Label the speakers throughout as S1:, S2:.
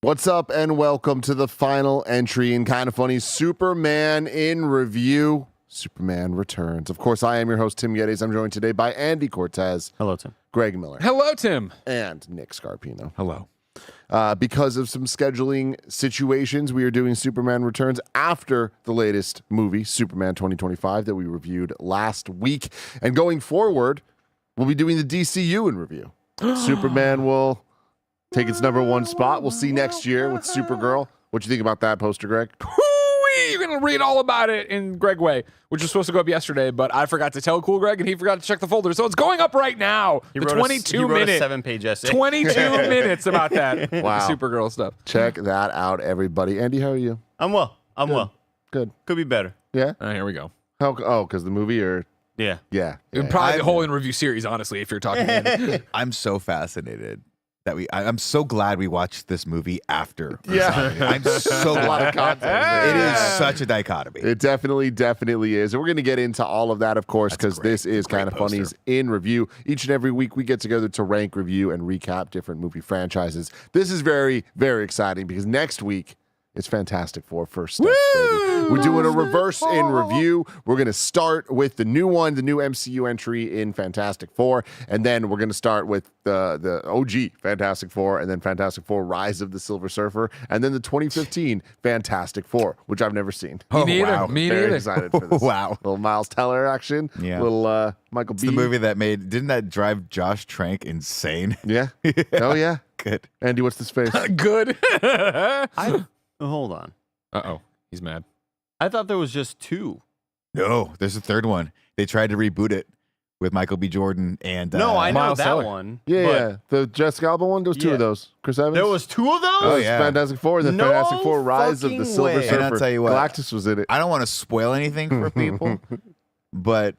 S1: What's up, and welcome to the final entry in Kind of Funny Superman in Review. Superman Returns. Of course, I am your host, Tim Geddes. I'm joined today by Andy Cortez.
S2: Hello, Tim.
S1: Greg Miller.
S3: Hello, Tim.
S1: And Nick Scarpino.
S3: Hello.
S1: Because of some scheduling situations, we are doing Superman Returns after the latest movie, Superman 2025, that we reviewed last week. And going forward, we'll be doing the DCU in review. Superman will take its #1 spot. We'll see next year with Supergirl. What do you think about that poster, Greg?
S3: You're going to read all about it in Greg Way, which was supposed to go up yesterday, but I forgot to tell Cool Greg, and he forgot to check the folder. So it's going up right now.
S2: He wrote a 7-page essay.
S3: 22 minutes about that.
S1: Wow.
S3: Supergirl stuff.
S1: Check that out, everybody. Andy, how are you?
S2: I'm well.
S1: Good.
S2: Could be better.
S1: Yeah?
S3: Here we go.
S1: Because the movie or...
S2: Yeah.
S1: Yeah.
S3: Probably the whole in review series, honestly, if you're talking.
S4: I'm so fascinated that I'm so glad we watched this movie after.
S1: Yeah.
S4: I'm so
S1: A lot of
S4: glad.
S1: content.
S4: It is such a dichotomy.
S1: It definitely is. And we're going to get into all of that, of course, because this is Kind of Funny's in review. Each and every week we get together to rank, review, and recap different movie franchises. This is very, very exciting because next week it's Fantastic Four First Steps, baby. We're doing a reverse in review. We're going to start with the new one, the new MCU entry in Fantastic Four, and then we're going to start with the OG Fantastic Four, and then Fantastic Four Rise of the Silver Surfer, and then the 2015 Fantastic Four, which I've never seen.
S3: Me neither.
S4: wow.
S3: Me
S1: Very
S3: neither.
S1: excited for this.
S4: Wow.
S1: Little Miles Teller action.
S4: Yeah.
S1: Little Michael
S4: It's
S1: B.
S4: the movie that didn't that drive Josh Trank insane?
S1: Yeah. Oh, yeah.
S4: Good.
S1: Andy, what's this face?
S3: Good.
S2: Hold on.
S3: Uh-oh. He's mad.
S2: I thought there was just two.
S4: No, there's a third one. They tried to reboot it with Michael B. Jordan and
S2: No, I know
S3: Miles
S2: that
S3: Teller.
S2: one.
S1: Yeah,
S2: but
S1: yeah. The Jessica Alba one, those two
S2: Yeah.
S1: of those. Chris Evans.
S2: There was two of those?
S4: Oh, yeah.
S1: Fantastic Four, and then
S2: No
S1: Fantastic Four Rise of the
S2: fucking
S1: Silver
S2: way.
S1: Surfer.
S4: And I'll tell you what.
S1: Galactus was in it.
S4: I don't want to spoil anything for people, but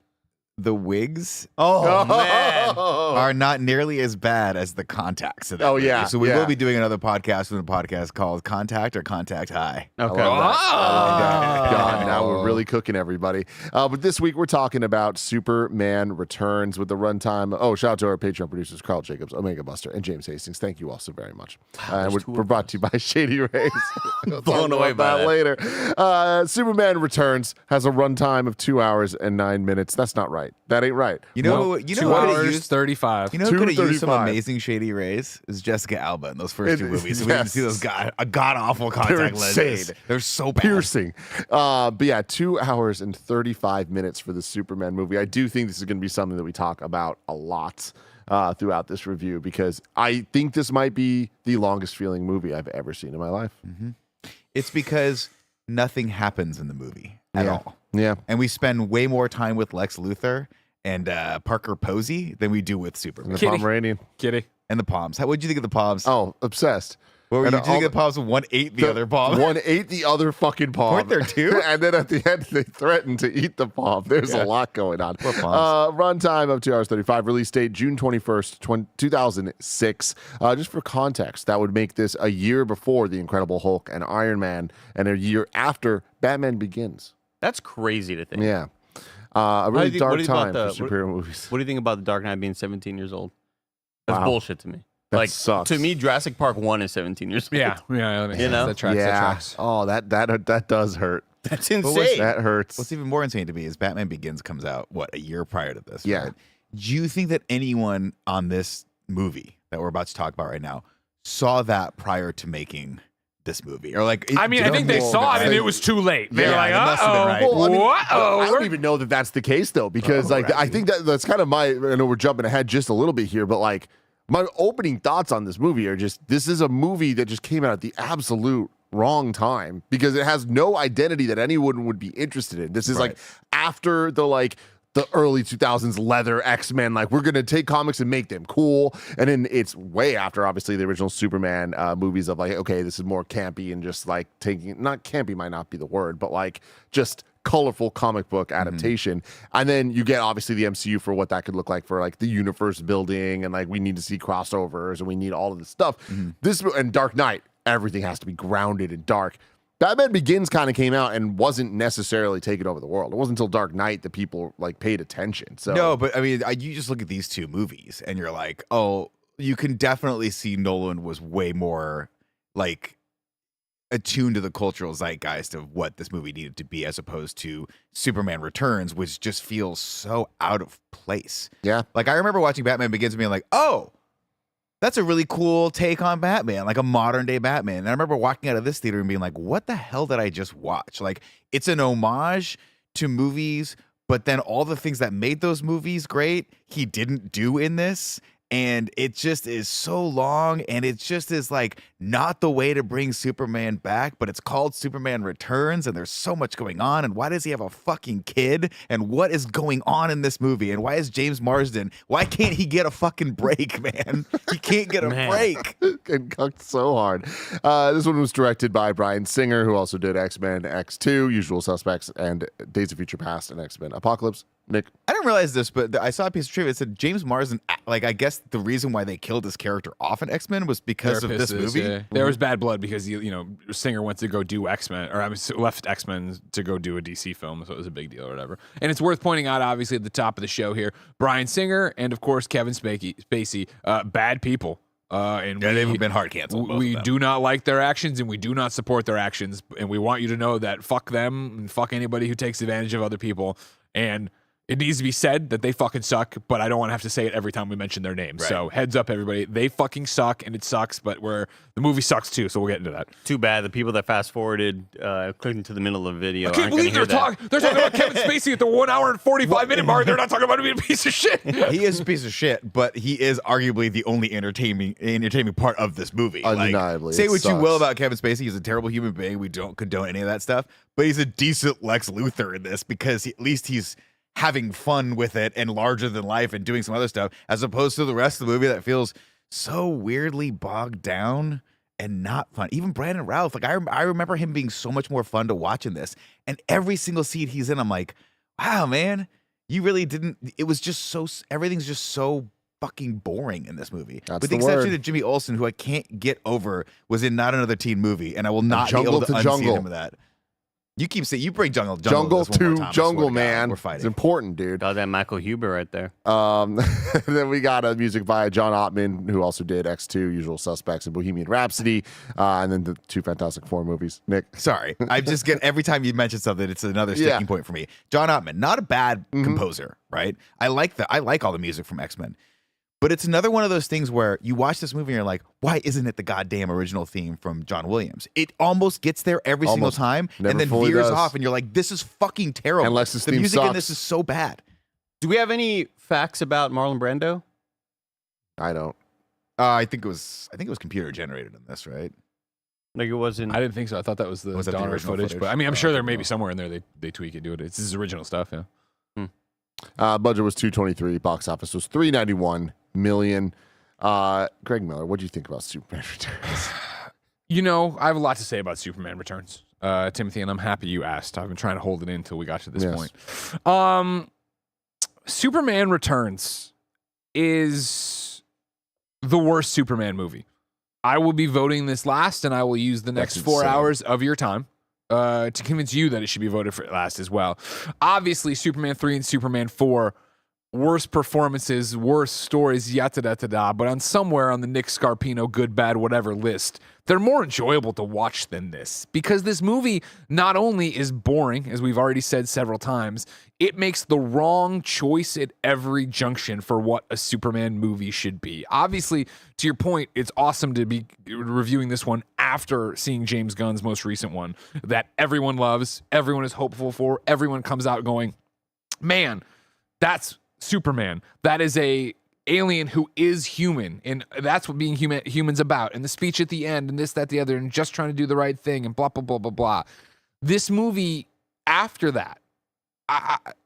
S4: the wigs
S2: Oh, man.
S4: are not nearly as bad as the contacts of that
S1: Oh,
S4: movie.
S1: yeah,
S4: So we
S1: yeah.
S4: will be doing another podcast with a podcast called Contact or Contact High.
S2: Okay.
S1: I love that.
S3: Ah.
S1: God, now we're really cooking everybody. But this week we're talking about Superman Returns with the runtime. Oh, shout out to our Patreon producers, Carl Jacobs, Omega Buster, and James Hastings. Thank you all so very much. We're brought to you by Shady Rays.
S2: Blown away by that.
S1: later. Superman Returns has a runtime of 2 hours and 9 minutes. That's not right. That ain't right.
S4: You know,
S3: Nope.
S4: who
S3: 2
S4: could have
S3: hours,
S4: used
S3: 35.
S4: You know who could have used some
S1: 2:35.
S4: amazing Shady Rays? Is Jessica Alba in those first two movies. So we
S1: yes.
S4: didn't see those god awful contact lenses.
S1: insane.
S4: They're so bad.
S1: Piercing. But yeah, 2 hours and 35 minutes for the Superman movie. I do think this is going to be something that we talk about a lot throughout this review because I think this might be the longest feeling movie I've ever seen in my life.
S4: It's because nothing happens in the movie at all.
S1: Yeah.
S4: And we spend way more time with Lex Luthor and Parker Posey than we do with
S1: The
S4: Superman.
S3: Kitty.
S1: Pomeranian.
S3: Kitty.
S4: And the Palms. What did you think of the Palms?
S1: Oh, obsessed.
S4: What were
S1: and
S4: you think of the Palms? One ate the other palm.
S1: One ate the other fucking palm.
S4: Weren't there two?
S1: And then at the end, they threatened to eat the palm. There's a lot going on.
S4: Poor palms.
S1: Runtime of 2 hours 35. Release date June 21st, 2006. Just for context, that would make this a year before The Incredible Hulk and Iron Man, and a year after Batman Begins.
S2: That's crazy to think.
S1: Yeah. A really
S2: What do you
S1: dark
S2: think about
S1: time for superhero movies.
S2: What do you think about The Dark Knight being 17 years old? That's
S1: Wow.
S2: bullshit to me.
S1: That sucks.
S2: To me, Jurassic Park 1 is 17 years old.
S3: Yeah. Yeah.
S2: You know?
S3: That tracks.
S1: yeah.
S3: That tracks.
S1: Oh, that does hurt.
S2: That's
S4: was
S2: insane.
S1: That hurts.
S4: What's even more insane to me is Batman Begins comes out, a year prior to this?
S1: Yeah.
S4: Right? Do you think that anyone on this movie that we're about to talk about right now saw that prior to making this movie? Or like,
S3: I mean, I think they saw it and it was too late. They were
S4: Yeah,
S3: like,
S4: that must have been right.
S1: Well, I mean,
S3: uh-oh.
S1: I don't even know that that's the case though, because I think that's kind of I know we're jumping ahead just a little bit here, but like my opening thoughts on this movie are just this is a movie that just came out at the absolute wrong time because it has no identity that anyone would be interested in. This is like after the early 2000s leather X-Men, like we're going to take comics and make them cool. And then it's way after obviously the original Superman movies of like, okay, this is more campy and just like not campy might not be the word, but like just colorful comic book adaptation. And then you get obviously the MCU for what that could look like for like the universe building and like we need to see crossovers and we need all of this stuff. This and Dark Knight, everything has to be grounded and dark. Batman Begins kind of came out and wasn't necessarily taking over the world. It wasn't until Dark Knight that people like paid attention. So
S4: No, but I mean, you just look at these two movies and you're like, oh, you can definitely see Nolan was way more like attuned to the cultural zeitgeist of what this movie needed to be, as opposed to Superman Returns, which just feels so out of place.
S1: Yeah.
S4: Like, I remember watching Batman Begins and being like, oh, that's a really cool take on Batman, like a modern day Batman. And I remember walking out of this theater and being like, what the hell did I just watch? Like, it's an homage to movies, but then all the things that made those movies great, he didn't do in this. And it just is so long, and it just is like not the way to bring Superman back, but it's called Superman Returns, and there's so much going on. And why does he have a fucking kid? And what is going on in this movie? And why is James Marsden? Why can't he get a fucking break, man? He can't get a break.
S1: Getting cucked so hard. This one was directed by Bryan Singer, who also did X-Men X2, Usual Suspects, and Days of Future Past and X-Men Apocalypse. Nick?
S4: I didn't realize this, but I saw a piece of trivia. It said James Marsden, like, I guess the reason why they killed his character off in X-Men was because of this movie.
S3: Yeah. There was bad blood because Singer went to go do X-Men, or left X-Men to go do a DC film, so it was a big deal or whatever. And it's worth pointing out, obviously, at the top of the show here, Bryan Singer and, of course, Kevin Spacey, bad people. And
S4: they've been hard canceled.
S3: We do not like their actions, and we do not support their actions. And we want you to know that fuck them and fuck anybody who takes advantage of other people. And it needs to be said that they fucking suck, but I don't want to have to say it every time we mention their names. Right. So heads up, everybody. They fucking suck, and it sucks, but the movie sucks too, so we'll get into that.
S2: Too bad. The people that fast-forwarded, clicking to the middle of the video,
S3: I can't believe they're talking about Kevin Spacey at the 1 hour and 45-minute mark. They're not talking about him being a piece of shit.
S4: He is a piece of shit, but he is arguably the only entertaining part of this movie.
S1: Undeniably.
S4: Say what you will about Kevin Spacey. He's a terrible human being. We don't condone any of that stuff, but he's a decent Lex Luthor in this because at least he's having fun with it and larger than life and doing some other stuff, as opposed to the rest of the movie that feels so weirdly bogged down and not fun. Even Brandon Routh, like I remember him being so much more fun to watch in this. And every single scene he's in, I'm like, wow, man, you really didn't. It was just so, everything's just so fucking boring in this movie.
S1: That's
S4: with the exception of Jimmy Olsen, who I can't get over, was in Not Another Teen Movie, and I will not be able to unsee him of that. You keep saying you bring Jungle
S1: to Jungle Man.
S4: We're fighting.
S1: It's important, dude.
S2: Got that Michael Huber right there.
S1: Then we got music by John Ottman, who also did X2, Usual Suspects, and Bohemian Rhapsody, and then the two Fantastic Four movies. Nick,
S4: sorry, I just get every time you mention something, it's another sticking point for me. John Ottman, not a bad composer, right? I like all the music from X-Men. But it's another one of those things where you watch this movie and you're like, why isn't it the goddamn original theme from John Williams? It almost gets there every single time and then veers off, and you're like, this is fucking terrible.
S1: Unless this
S4: the
S1: theme
S4: music
S1: sucks.
S4: in this is so bad.
S2: Do we have any facts about Marlon Brando?
S1: I don't.
S4: I think it was computer generated in this, right?
S2: Like it wasn't.
S3: I didn't think so. I thought that was the download footage. But I mean, I'm sure there may be somewhere in there they tweak it, do it. It's his original stuff, yeah.
S1: Budget was $223. Box office was $391 million. Greg Miller, what do you think about Superman Returns?
S3: I have a lot to say about Superman Returns, Timothy, and I'm happy you asked. I've been trying to hold it in until we got to this point. Superman Returns is the worst Superman movie. I will be voting this last, and I will use the next 4 hours of your time to convince you that it should be voted for last as well. Obviously, Superman 3 and Superman 4, worst performances, worst stories, yada-da-da-da, but on somewhere on the Nick Scarpino good, bad, whatever list, they're more enjoyable to watch than this, because this movie not only is boring, as we've already said several times, it makes the wrong choice at every junction for what a Superman movie should be. Obviously, to your point, it's awesome to be reviewing this one after seeing James Gunn's most recent one that everyone loves, everyone is hopeful for, everyone comes out going, man, that's Superman. That is a alien who is human, and that's what being human's about. And the speech at the end, and this, that, the other, and just trying to do the right thing, and blah, blah, blah, blah, blah. This movie, after that,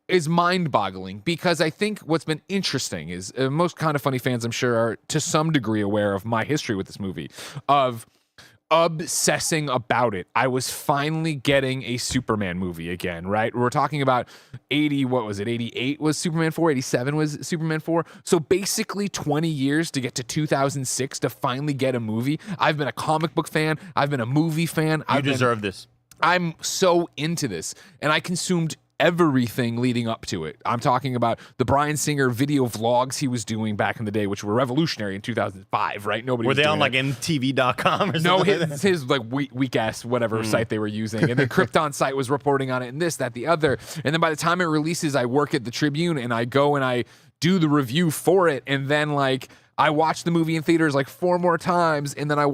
S3: is mind-boggling, because I think what's been interesting is most Kind of Funny fans, I'm sure, are to some degree aware of my history with this movie, of obsessing about it. I was finally getting a Superman movie again, right? We're talking about 88 was Superman 4, 87 was Superman 4. So basically 20 years to get to 2006 to finally get a movie. I've been a comic book fan. I've been a movie fan.
S2: You deserve this.
S3: I'm so into this, and I consumed everything leading up to it. I'm talking about the Bryan Singer video vlogs he was doing back in the day, which were revolutionary in 2005, right? Nobody
S2: Were
S3: was
S2: they
S3: doing
S2: on like MTV.com or something?
S3: no,
S2: like that?
S3: his like weak ass whatever site they were using, and the Krypton site was reporting on it, and this, that, the other. And then by the time it releases, I work at the Tribune, and I go and I do the review for it, and then like I watch the movie in theaters like 4 more times, and then I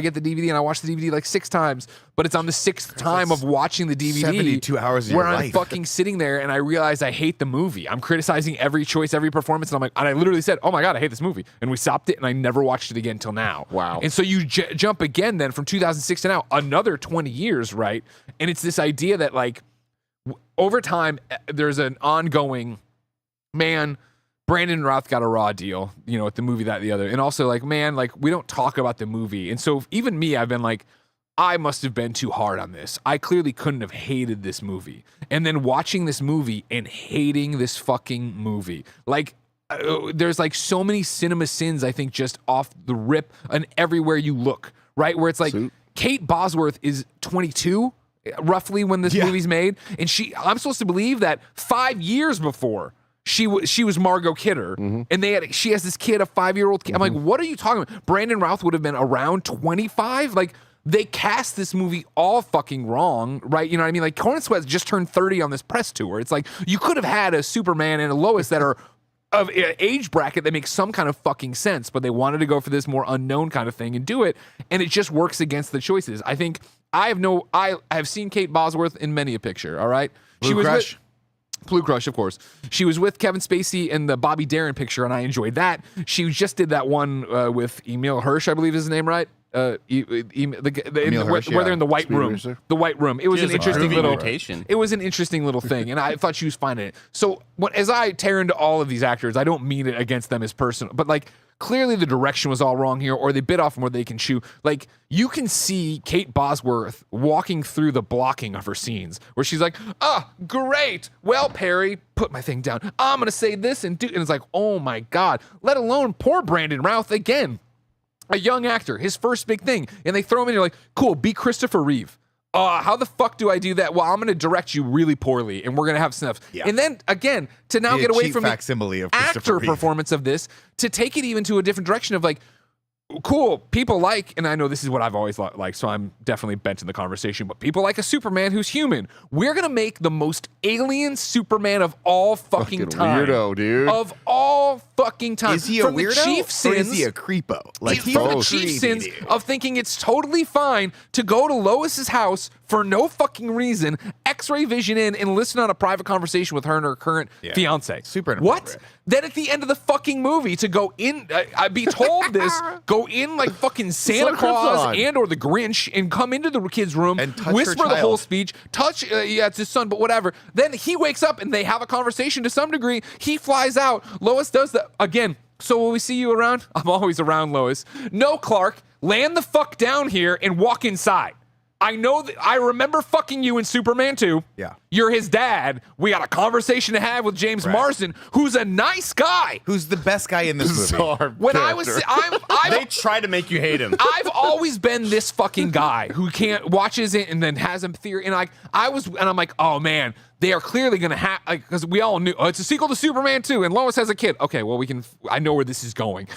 S3: get the DVD and I watch the DVD like 6 times, but it's on the 6th time of watching the DVD
S4: 72 hours of
S3: where
S4: your
S3: I'm
S4: life.
S3: fucking sitting there and I realize I hate the movie. I'm criticizing every choice, every performance, and I literally said, "Oh my god, I hate this movie," and we stopped it, and I never watched it again till now.
S1: Wow.
S3: And so you jump again then from 2006 to now, another 20 years, right? And it's this idea that like over time there's an ongoing Brandon Routh got a raw deal, at the movie, that, the other. And also, like, man, like, we don't talk about the movie. And so even me, I've been like, I must have been too hard on this. I clearly couldn't have hated this movie. And then watching this movie and hating this fucking movie. Like, there's like so many cinema sins, I think, just off the rip and everywhere you look, right? Where it's like, Kate Bosworth is 22, roughly, when this movie's made. And I'm supposed to believe that 5 years before, she was Margot Kidder, and she has this kid, a 5-year-old kid. I'm like, what are you talking about? Brandon Routh would have been around 25. Like, they cast this movie all fucking wrong, right? You know what I mean? Like, Conan Sweat just turned 30 on this press tour. It's like you could have had a Superman and a Lois that are of age bracket that makes some kind of fucking sense, but they wanted to go for this more unknown kind of thing and do it, and it just works against the choices. I think I have seen Kate Bosworth in many a picture. All right,
S4: Blue Crush.
S3: Blue Crush, of course. She was with Kevin Spacey in the Bobby Darin picture, and I enjoyed that. She just did that one with Emil Hirsch, I believe is his name, right? Where they're in the White
S1: Speed
S3: Room.
S1: Racer.
S3: The White Room. It was an interesting little
S2: rotation.
S3: It was an interesting little thing, and I thought she was fine in it. So as I tear into all of these actors, I don't mean it against them as personal, but like clearly the direction was all wrong here, or they bit off more they can chew. Like, you can see Kate Bosworth walking through the blocking of her scenes where she's like, great. Well, Perry, put my thing down. I'm going to say this and it's like, oh my God. Let alone poor Brandon Routh again. A young actor, his first big thing. And they throw him in, you're like, cool, be Christopher Reeve. How the fuck do I do that? Well, I'm going to direct you really poorly, and we're going to have snuff. Yeah. And then, again, to now get away from the actor performance of this, to take it even to a different direction of like, cool, people like, and I know this is what I've always liked, so I'm definitely bent in the conversation, but people like a Superman who's human. We're going to make the most alien Superman of all fucking time.
S1: Weirdo, dude.
S3: Of all fucking time.
S4: Is he a weirdo, or is he a creepo?
S3: Like, from the chief sins of thinking it's totally fine to go to Lois's house for no fucking reason, X-ray vision in, and listen on a private conversation with her and her current fiance.
S4: Super inappropriate.
S3: What? Then at the end of the fucking movie, to go in, I'd be told this, go in like fucking Santa Claus and or the Grinch and come into the kid's room,
S4: and touch
S3: whisper
S4: her
S3: the whole
S4: child.
S3: speech, it's his son, but whatever. Then he wakes up and they have a conversation to some degree. He flies out. Lois does that again. So will we see you around? I'm always around, Lois. No, Clark, land the fuck down here and walk inside. I know that I remember fucking you in Superman 2.
S4: Yeah.
S3: You're his dad. We got a conversation to have with James Marsden, who's a nice guy.
S4: Who's the best guy in this movie?
S3: When
S2: they try to make you hate him.
S3: I've always been this fucking guy who can't watches it and then has a theory. And I'm like, oh man, they are clearly gonna have, because we all knew it's a sequel to Superman 2, and Lois has a kid. Okay, well I know where this is going.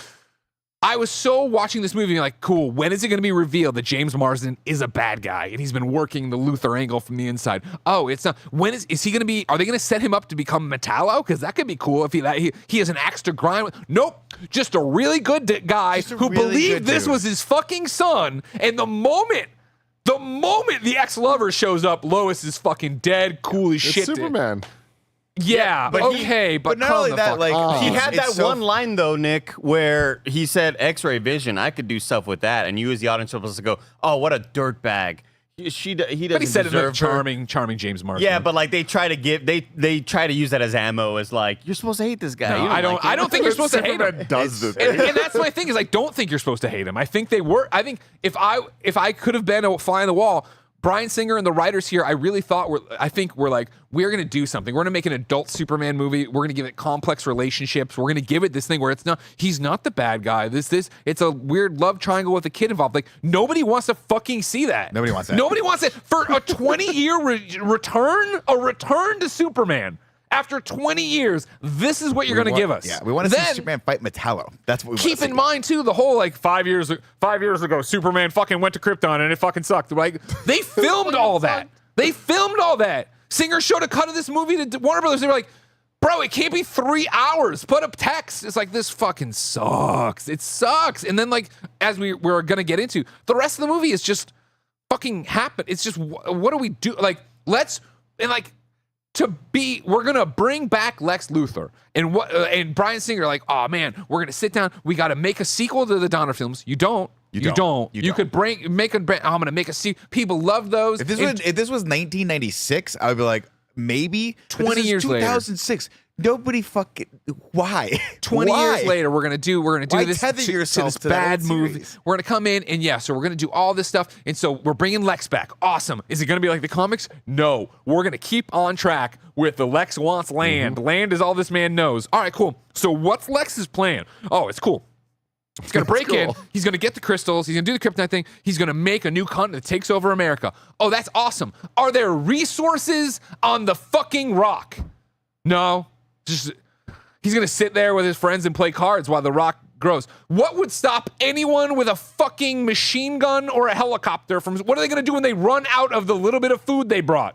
S3: I was so watching this movie like, cool, when is it going to be revealed that James Marsden is a bad guy and he's been working the Luther angle from the inside? Oh, it's not. When is he going to be, are they going to set him up to become Metallo? Because that could be cool if he has an axe to grind with. Nope, just a really good guy who believed this was his fucking son, and the moment the ex-lover shows up, Lois is fucking dead, cool as shit.
S1: Superman.
S3: Yeah, but
S4: but not only that, like
S2: he had that one line though, Nick, where he said X-ray vision. I could do stuff with that, and you as the audience were supposed to go, "Oh, what a dirtbag." He doesn't.
S3: But he said
S2: deserve
S3: it charming James Marsden.
S2: Yeah, but like they try to use that as ammo, as like you're supposed to hate this guy.
S3: No, I don't think you're supposed to hate him.
S1: Does this?
S3: And that's my thing, is I don't think you're supposed to hate him. I think they were. I think if I could have been a fly on the wall, Bryan Singer and the writers here, I really thought I think we're like, we're going to do something. We're going to make an adult Superman movie. We're going to give it complex relationships. We're going to give it this thing where he's not the bad guy. It's a weird love triangle with a kid involved. Like, nobody wants to fucking see that.
S4: Nobody wants that.
S3: Nobody wants it for a 20-year return to Superman. After 20 years, this is what you're going to give us.
S4: Yeah, we want to see Superman fight Metallo. That's what we want to see.
S3: Keep in mind, too, the whole, like, 5 years ago, Superman fucking went to Krypton and it fucking sucked. Like, they filmed all that. They filmed all that. Singer showed a cut of this movie to Warner Brothers. They were like, bro, it can't be 3 hours. Put up text. It's like, this fucking sucks. It sucks. And then, like, as we're going to get into, the rest of the movie is just fucking happen. It's just, what do we do? Like, we're gonna bring back Lex Luthor and Bryan Singer like, oh man, we're gonna sit down. We got to make a sequel to the Donner films. You don't. You could I'm gonna make a sequel. People love those.
S4: If this was 1996, I would be like, maybe
S3: 20 years
S4: 2006. Nobody fucking why?
S3: 20
S4: Why?
S3: years later, we're gonna do this
S4: tether
S3: to
S4: yourself
S3: this
S4: to that
S3: bad
S4: old
S3: movie.
S4: series?
S3: We're gonna come in and so we're gonna do all this stuff. And so we're bringing Lex back. Awesome. Is it gonna be like the comics? No. We're gonna keep on track with the Lex wants land. Land is all this man knows. All right, cool. So what's Lex's plan? Oh, it's cool. He's going to break in. He's going to get the crystals. He's going to do the kryptonite thing. He's going to make a new continent that takes over America. Oh, that's awesome. Are there resources on the fucking rock? No. Just he's going to sit there with his friends and play cards while the rock grows. What would stop anyone with a fucking machine gun or a helicopter from... What are they going to do when they run out of the little bit of food they brought?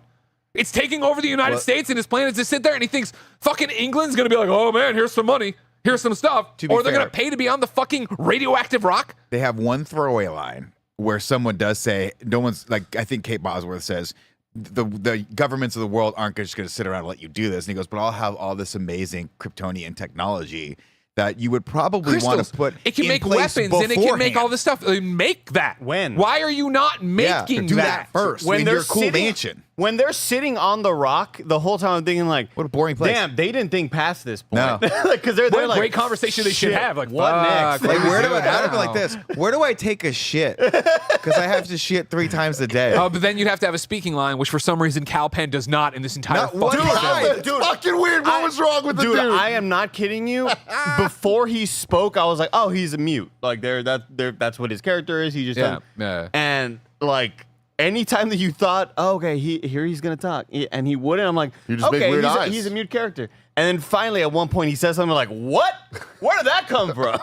S3: It's taking over the United States, and his plan is to sit there, and he thinks fucking England's going to be like, oh, man, here's some money. Here's some stuff. Or they're going to pay to be on the fucking radioactive rock.
S4: They have one throwaway line where someone does say, no one's like, I think Kate Bosworth says, the governments of the world aren't just going to sit around and let you do this. And he goes, but I'll have all this amazing Kryptonian technology that you would probably want to put.
S3: It can
S4: in
S3: make
S4: place
S3: weapons and it can make all
S4: beforehand.
S3: this stuff. Make that.
S2: When?
S3: Why are you not making
S4: do that first
S2: When
S4: in
S2: they're
S4: your cool
S2: sitting-
S4: mansion.
S2: When they're sitting on the rock, the whole time I'm thinking like,
S4: What a boring place.
S2: damn, they didn't think past this point.
S4: No.
S2: Because they're
S3: What a
S2: like,
S3: great conversation they should
S2: shit,
S3: have. Like,
S2: what
S3: fuck,
S2: next?
S4: Like, where do
S3: do
S4: I?
S3: it
S4: I'd be
S3: now?
S4: like this. Where do I take a shit? Because I have to shit 3 times a day.
S3: But then you'd have to have a speaking line, which for some reason Cal Penn does not in this entire
S4: Not one
S3: fucking
S4: time.
S3: film.
S1: It's fucking weird. What was wrong with the dude?
S2: I am not kidding you. Before he spoke, I was like, oh, he's a mute. Like that's what his character is. He just doesn't- And like anytime that you thought, oh, okay, he's gonna talk, and he wouldn't, I'm like,
S1: You just make
S2: okay,
S1: weird
S2: he's
S1: eyes.
S2: he's a mute character. And then finally, at one point, he says something like, "What? Where did that come from?"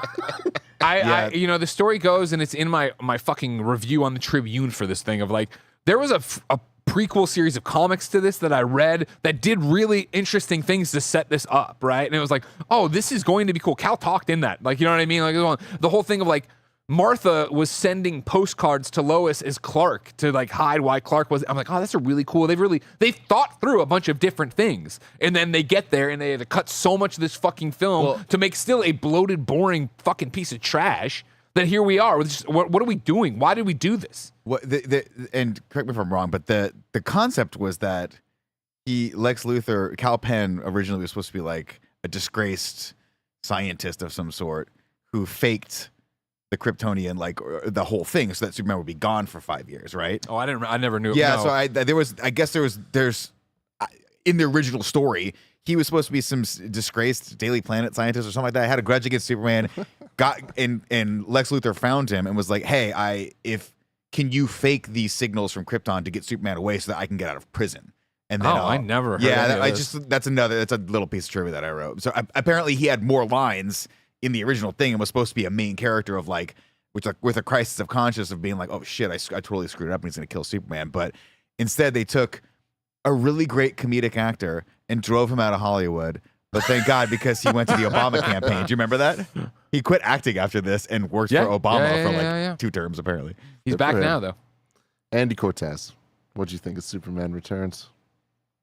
S3: I the story goes, and it's in my fucking review on the Tribune for this thing of like, there was a prequel series of comics to this that I read that did really interesting things to set this up, right? And it was like, oh, this is going to be cool. Cal talked in that, like, you know what I mean? Like the whole thing of like, Martha was sending postcards to Lois as Clark to like hide why Clark was. I'm like, oh, that's a really cool. They've thought through a bunch of different things, and then they get there and they had to cut so much of this fucking film to make still a bloated, boring fucking piece of trash. That here we are. What are we doing? Why did we do this?
S4: And correct me if I'm wrong, but the concept was that Lex Luthor, Cal Penn originally was supposed to be like a disgraced scientist of some sort who faked the Kryptonian, like the whole thing, so that Superman would be gone for 5 years, right?
S3: Oh, I never knew.
S4: Yeah,
S3: No.
S4: so I guess there's in the original story, he was supposed to be some disgraced Daily Planet scientist or something like that. Had a grudge against Superman, and Lex Luthor found him and was like, "Hey, can you fake these signals from Krypton to get Superman away so that I can get out of prison?" And then,
S3: I never heard
S4: Yeah,
S3: any of this.
S4: that's a little piece of trivia that I wrote. So apparently he had more lines in the original thing and was supposed to be a main character of like, which like with a crisis of conscience of being like, oh shit, I totally screwed up and he's gonna kill Superman. But instead they took a really great comedic actor and drove him out of Hollywood. But thank God, because he went to the Obama campaign. Do you remember that? He quit acting after this and worked for Obama for like 2 terms, apparently.
S3: He's
S1: Good
S3: back
S1: for him.
S3: now though.
S1: Andy Cortez, what do you think of Superman Returns?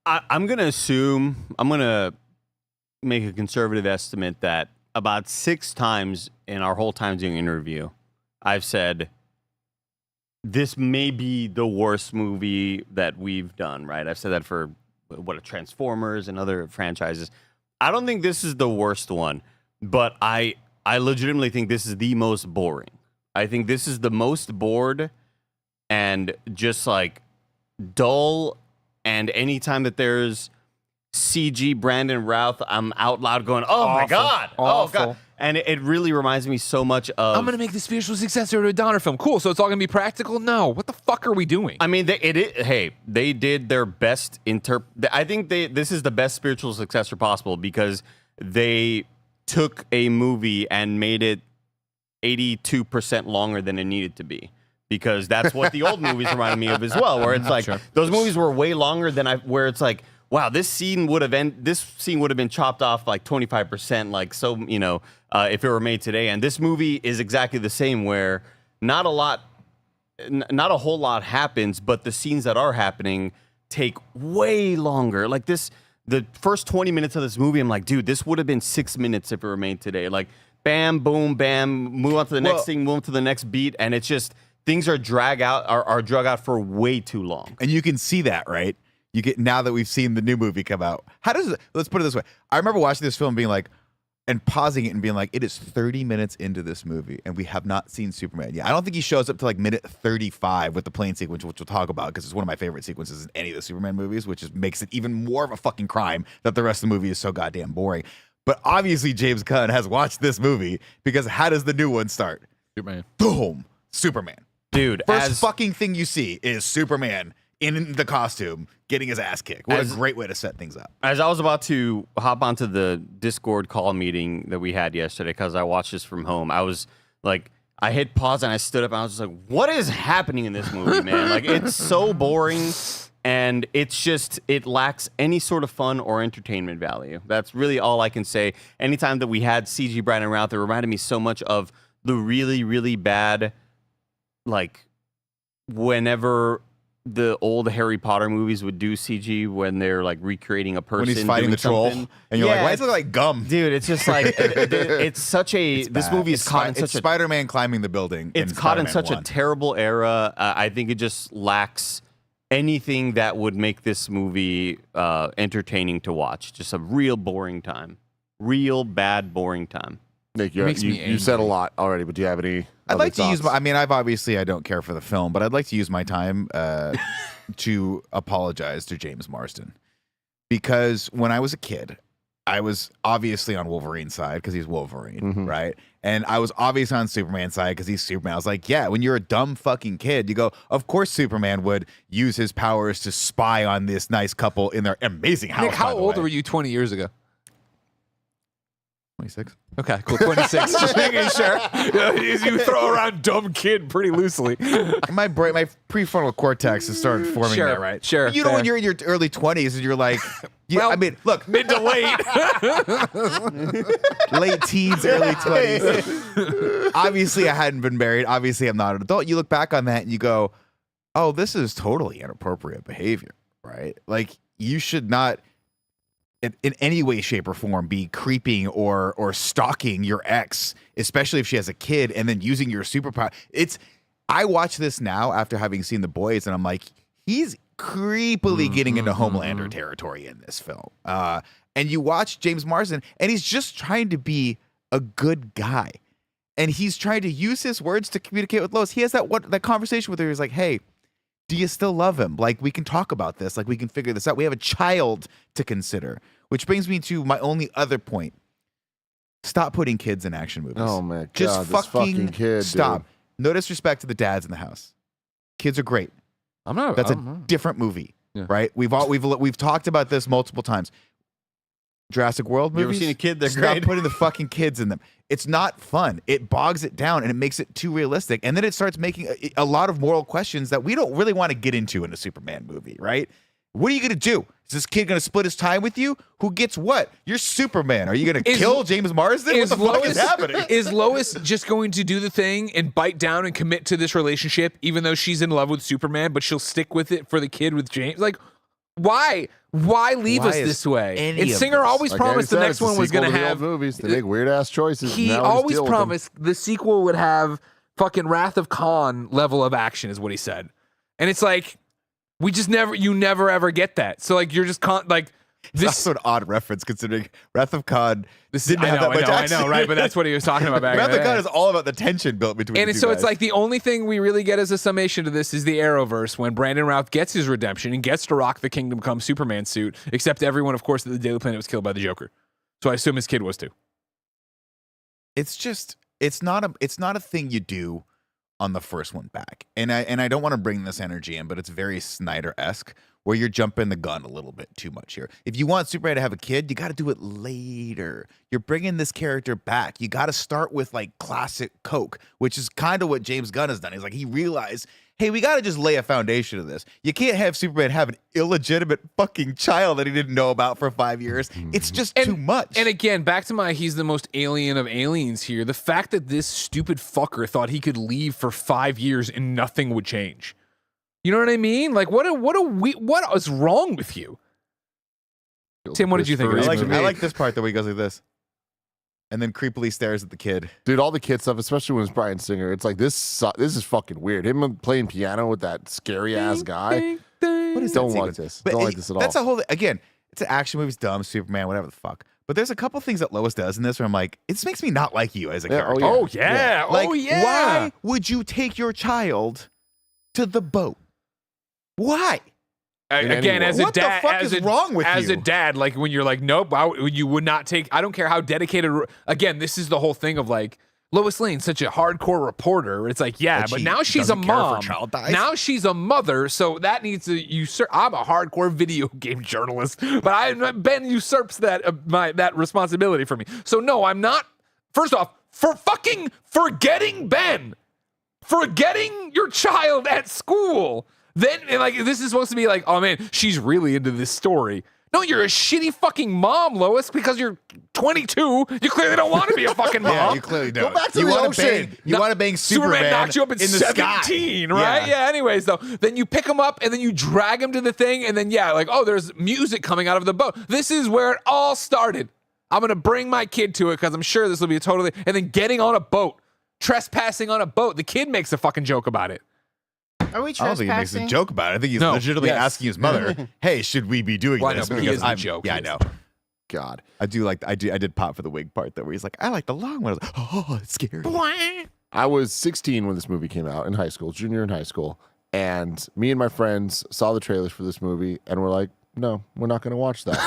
S2: I'm gonna make a conservative estimate that about 6 times in our whole time doing interview, I've said this may be the worst movie that we've done, right? I've said that for Transformers and other franchises. I don't think this is the worst one, but I legitimately think this is the most boring. I think this is the most bored and just like dull, and anytime that there's CG Brandon Routh, I'm out loud going, "Oh my god, oh god!" And it really reminds me so much of.
S3: I'm gonna make the spiritual successor to a Donner film. Cool. So it's all gonna be practical? No. What the fuck are we doing?
S2: I mean, they did their best. I think this is the best spiritual successor possible because they took a movie and made it 82% longer than it needed to be. Because that's what the old movies reminded me of as well, where it's like those movies were way longer than where it's like, wow, this scene would have been chopped off like 25%, like so, if it were made today. And this movie is exactly the same, where not a whole lot happens, but the scenes that are happening take way longer. Like the first 20 minutes of this movie, I'm like, dude, this would have been 6 minutes if it were made today. Like, bam, boom, bam, move on to the next thing, move on to the next beat, and it's just things are drug out for way too long.
S4: And you can see that, right? You get now that we've seen the new movie come out. Let's put it this way. I remember watching this film being like, and pausing it and being like, it is 30 minutes into this movie and we have not seen Superman yet. I don't think he shows up to like minute 35 with the plane sequence, which we'll talk about because it's one of my favorite sequences in any of the Superman movies, which makes it even more of a fucking crime that the rest of the movie is so goddamn boring. But obviously James Gunn has watched this movie because how does the new one start?
S3: Superman.
S4: Boom. Superman.
S2: Dude,
S4: First fucking thing you see is Superman in the costume getting his ass kicked. What a great way to set things up.
S2: As I was about to hop onto the Discord call meeting that we had yesterday, because I watched this from home, I was like, I hit pause and I stood up and I was just like, what is happening in this movie, man? Like, it's so boring and it lacks any sort of fun or entertainment value. That's really all I can say. Anytime that we had CG Brandon Routh, it reminded me so much of the really, really bad, like, whenever the old Harry Potter movies would do CG when they're like recreating a person
S4: when he's fighting the troll, and you're like, why does it look like gum,
S2: dude? It's just like it's such a this movie is caught in such a
S4: Spider-Man climbing the building.
S2: It's caught in such a terrible era. I think it just lacks anything that would make this movie entertaining to watch. Just a real boring time, real bad boring time.
S1: Nick, you said a lot already, but do you have any?
S4: I'd like to use I don't care for the film, but I'd like to use my time to apologize to James Marsden. Because when I was a kid, I was obviously on Wolverine's side because he's Wolverine, right? And I was obviously on Superman's side because he's Superman. I was like, yeah, when you're a dumb fucking kid, you go, of course Superman would use his powers to spy on this nice couple in their amazing house.
S3: Nick, how old were you 20 years ago?
S4: 26.
S3: Okay, cool. 26. Just making sure. You throw around dumb kid pretty loosely.
S4: My prefrontal cortex has started forming that, right?
S3: Sure.
S4: You know, when you're in your early 20s and you're like, look,
S3: mid to late.
S4: late teens, early 20s. Obviously, I hadn't been married. Obviously, I'm not an adult. You look back on that and you go, oh, this is totally inappropriate behavior, right? Like, you should not in any way, shape, or form be creeping or stalking your ex, especially if she has a kid, and then using your superpower. I watch this now after having seen The Boys, and I'm like, he's creepily getting into Homelander territory in this film. And you watch James Marsden, and he's just trying to be a good guy. And he's trying to use his words to communicate with Lois. He has that conversation with her. He's like, hey, do you still love him? Like, we can talk about this. Like, we can figure this out. We have a child to consider. Which brings me to my only other point. Stop putting kids in action movies.
S1: Oh, my God.
S4: Just
S1: this fucking kid,
S4: stop.
S1: Dude.
S4: No disrespect to the dads in the house. Kids are great. That's a different movie, right? We've talked about this multiple times. Jurassic World movies.
S2: You ever seen a kid that's
S4: Stop
S2: great?
S4: putting the fucking kids in them. It's not fun. It bogs it down and it makes it too realistic. And then it starts making a lot of moral questions that we don't really want to get into in a Superman movie, right? What are you going to do? Is this kid going to split his time with you? Who gets what? You're Superman. Are you going to kill James Marsden? What the fuck is happening?
S3: Is Lois just going to do the thing and bite down and commit to this relationship, even though she's in love with Superman, but she'll stick with it for the kid with James? Like, why? Why leave us this way? And Singer always promised the next one was going to have
S1: movies. They make weird ass choices.
S3: He always promised the sequel would have fucking Wrath of Khan level of action, is what he said. And it's like, you never ever get that. So like, you're just like,
S4: It's also an odd reference considering Wrath of Khan didn't have that much action.
S3: I know, right? But that's what he was talking about back
S4: Wrath
S3: then.
S4: of Khan is all about the tension built between
S3: And
S4: the two
S3: so
S4: guys.
S3: it's like the only thing we really get as a summation to this is the Arrowverse when Brandon Routh gets his redemption and gets to rock the Kingdom Come Superman suit, except everyone, of course, at the Daily Planet was killed by the Joker. So I assume his kid was too.
S4: it's not a thing you do on the first one back. And I don't want to bring this energy in, but it's very Snyder-esque where you're jumping the gun a little bit too much here. If you want Superman to have a kid, you got to do it later. You're bringing this character back. You got to start with like classic Coke, which is kind of what James Gunn has done. He's like, he realized, hey, we got to just lay a foundation of this. You can't have Superman have an illegitimate fucking child that he didn't know about for 5 years. It's just too much.
S3: And again, back to he's the most alien of aliens here. The fact that this stupid fucker thought he could leave for 5 years and nothing would change. You know what I mean? Like, what is wrong with you? Tim, what did you think of this movie?
S4: I like this part that where he goes like this. And then creepily stares at the kid.
S1: Dude, all the kid stuff, especially when it's Bryan Singer, it's like this is fucking weird. Him playing piano with that scary ass guy.
S4: What is
S1: Don't
S4: that
S1: like
S4: sequence?
S1: this.
S4: But
S1: Don't like this at all.
S4: That's a whole again. It's an action movie. It's dumb. Superman, whatever the fuck. But there's a couple things that Lois does in this where I'm like, it makes me not like you as a character.
S3: Oh yeah.
S4: Like,
S3: Oh yeah.
S4: why would you take your child to the boat? Why?
S3: Again, as a
S4: What the
S3: dad,
S4: fuck is wrong with
S3: as
S4: you?
S3: a dad, like when you're like, nope, you would not take. I don't care how dedicated. Again, this is the whole thing of like Lois Lane's such a hardcore reporter. It's like, yeah,
S4: That
S3: but
S4: she
S3: now she's a
S4: doesn't care if her
S3: mom.
S4: child dies?
S3: Now she's a mother, so that needs to usurp. I'm a hardcore video game journalist, but Ben usurps that that responsibility for me. So no, I'm not. First off, for fucking forgetting Ben, forgetting your child at school. Then, like, this is supposed to be like, oh man, she's really into this story. No, you're a shitty fucking mom, Lois, because you're 22. You clearly don't want to be a fucking mom.
S4: Yeah, you clearly don't.
S1: Go back to
S4: you
S1: the
S4: wanna
S1: ocean.
S4: Bang, you want to bang Superman
S3: knocked you up at
S4: in the
S3: 17,
S4: sky.
S3: right? Yeah. Anyways, though, then you pick him up and then you drag him to the thing, and then like, oh, there's music coming out of the boat. This is where it all started. I'm gonna bring my kid to it because I'm sure this will be and then getting on a boat, trespassing on a boat. The kid makes a fucking joke about it.
S5: Are we
S4: I don't think he makes a
S5: trespassing?
S4: joke about it. I think he's
S3: No.
S4: legitimately
S3: Yes.
S4: asking his mother, "Hey, should we be doing
S3: Well, I know,
S4: this?"
S3: but he is the joke.
S4: Yeah,
S3: He
S4: I
S3: is
S4: know.
S1: God.
S4: I did pop for the wig part though, where he's like, "I like the long one." I was like, "Oh, it's scary."
S1: I was 16 when this movie came out in high school, junior in high school. And me and my friends saw the trailers for this movie and we're like, no, we're not going to watch that.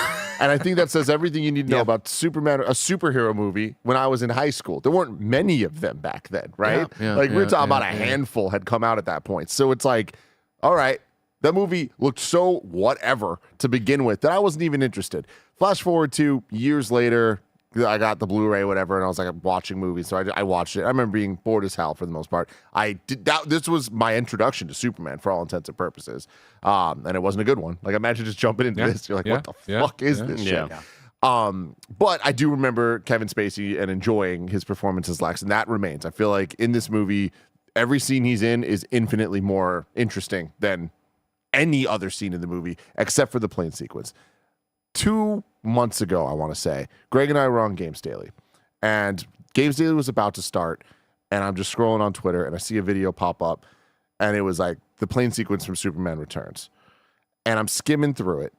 S1: And I think that says everything you need to know about Superman, a superhero movie, when I was in high school. There weren't many of them back then, right? We were talking about a handful had come out at that point. So it's like, all right, that movie looked so whatever to begin with that I wasn't even interested. Flash forward to years later, I got the Blu-ray, whatever, and I was like watching movies, so I watched it. I remember being bored as hell for the most part. This was my introduction to Superman for all intents and purposes, and it wasn't a good one. Like imagine just jumping into this, you're like, what the fuck is this shit? But I do remember Kevin Spacey and enjoying his performance as Lex, and that remains. I feel like in this movie, every scene he's in is infinitely more interesting than any other scene in the movie, except for the plane sequence. 2 months ago, I want to say, Greg and I were on Games Daily, and Games Daily was about to start, and I'm just scrolling on Twitter, and I see a video pop up, and it was like the plane sequence from Superman Returns, and I'm skimming through it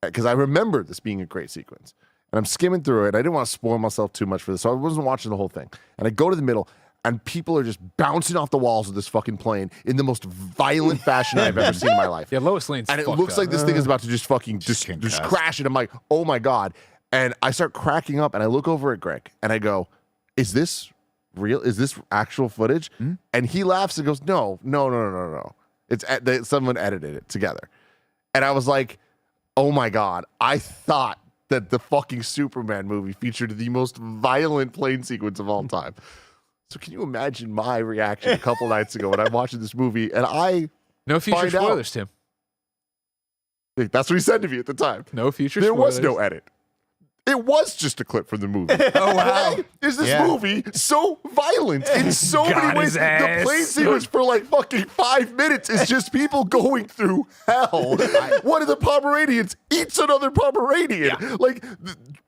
S1: because I remember this being a great sequence, and I'm skimming through it. I didn't want to spoil myself too much for this, so I wasn't watching the whole thing, and I go to the middle, and people are just bouncing off the walls of this fucking plane in the most violent fashion I've ever seen in my life.
S3: Yeah, Lois Lane's
S1: And it
S3: fucked
S1: looks
S3: up.
S1: like this thing is about to just fucking just crash. And I'm like, oh my God. And I start cracking up and I look over at Greg and I go, is this real? Is this actual footage? And he laughs and goes, no. It's someone edited it together. And I was like, oh my God. I thought that the fucking Superman movie featured the most violent plane sequence of all time. So can you imagine my reaction a couple nights ago when I'm watching this movie and I
S3: No future
S1: find out-
S3: spoilers, Tim.
S1: that's what he said to me at the time.
S3: No future
S1: There
S3: spoilers.
S1: was no edit. It was just a clip from the movie.
S3: Oh, wow.
S1: Why is this movie so violent in so
S3: Got
S1: many ways?
S3: his
S1: The
S3: ass.
S1: plane sequence for like fucking 5 minutes is just people going through hell. One of the Pomeranians eats another Pomeranian. Like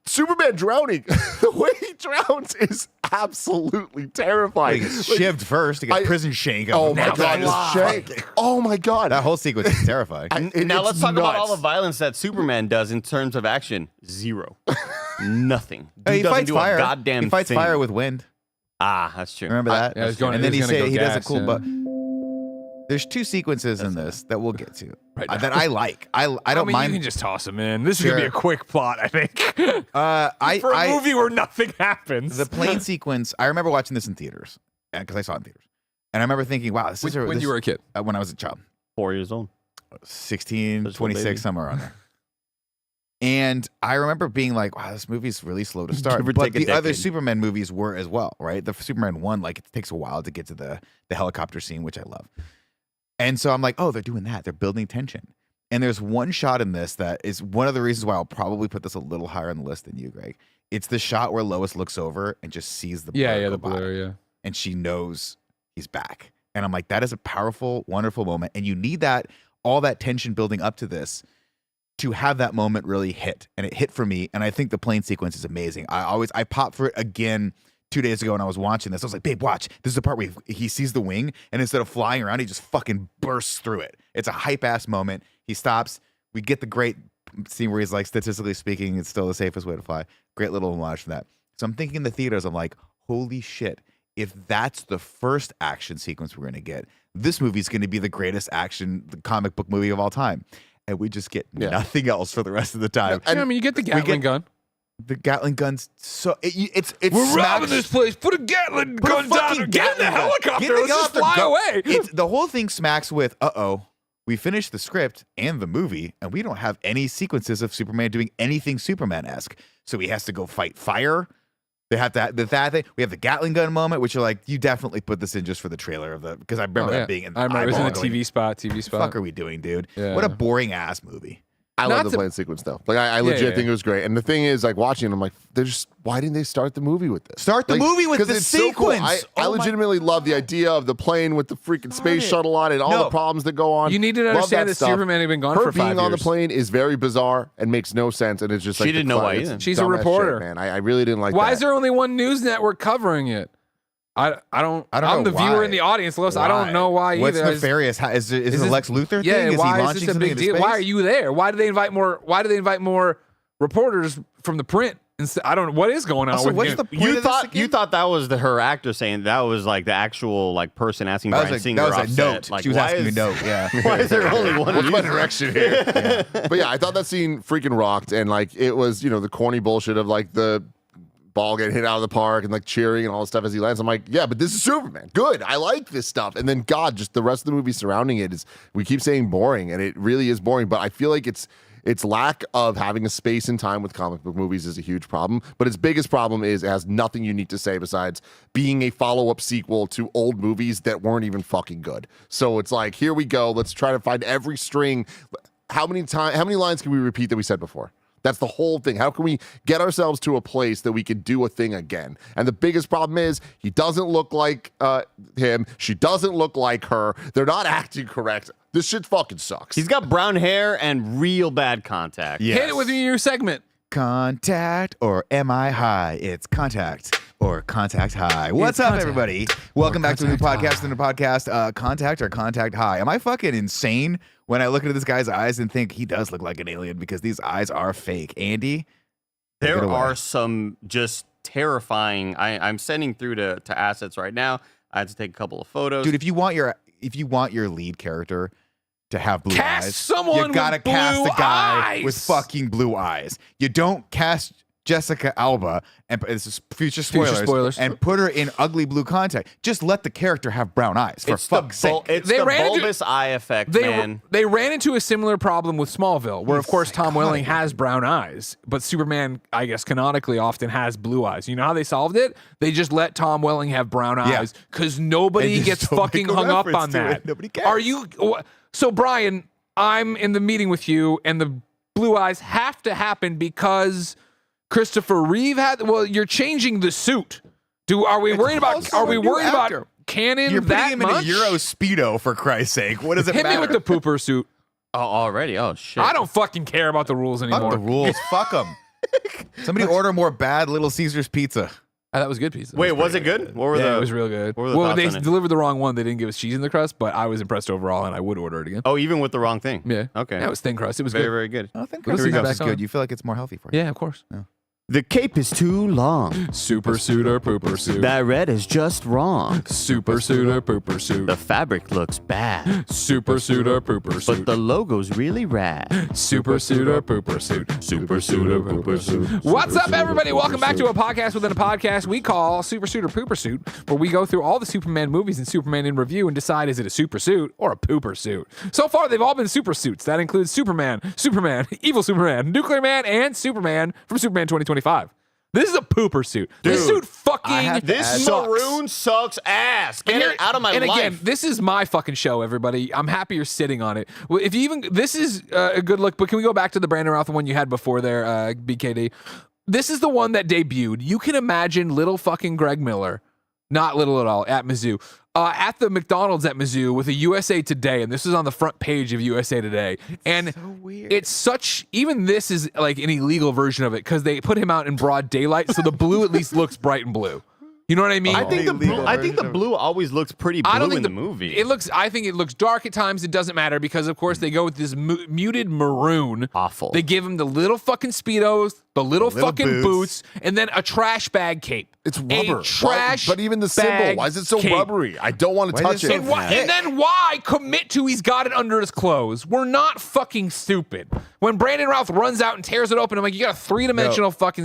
S1: Superman drowning, the way he drowns is absolutely terrifying.
S4: He gets shivved first. He got prison shank.
S1: Oh my
S4: Now
S1: god,
S4: fly.
S1: this shank. Oh my god.
S4: That whole sequence is terrifying.
S2: Now let's talk about all
S1: nuts.
S2: the violence that Superman does in terms of action. Zero. Nothing.
S4: He
S2: Dude doesn't
S4: fights
S2: do
S4: fire.
S2: a goddamn
S4: He fights
S2: thing.
S4: fire with wind.
S2: Ah, that's true.
S4: Remember that?
S3: Yeah,
S4: and then he
S3: gonna go
S4: does a
S3: gas,
S4: cool.
S3: yeah.
S4: But there's two sequences in this that we'll get to
S3: Right now.
S4: that I like. I don't
S3: mean,
S4: mind.
S3: you can just toss them in. This is gonna be
S4: Sure.
S3: a quick plot, I think. For a
S4: I
S3: movie where nothing happens.
S4: the plane sequence. I remember watching this in theaters because I saw it in theaters, and I remember thinking, "Wow, this is
S3: when you were a kid.
S4: when I was a child,
S2: 4 years old.
S4: 16,
S2: Just a little
S4: 26,
S2: baby.
S4: somewhere around there." And I remember being like, "Wow, this movie's really slow to start."
S2: Give or
S4: But
S2: take a
S4: the other
S2: decade.
S4: Superman movies were as well, right? The Superman 1, like, it takes a while to get to the helicopter scene, which I love. And so I'm like, "Oh, they're doing that. They're building tension." And there's one shot in this that is one of the reasons why I'll probably put this a little higher on the list than you, Greg. It's the shot where Lois looks over and just sees the blur go
S3: the
S4: by,
S3: blur, yeah.
S4: and she knows he's back. And I'm like, that is a powerful, wonderful moment. And you need that, all that tension building up to this to have that moment really hit. And it hit for me. And I think the plane sequence is amazing. I popped for it again 2 days ago when I was watching this. I was like, babe, watch. This is the part where he sees the wing, and instead of flying around, he just fucking bursts through it. It's a hype ass moment. He stops. We get the great scene where he's like, statistically speaking, it's still the safest way to fly. Great little homage for that. So I'm thinking in the theaters, I'm like, holy shit. If that's the first action sequence we're going to get, this movie's going to be the greatest the comic book movie of all time. And we just get nothing else for the rest of the time.
S3: I mean, you get the Gatling gun.
S4: The Gatling guns, so it's
S3: We're robbing
S4: smacks-
S3: this place. Put a Gatling
S4: Put a
S3: gun down.
S4: fucking
S3: Get in the
S4: Gatling gun.
S3: helicopter.
S4: Get in the
S3: Let's just
S4: helicopter.
S3: fly
S4: Go.
S3: away.
S4: The whole thing smacks with, we finished the script and the movie, and we don't have any sequences of Superman doing anything Superman-esque. So he has to go fight fire. They have that thing. We have the Gatling gun moment, which you're like, you definitely put this in just for the trailer of because I remember that being in the
S3: I remember it was in a
S4: eyeball going,
S3: TV spot.
S4: What the fuck are we doing, dude?
S3: Yeah.
S4: What a boring ass movie.
S1: I
S3: Not
S1: love the
S3: to-
S1: plane sequence though. Like I legit think it was great. And the thing is, like watching it, I'm like, why didn't they start the movie with this?
S4: Start the movie with
S1: 'cause
S4: the
S1: it's so cool.
S4: sequence.
S1: I
S4: Oh my-
S1: legitimately love the idea of the plane with the freaking space
S4: it.
S1: shuttle on it, all
S4: No.
S1: the problems that go on.
S3: You need to
S1: Love
S3: understand that
S1: stuff.
S3: Superman had been gone
S1: Her
S3: for 5
S1: being on the
S3: years.
S1: plane is very bizarre and makes no sense. And it's just
S2: She
S1: like
S2: didn't know why either.
S3: She's a
S1: dumbass
S3: reporter.
S1: shit, man. I really didn't like
S3: Why
S1: that.
S3: is there only one news network covering it? I don't
S4: I don't
S3: I'm
S4: know
S3: the viewer
S4: why.
S3: in the audience, Lois. I don't know why
S4: What's
S3: either. I just-
S4: nefarious? Is it a
S3: this-
S4: Lex Luthor
S3: Yeah,
S4: thing? Is he
S3: why is
S4: launching
S3: this a
S4: something
S3: big
S4: into
S3: deal?
S4: space?
S3: Why are you there? Why do they invite more reporters from the print? I don't know what is going on.
S4: Also,
S3: with
S4: what's
S3: him?
S4: the point
S2: You
S4: of
S2: thought
S4: this again?
S2: that was her actor saying that was like the actual like person asking
S4: That
S2: Bryan
S4: was
S2: Singer
S4: a
S2: off
S4: note.
S2: set. Like,
S4: She was
S2: why
S4: asking
S2: is,
S4: a note. Yeah.
S2: Why is there only one?
S1: What's my
S2: user?
S1: direction here? But yeah, I thought that scene freaking rocked, and like it was, the corny bullshit of like the ball getting hit out of the park and like cheering and all this stuff as he lands. I'm like, yeah, but this is Superman. Good, I like this stuff. And then God, just the rest of the movie surrounding it is, we keep saying boring, and it really is boring. But I feel like its lack of having a space and time with comic book movies is a huge problem. But its biggest problem is it has nothing unique to say besides being a follow-up sequel to old movies that weren't even fucking good. So it's like, here we go. Let's try to find every string. How many lines can we repeat that we said before? That's the whole thing. How can we get ourselves to a place that we can do a thing again? And the biggest problem is he doesn't look like him. She doesn't look like her. They're not acting correct. This shit fucking sucks.
S2: He's got brown hair and real bad contact.
S4: Yes.
S3: Hit it with me in your segment.
S4: Contact or am I high? It's contact or contact high. What's up,
S3: contact
S4: everybody? Welcome back to a new
S3: contact
S4: podcast. Contact or contact high. Am I fucking insane when I look into this guy's eyes and think he does look like an alien because these eyes are fake? Andy? Take it
S2: There
S4: away.
S2: are some just terrifying. I'm sending through to assets right now. I had to take a couple of photos.
S4: Dude, if you want your lead character to have blue
S3: Cast
S4: eyes,
S3: someone
S4: you gotta
S3: with
S4: cast
S3: blue
S4: a guy
S3: eyes.
S4: with fucking blue eyes. You don't cast Jessica Alba, and this is future spoilers, and put her in ugly blue contact. Just let the character have brown eyes, for
S2: it's
S4: fuck's sake.
S2: It's
S3: They
S2: the
S3: ran into-
S2: bulbous eye effect,
S3: They
S2: man.
S3: they ran into a similar problem with Smallville, where of course Tom Welling has brown eyes, but Superman, I guess, canonically often has blue eyes. You know how they solved it? They just let Tom Welling have brown
S4: Yeah.
S3: eyes because nobody
S4: And
S3: gets
S4: just don't
S3: fucking
S4: make a
S3: hung up
S4: reference
S3: on
S4: to
S3: that.
S4: it. Nobody cares.
S3: Are you? So Brian, I'm in the meeting with you, and the blue eyes have to happen because Christopher Reeve had. Well, you're changing the suit. Are we worried about?
S4: also
S3: Are we
S4: a new
S3: worried about
S4: actor.
S3: canon
S4: You're
S3: that
S4: putting him
S3: much?
S4: in a Euro Speedo, for Christ's sake. What does it
S3: Hit
S4: matter?
S3: me with the pooper suit.
S2: Oh, already? Oh shit!
S3: I don't fucking care about the rules
S4: Fuck
S3: anymore.
S4: the rules. Fuck them. Somebody order more bad Little Caesars pizza.
S3: That was good pizza.
S2: Wait, was it good? What were
S3: Yeah,
S2: the?
S3: it was real good.
S2: what were the
S3: Well,
S2: thoughts
S3: they
S2: on it?
S3: delivered the wrong one. They didn't give us cheese in the crust, but I was impressed overall, and I would order it again.
S2: Oh, even with the wrong thing.
S3: Yeah.
S2: Okay.
S3: Yeah, it was thin crust. It was
S2: very,
S3: good.
S2: very good.
S4: I think
S3: We'll see
S4: crust
S3: how
S4: is
S3: back
S4: good.
S3: on.
S4: You feel like it's more healthy for you.
S3: Yeah, of course.
S2: The cape is too long.
S3: Super suit or pooper suit.
S2: That red is just wrong.
S3: Super suit or pooper suit.
S2: The fabric looks bad,
S3: Super suit or pooper
S2: but
S3: suit.
S2: the logo's really rad.
S3: Super suit or pooper suit.
S2: Super suit or pooper suit.
S3: What's up, everybody? Welcome back to a podcast within a podcast we call Super Suit or Pooper Suit, where we go through all the Superman movies and Superman in review and decide is it a super suit or a pooper suit. So far, they've all been super suits. That includes Superman, Evil Superman, Nuclear Man, and Superman from Superman 2025. This is a pooper suit. This
S2: Dude,
S3: suit fucking
S2: This
S3: sucks.
S2: maroon sucks ass. Get it out of my
S3: and
S2: life.
S3: again, this is my fucking show, everybody. I'm happy you're sitting on it. Well, if you even this is a good look, but can we go back to the Brandon Routh one you had before there, BKD? This is the one that debuted. You can imagine little fucking Greg Miller, not little at all, at Mizzou. At the McDonald's at Mizzou with a USA Today, and this is on the front page of USA Today. And
S4: So weird.
S3: it's such, even this is like an illegal version of it because they put him out in broad daylight, so the blue at least looks bright and blue. You know what I mean?
S2: I think the blue always looks pretty blue
S3: I don't think
S2: in the movie.
S3: I think it looks dark at times. It doesn't matter because, of course, they go with this muted maroon.
S2: Awful.
S3: They give him the little fucking Speedos, the little fucking boots, and then a trash bag cape.
S1: It's rubber.
S3: Trash.
S1: But even the symbol,
S3: bag
S1: why is it so
S3: cape.
S1: rubbery? I don't want to
S4: Why
S1: touch
S4: is it
S1: it.
S4: so
S3: And then why commit to he's got it under his clothes? We're not fucking stupid. When Brandon Routh runs out and tears it open, I'm like, you got a three-dimensional fucking...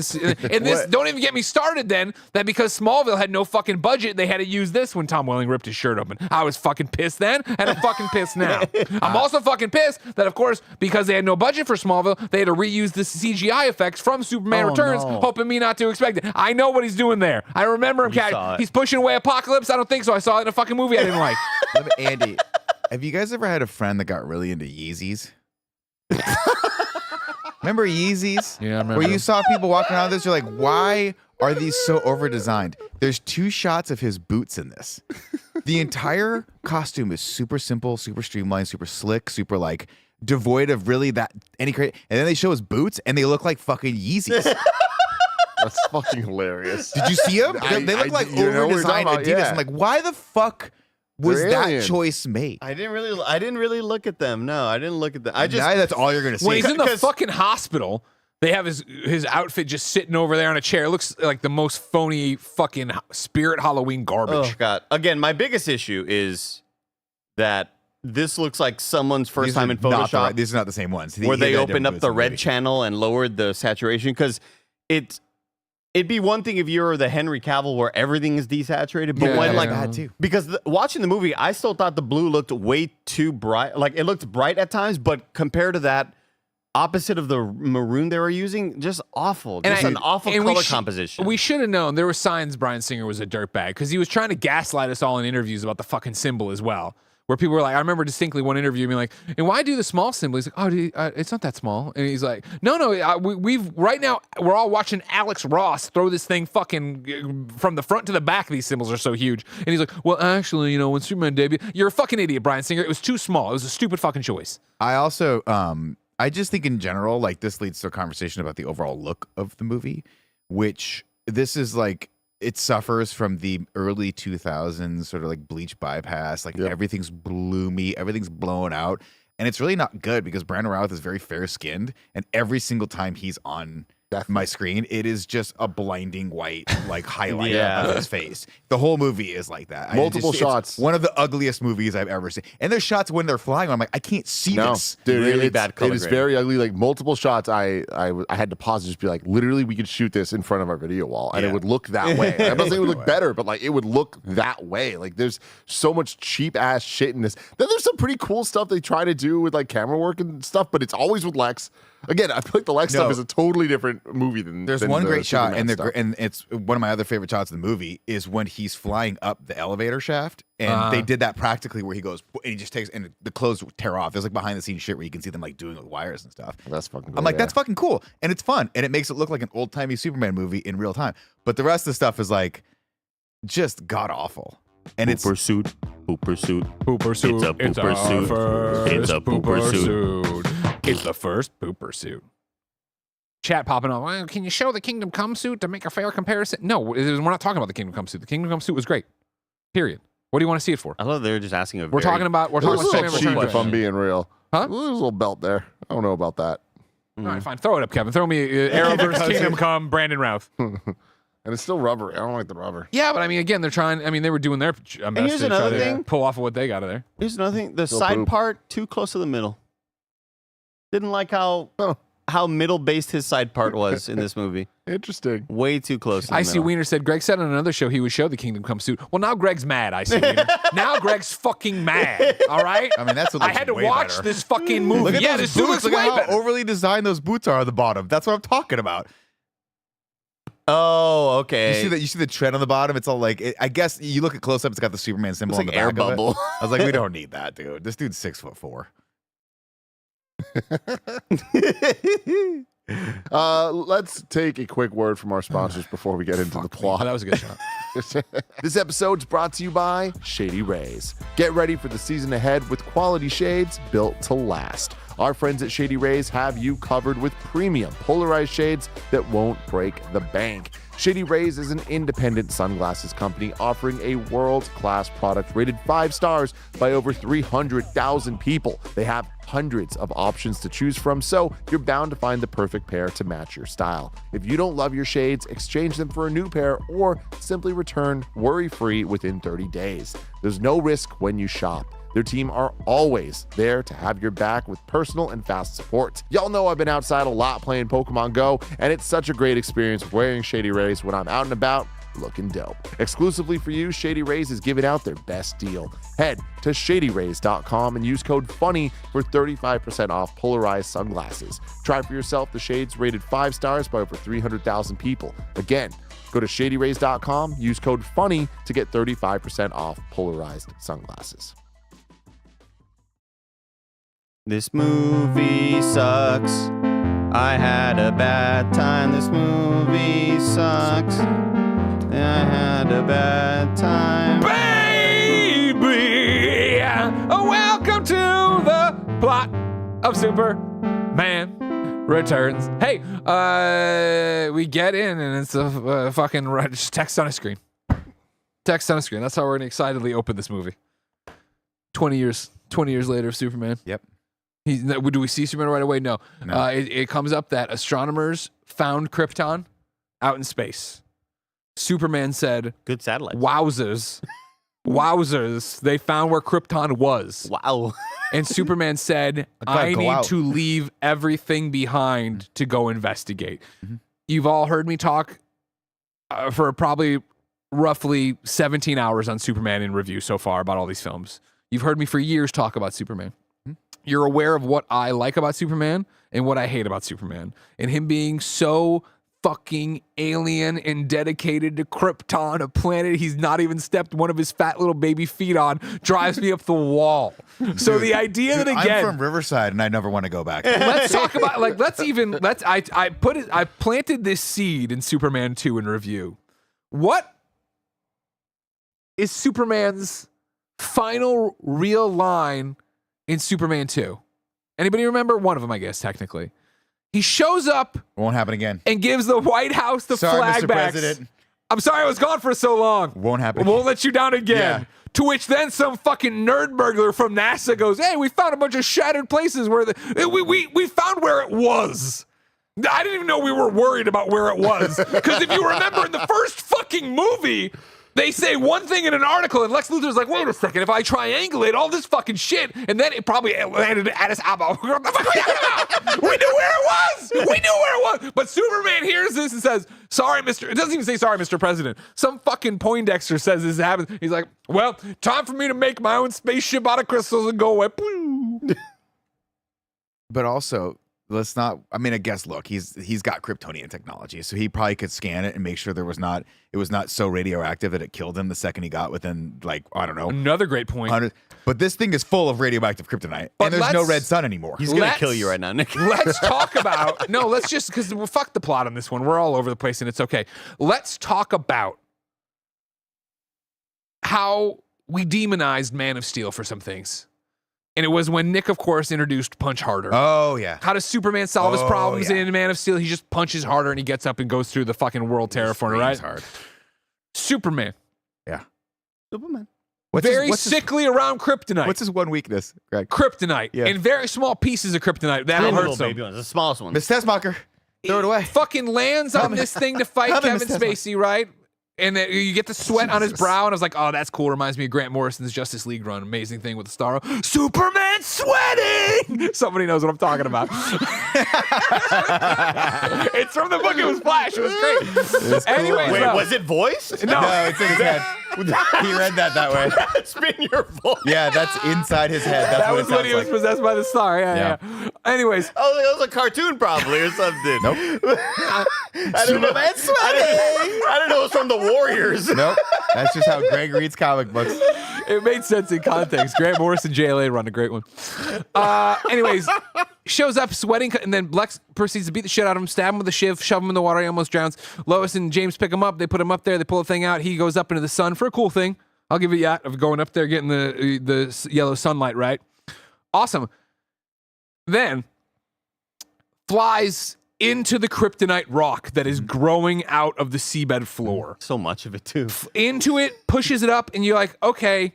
S3: And this, don't even get me started then, that because Smallville had no fucking budget, they had to use this when Tom Welling ripped his shirt open. I was fucking pissed then, and I'm fucking pissed now. I'm also fucking pissed that, of course, because they had no budget for Smallville, they had to reuse the CGI effects from Superman Returns, hoping me not to expect it. I know what he's doing there. I remember him,
S2: saw it.
S3: He's pushing away Apocalypse. I don't think so. I saw it in a fucking movie I didn't like.
S4: Andy, have you guys ever had a friend that got really into Yeezys? Remember Yeezys?
S3: Yeah, I remember.
S4: Where you saw people walking around with this, you're like, why are these so over-designed? There's 2 shots of his boots in this. The entire costume is super simple, super streamlined, super slick, super like devoid of really that any credit. And then they show his boots and they look like fucking Yeezys.
S1: That's fucking hilarious.
S4: Did you see them? They look like over-designed
S1: about,
S4: Adidas.
S1: yeah.
S4: I'm like, why the fuck was
S1: They're
S4: that
S1: alien.
S4: choice made?
S2: I didn't really look at them. No, I didn't look at them. I just
S4: Now that's all you're gonna see.
S3: When he's in the
S2: 'cause-
S3: fucking hospital, they have his outfit just sitting over there on a chair. It looks like the most phony fucking Spirit Halloween garbage.
S2: Oh God! Again, my biggest issue is that this looks like someone's first
S4: These
S2: time
S4: are
S2: in
S4: not the
S2: Photoshop,
S4: right- these are not the same ones.
S2: where they
S4: got
S2: opened
S4: different
S2: up
S4: boots
S2: the
S4: in
S2: red
S4: movie.
S2: channel and lowered the saturation because it'd be one thing if you're the Henry Cavill where everything is desaturated, but
S3: Yeah,
S2: when
S3: yeah.
S2: like
S4: Bad too.
S2: because watching the movie, I still thought the blue looked way too bright. Like it looked bright at times, but compared to that. Opposite of the maroon they were using, just awful. Just an awful color composition.
S3: We should have known. There were signs Bryan Singer was a dirtbag because he was trying to gaslight us all in interviews about the fucking symbol as well. Where people were like, I remember distinctly one interview being like, and why do the small symbol? He's like, oh, it's not that small. And he's like, no, we've right now, we're all watching Alex Ross throw this thing fucking from the front to the back. These symbols are so huge. And he's like, well, actually, when Superman debuted, you're a fucking idiot, Bryan Singer. It was too small. It was a stupid fucking choice.
S4: I also, I just think in general, like this leads to a conversation about the overall look of the movie, which this is like, it suffers from the early 2000s sort of like bleach bypass. Like everything's bloomy, everything's blown out. And it's really not good because Brandon Routh is very fair skinned. And every single time he's on my screen, it is just a blinding white like highlight of his face. The whole movie is like that.
S1: Multiple shots.
S4: It's one of the ugliest movies I've ever seen. And there's shots when they're flying. I'm like, I can't see this.
S1: Dude,
S2: Really
S1: it's,
S2: bad color
S1: It is
S2: grading.
S1: very ugly. Like multiple shots, I had to pause and just be like, literally, we could shoot this in front of our video wall, and it would look that way. I'm not saying it would look better, but like it would look that way. Like there's so much cheap ass shit in this. Then there's some pretty cool stuff they try to do with like camera work and stuff, but it's always with Lex. Again, I feel like the Lex stuff is a totally different movie than.
S4: There's
S1: than
S4: one
S1: the
S4: great shot,
S1: Superman
S4: and
S1: stuff.
S4: it's one of my other favorite shots in the movie is when he's flying up the elevator shaft, and they did that practically where he goes and he just takes and the clothes tear off. There's like behind the scenes shit where you can see them like doing it with wires and stuff.
S1: That's fucking cool.
S4: I'm like, that's fucking cool, and it's fun, and it makes it look like an old timey Superman movie in real time. But the rest of the stuff is like just god awful, and it's
S2: Pooper suit.
S3: Pooper suit.
S2: It's a pooper suit.
S3: First
S2: It's a pooper suit.
S3: It's the first pooper suit. chat popping up. Well, can you show the Kingdom Come suit to make a fair comparison? No, we're not talking about the Kingdom Come suit. The Kingdom Come suit was great. Period. What do you want to see it for?
S2: I love they were just asking a
S3: We're talking about
S1: There's a
S3: Superman
S1: little cheap,
S3: Returns.
S1: if I'm being real.
S3: Huh?
S1: There's a little belt there. I don't know about that.
S3: All right, fine. Throw it up, Kevin. Throw me Arrowverse, Kingdom Come, Brandon Routh.
S1: And it's still rubber. I don't like the rubber.
S3: Yeah, but I mean, again, they're trying. I mean, they were doing their best
S2: here's
S3: to try
S2: another
S3: to
S2: thing.
S3: pull off of what they got of there.
S2: Here's another thing. The
S1: Still
S2: side
S1: poop.
S2: part too close to the middle. Didn't like how middle based his side part was in this movie.
S1: Interesting.
S2: Way too close. To the
S3: I see
S2: middle.
S3: Wiener said Greg said on another show he would show the Kingdom Come suit. Well, now Greg's mad. I see Wiener. Now Greg's fucking mad. All right.
S4: I mean, that's what
S3: I
S4: looks
S3: had to
S4: way
S3: watch
S4: better.
S3: this fucking movie.
S4: Look at
S3: Yeah,
S4: those
S3: this suit
S4: boots.
S3: looks
S4: Look
S3: way
S4: at how
S3: better.
S4: overly designed those boots are on the bottom. That's what I'm talking about.
S2: Oh, okay.
S4: You see the tread on the bottom. It's all like I guess you look at close up. It's got the Superman symbol
S2: It's
S4: on
S2: like
S4: the
S2: air
S4: back of it.
S2: bubble.
S4: I was like, we don't need that, dude. This dude's 6'4".
S1: Let's take a quick word from our sponsors before we get into the
S3: Oh,
S1: plot.
S3: that was a good shot.
S1: This episode's brought to you by Shady Rays. Get ready for the season ahead with quality shades built to last. Our friends at Shady Rays have you covered with premium polarized shades that won't break the bank. Shady Rays is an independent sunglasses company offering a world-class product rated 5 stars by over 300,000 people. They have hundreds of options to choose from, so you're bound to find the perfect pair to match your style. If you don't love your shades, exchange them for a new pair or simply return worry-free within 30 days. There's no risk when you shop. Their team are always there to have your back with personal and fast support. Y'all know I've been outside a lot playing Pokemon Go, and it's such a great experience wearing Shady Rays when I'm out and about looking dope. Exclusively for you, Shady Rays is giving out their best deal. Head to shadyrays.com and use code FUNNY for 35% off polarized sunglasses. Try for yourself the shades rated 5 stars by over 300,000 people. Again, go to shadyrays.com, use code FUNNY to get 35% off polarized sunglasses.
S2: This movie sucks. I had a bad time. This movie sucks. I had a bad time.
S3: Baby, welcome to the plot of Superman Returns. Hey, we get in and it's a fucking just text on a screen. Text on a screen. That's how we're gonna excitedly open this movie. 20 years later of Superman.
S4: Yep.
S3: Do we see Superman right away? No.
S4: No.
S3: It comes up that astronomers found Krypton out in space. Superman said,
S2: Good satellite.
S3: wowzers. Wowzers. They found where Krypton was.
S2: Wow.
S3: And Superman said,
S4: gotta
S3: I
S4: go
S3: need
S4: out."
S3: to leave everything behind to go investigate. You've all heard me talk for probably roughly 17 hours on Superman in review so far about all these films. You've heard me for years talk about Superman. You're aware of what I like about Superman and what I hate about Superman. And him being so fucking alien and dedicated to Krypton, a planet he's not even stepped one of his fat little baby feet on, drives me up the wall. So the idea that again,
S4: I'm from Riverside and I never want to go back.
S3: let's talk about I planted this seed in Superman 2 in review. What is Superman's final real line in Superman 2? Anybody remember? One of them, I guess, technically. He shows up
S4: Won't happen again.
S3: and gives the White House the
S4: Sorry,
S3: flag
S4: Mr.
S3: backs.
S4: President.
S3: I'm sorry I was gone for so long.
S4: Won't happen.
S3: Won't let you down again.
S4: Yeah.
S3: To which then some fucking nerd burglar from NASA goes, hey, we found a bunch of shattered places where we found where it was. I didn't even know we were worried about where it was. Because if you remember in the first fucking movie, they say one thing in an article, and Lex Luthor's like, wait a second, if I triangulate all this fucking shit, and then it probably landed at Addis Ababa. We knew where it was! We knew where it was! But Superman hears this and says, sorry, Mr. It doesn't even say sorry, Mr. President. Some fucking Poindexter says this happens. He's like, well, time for me to make my own spaceship out of crystals and go away.
S4: But also, let's not. I mean, I guess. Look, he's got Kryptonian technology, so he probably could scan it and make sure it was not so radioactive that it killed him the second he got within, like, I don't know.
S3: Another great point.
S4: 100. But this thing is full of radioactive kryptonite,
S3: But
S4: and there's no
S3: let's-
S4: red sun anymore.
S2: He's going to
S3: Let's-
S2: kill you right now, Nick.
S3: Let's talk about let's just because fuck the plot on this one. We're all over the place and it's okay. Let's talk about how we demonized Man of Steel for some things. And it was when Nick, of course, introduced Punch Harder.
S4: Oh, yeah.
S3: How does Superman solve his problems
S4: yeah.
S3: in Man of Steel? He just punches harder and he gets up and goes through the fucking world terraformer, right?
S4: Hard.
S3: Superman.
S4: Yeah.
S2: Superman.
S3: Very sickly around kryptonite.
S4: What's his one weakness, Greg?
S3: Kryptonite.
S4: Yeah.
S3: In very small pieces of kryptonite. That'll
S2: Tiny
S3: hurt
S2: little
S3: some.
S2: baby ones, the smallest one.
S4: Miss Tessmacher. Throw it away.
S3: Fucking lands on this thing to fight
S4: Help me,
S3: Kevin
S4: Mr.
S3: Spacey, right? And then you get the sweat on his brow, and I was like, oh, that's cool. Reminds me of Grant Morrison's Justice League run. Amazing thing with the star. Superman sweating! Somebody knows what I'm talking about. It's from the book. It was Flash. It was great. Anyways,
S2: Wait, was it voiced?
S3: No.
S4: No, it's in his head. He read that way.
S2: That's been your voice.
S4: Yeah, that's inside his head. That's
S3: that
S4: what
S3: was
S4: it
S3: when
S4: sounds
S3: he was
S4: like.
S3: possessed by the star. Yeah. Anyways,
S2: Oh, that was a cartoon probably or something.
S4: Nope.
S2: I don't know.
S4: Superman sweating.
S2: I don't know. It was from the Warriors.
S4: Nope. That's just how Greg reads comic books.
S3: it made sense in context. Grant Morrison, JLA run a great one. Anyways, shows up sweating, and then Lex proceeds to beat the shit out of him, stab him with a shiv, shove him in the water. He almost drowns. Lois and James pick him up. They put him up there. They pull the thing out. He goes up into the sun for a cool thing. I'll give it that of going up there, getting the yellow sunlight right. Awesome. Then flies into the kryptonite rock that is growing out of the seabed floor.
S2: So much of it too.
S3: Into it, pushes it up, and you're like, okay,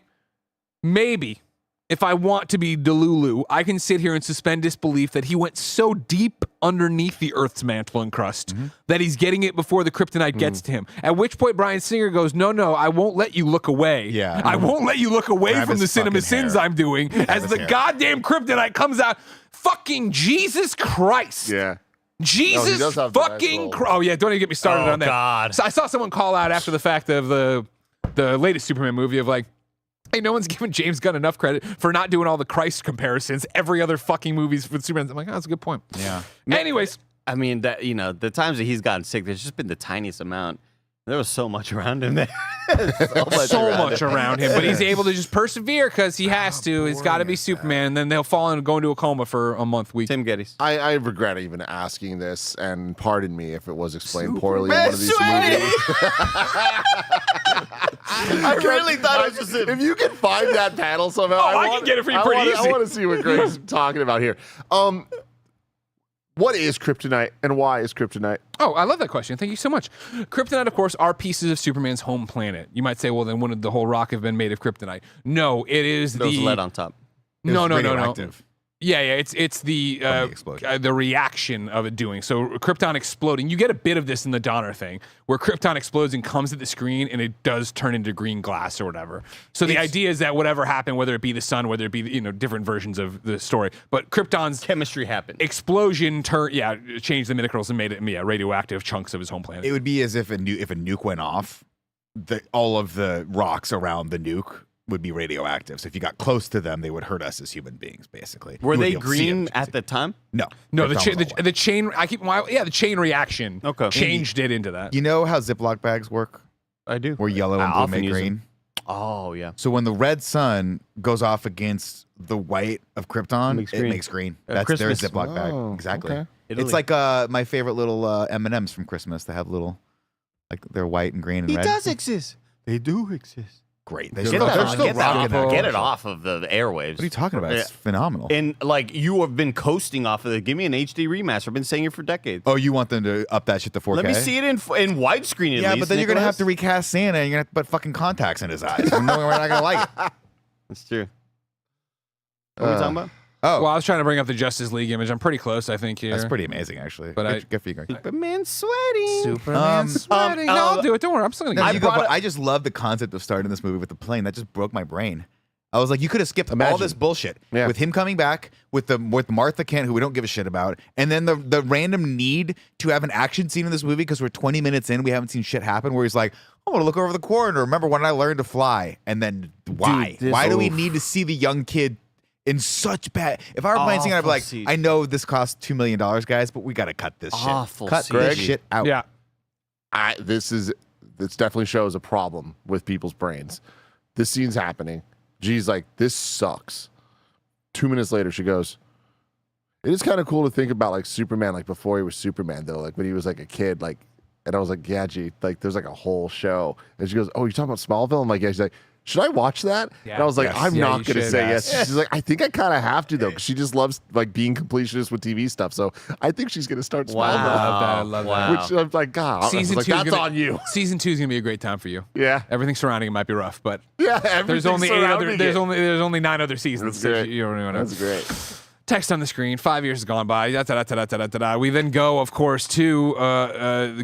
S3: maybe if I want to be Delulu, I can sit here and suspend disbelief that he went so deep underneath the Earth's mantle and crust that he's getting it before the kryptonite gets to him. At which point Bryan Singer goes, no, I won't let you look away.
S4: Yeah.
S3: I won't let you look away
S4: Grab
S3: from the
S4: his
S3: cinema
S4: fucking
S3: sins
S4: hair.
S3: I'm doing as
S4: his
S3: the
S4: hair.
S3: goddamn kryptonite comes out. Fucking Jesus Christ.
S1: Yeah.
S3: Jesus
S1: does have the nice
S3: fucking
S1: little-
S3: Christ. Oh, yeah, don't even get me started
S2: Oh,
S3: on that.
S2: God.
S3: So I saw someone call out after the fact of the latest Superman movie of like, hey, no one's giving James Gunn enough credit for not doing all the Christ comparisons every other fucking movies with Superman. I'm like, oh, that's a good point.
S4: Yeah.
S3: Anyways,
S2: I mean, that the times that he's gotten sick, there's just been the tiniest amount. There was so much around him there.
S3: so much around him, but he's able to just persevere because he has to. It's got to be Superman, and then they'll fall and go into a coma for a month, week.
S2: Tim Geddes.
S1: I regret even asking this, and pardon me if it was explained poorly in one of these movies.
S2: I really thought it was just him.
S1: If you can find that panel somehow,
S3: I can get it for you pretty
S1: I
S3: easy.
S1: want to see what Greg's talking about here. What is kryptonite, and why is kryptonite?
S3: Oh, I love that question. Thank you so much. Kryptonite, of course, are pieces of Superman's home planet. You might say, well, then wouldn't the whole rock have been made of kryptonite? No, it is
S2: There was
S3: the
S2: lead on top.
S3: No.
S4: Radioactive.
S3: Yeah, it's the
S4: explosion.
S3: the reaction of it doing. So Krypton exploding. You get a bit of this in the Donner thing, where Krypton explodes and comes at the screen, and it does turn into green glass or whatever. So the idea is that whatever happened, whether it be the sun, whether it be different versions of the story, but Krypton's
S2: Chemistry happened.
S3: explosion changed the minerals and made it radioactive chunks of his home planet.
S4: It would be as if a nuke went off, all of the rocks around the nuke would be radioactive. So if you got close to them, they would hurt us as human beings, basically.
S2: Were
S4: You wouldn't
S2: they
S4: be able to see
S2: green
S4: them.
S2: at the time?
S4: No.
S3: No,
S4: Krypton was all white.
S3: the chain. The chain reaction.
S2: Okay.
S3: changed it into that.
S4: You know how Ziploc bags work?
S2: I do.
S4: Where yellow and
S2: I
S4: blue
S2: often
S4: make
S2: use them.
S4: green?
S2: Oh, yeah.
S4: So when the red sun goes off against the white of Krypton,
S2: Makes
S4: it
S2: green.
S4: makes green.
S2: At
S4: That's their
S2: Christmas.
S4: Ziploc bag.
S1: Oh,
S4: Exactly.
S1: okay.
S2: Italy.
S4: It's like my favorite little M&Ms from Christmas. They have little, like they're white and green and red.
S2: exist. They do exist.
S4: Great. They
S1: They're
S4: still-
S1: not-
S4: they're
S1: they're
S4: still
S1: still
S4: rocking that.
S2: Get it off of the airwaves.
S4: What are you talking about? It's
S2: Yeah.
S4: phenomenal.
S2: And like you have been coasting off of it. Give me an HD remaster. I've been saying it for decades.
S4: Oh, you want them to up that shit to 4K?
S2: Let me see it in widescreen at
S4: Yeah,
S2: least.
S4: but then you're gonna have to
S2: Nicholas.
S4: recast Santa, and you're gonna have to put fucking contacts in his eyes. We're not gonna like it.
S2: That's true. What are we talking about?
S4: Oh,
S3: Well, I was trying to bring up the Justice League image. I'm pretty close, I think. Here.
S4: that's pretty amazing, actually.
S3: But
S4: Good for you, Greg.
S2: Superman sweating.
S3: Superman sweating. No, I'll do it. Don't worry. I'm still gonna
S4: No,
S3: get
S4: you
S3: it.
S4: go, but I just love the concept of starting this movie with the plane. That just broke my brain. I was like, you could have skipped all
S1: Imagine.
S4: this bullshit
S1: Yeah.
S4: with him coming back, with Martha Kent, who we don't give a shit about, and then the random need to have an action scene in this movie because we're 20 minutes in, we haven't seen shit happen. Where he's like, I want to look over the corner. Remember when I learned to fly? And then why?
S2: Dude, this-
S4: Why do we
S2: oof.
S4: need to see the young kid in such bad? If I were playing scene, I'd be
S2: Awful
S4: like,
S2: scene.
S4: I know this costs $2 million, guys, but we got to cut this
S2: Awful
S4: shit. Cut
S2: scene.
S4: this shit out.
S3: Yeah.
S1: This definitely shows a problem with people's brains. This scene's happening. G's like, this sucks. 2 minutes later, she goes, it is kind of cool to think about like Superman, like before he was Superman, though, like when he was like a kid, like, and I was like, yeah, G, like there's like a whole show. And she goes, oh, you're talking about Smallville? I'm like, yeah. She's like, should I watch that?
S3: Yeah.
S1: And I was like,
S3: Yes.
S1: I'm
S3: Yeah,
S1: not
S3: you
S1: going to
S3: should.
S1: say
S3: Yes.
S1: yes. She's like, I think I kind of have to though, because she just loves like being completionist with TV stuff. So I think she's going to start smelling
S3: I love that. I love
S2: Wow.
S3: that.
S1: Which I'm like, God, I was
S3: Season
S1: like,
S3: 2 is
S1: that's
S3: gonna,
S1: on you.
S3: Season 2 is gonna be a great time for you.
S1: Yeah,
S3: Everything surrounding it might be rough, but
S1: yeah.
S3: there's only 8 other. There's only 9 other seasons.
S1: That's
S3: So
S1: great.
S3: you don't even know.
S1: That's great.
S3: Text on the screen. 5 years has gone by. Da-da-da-da-da-da-da. We then go, of course, to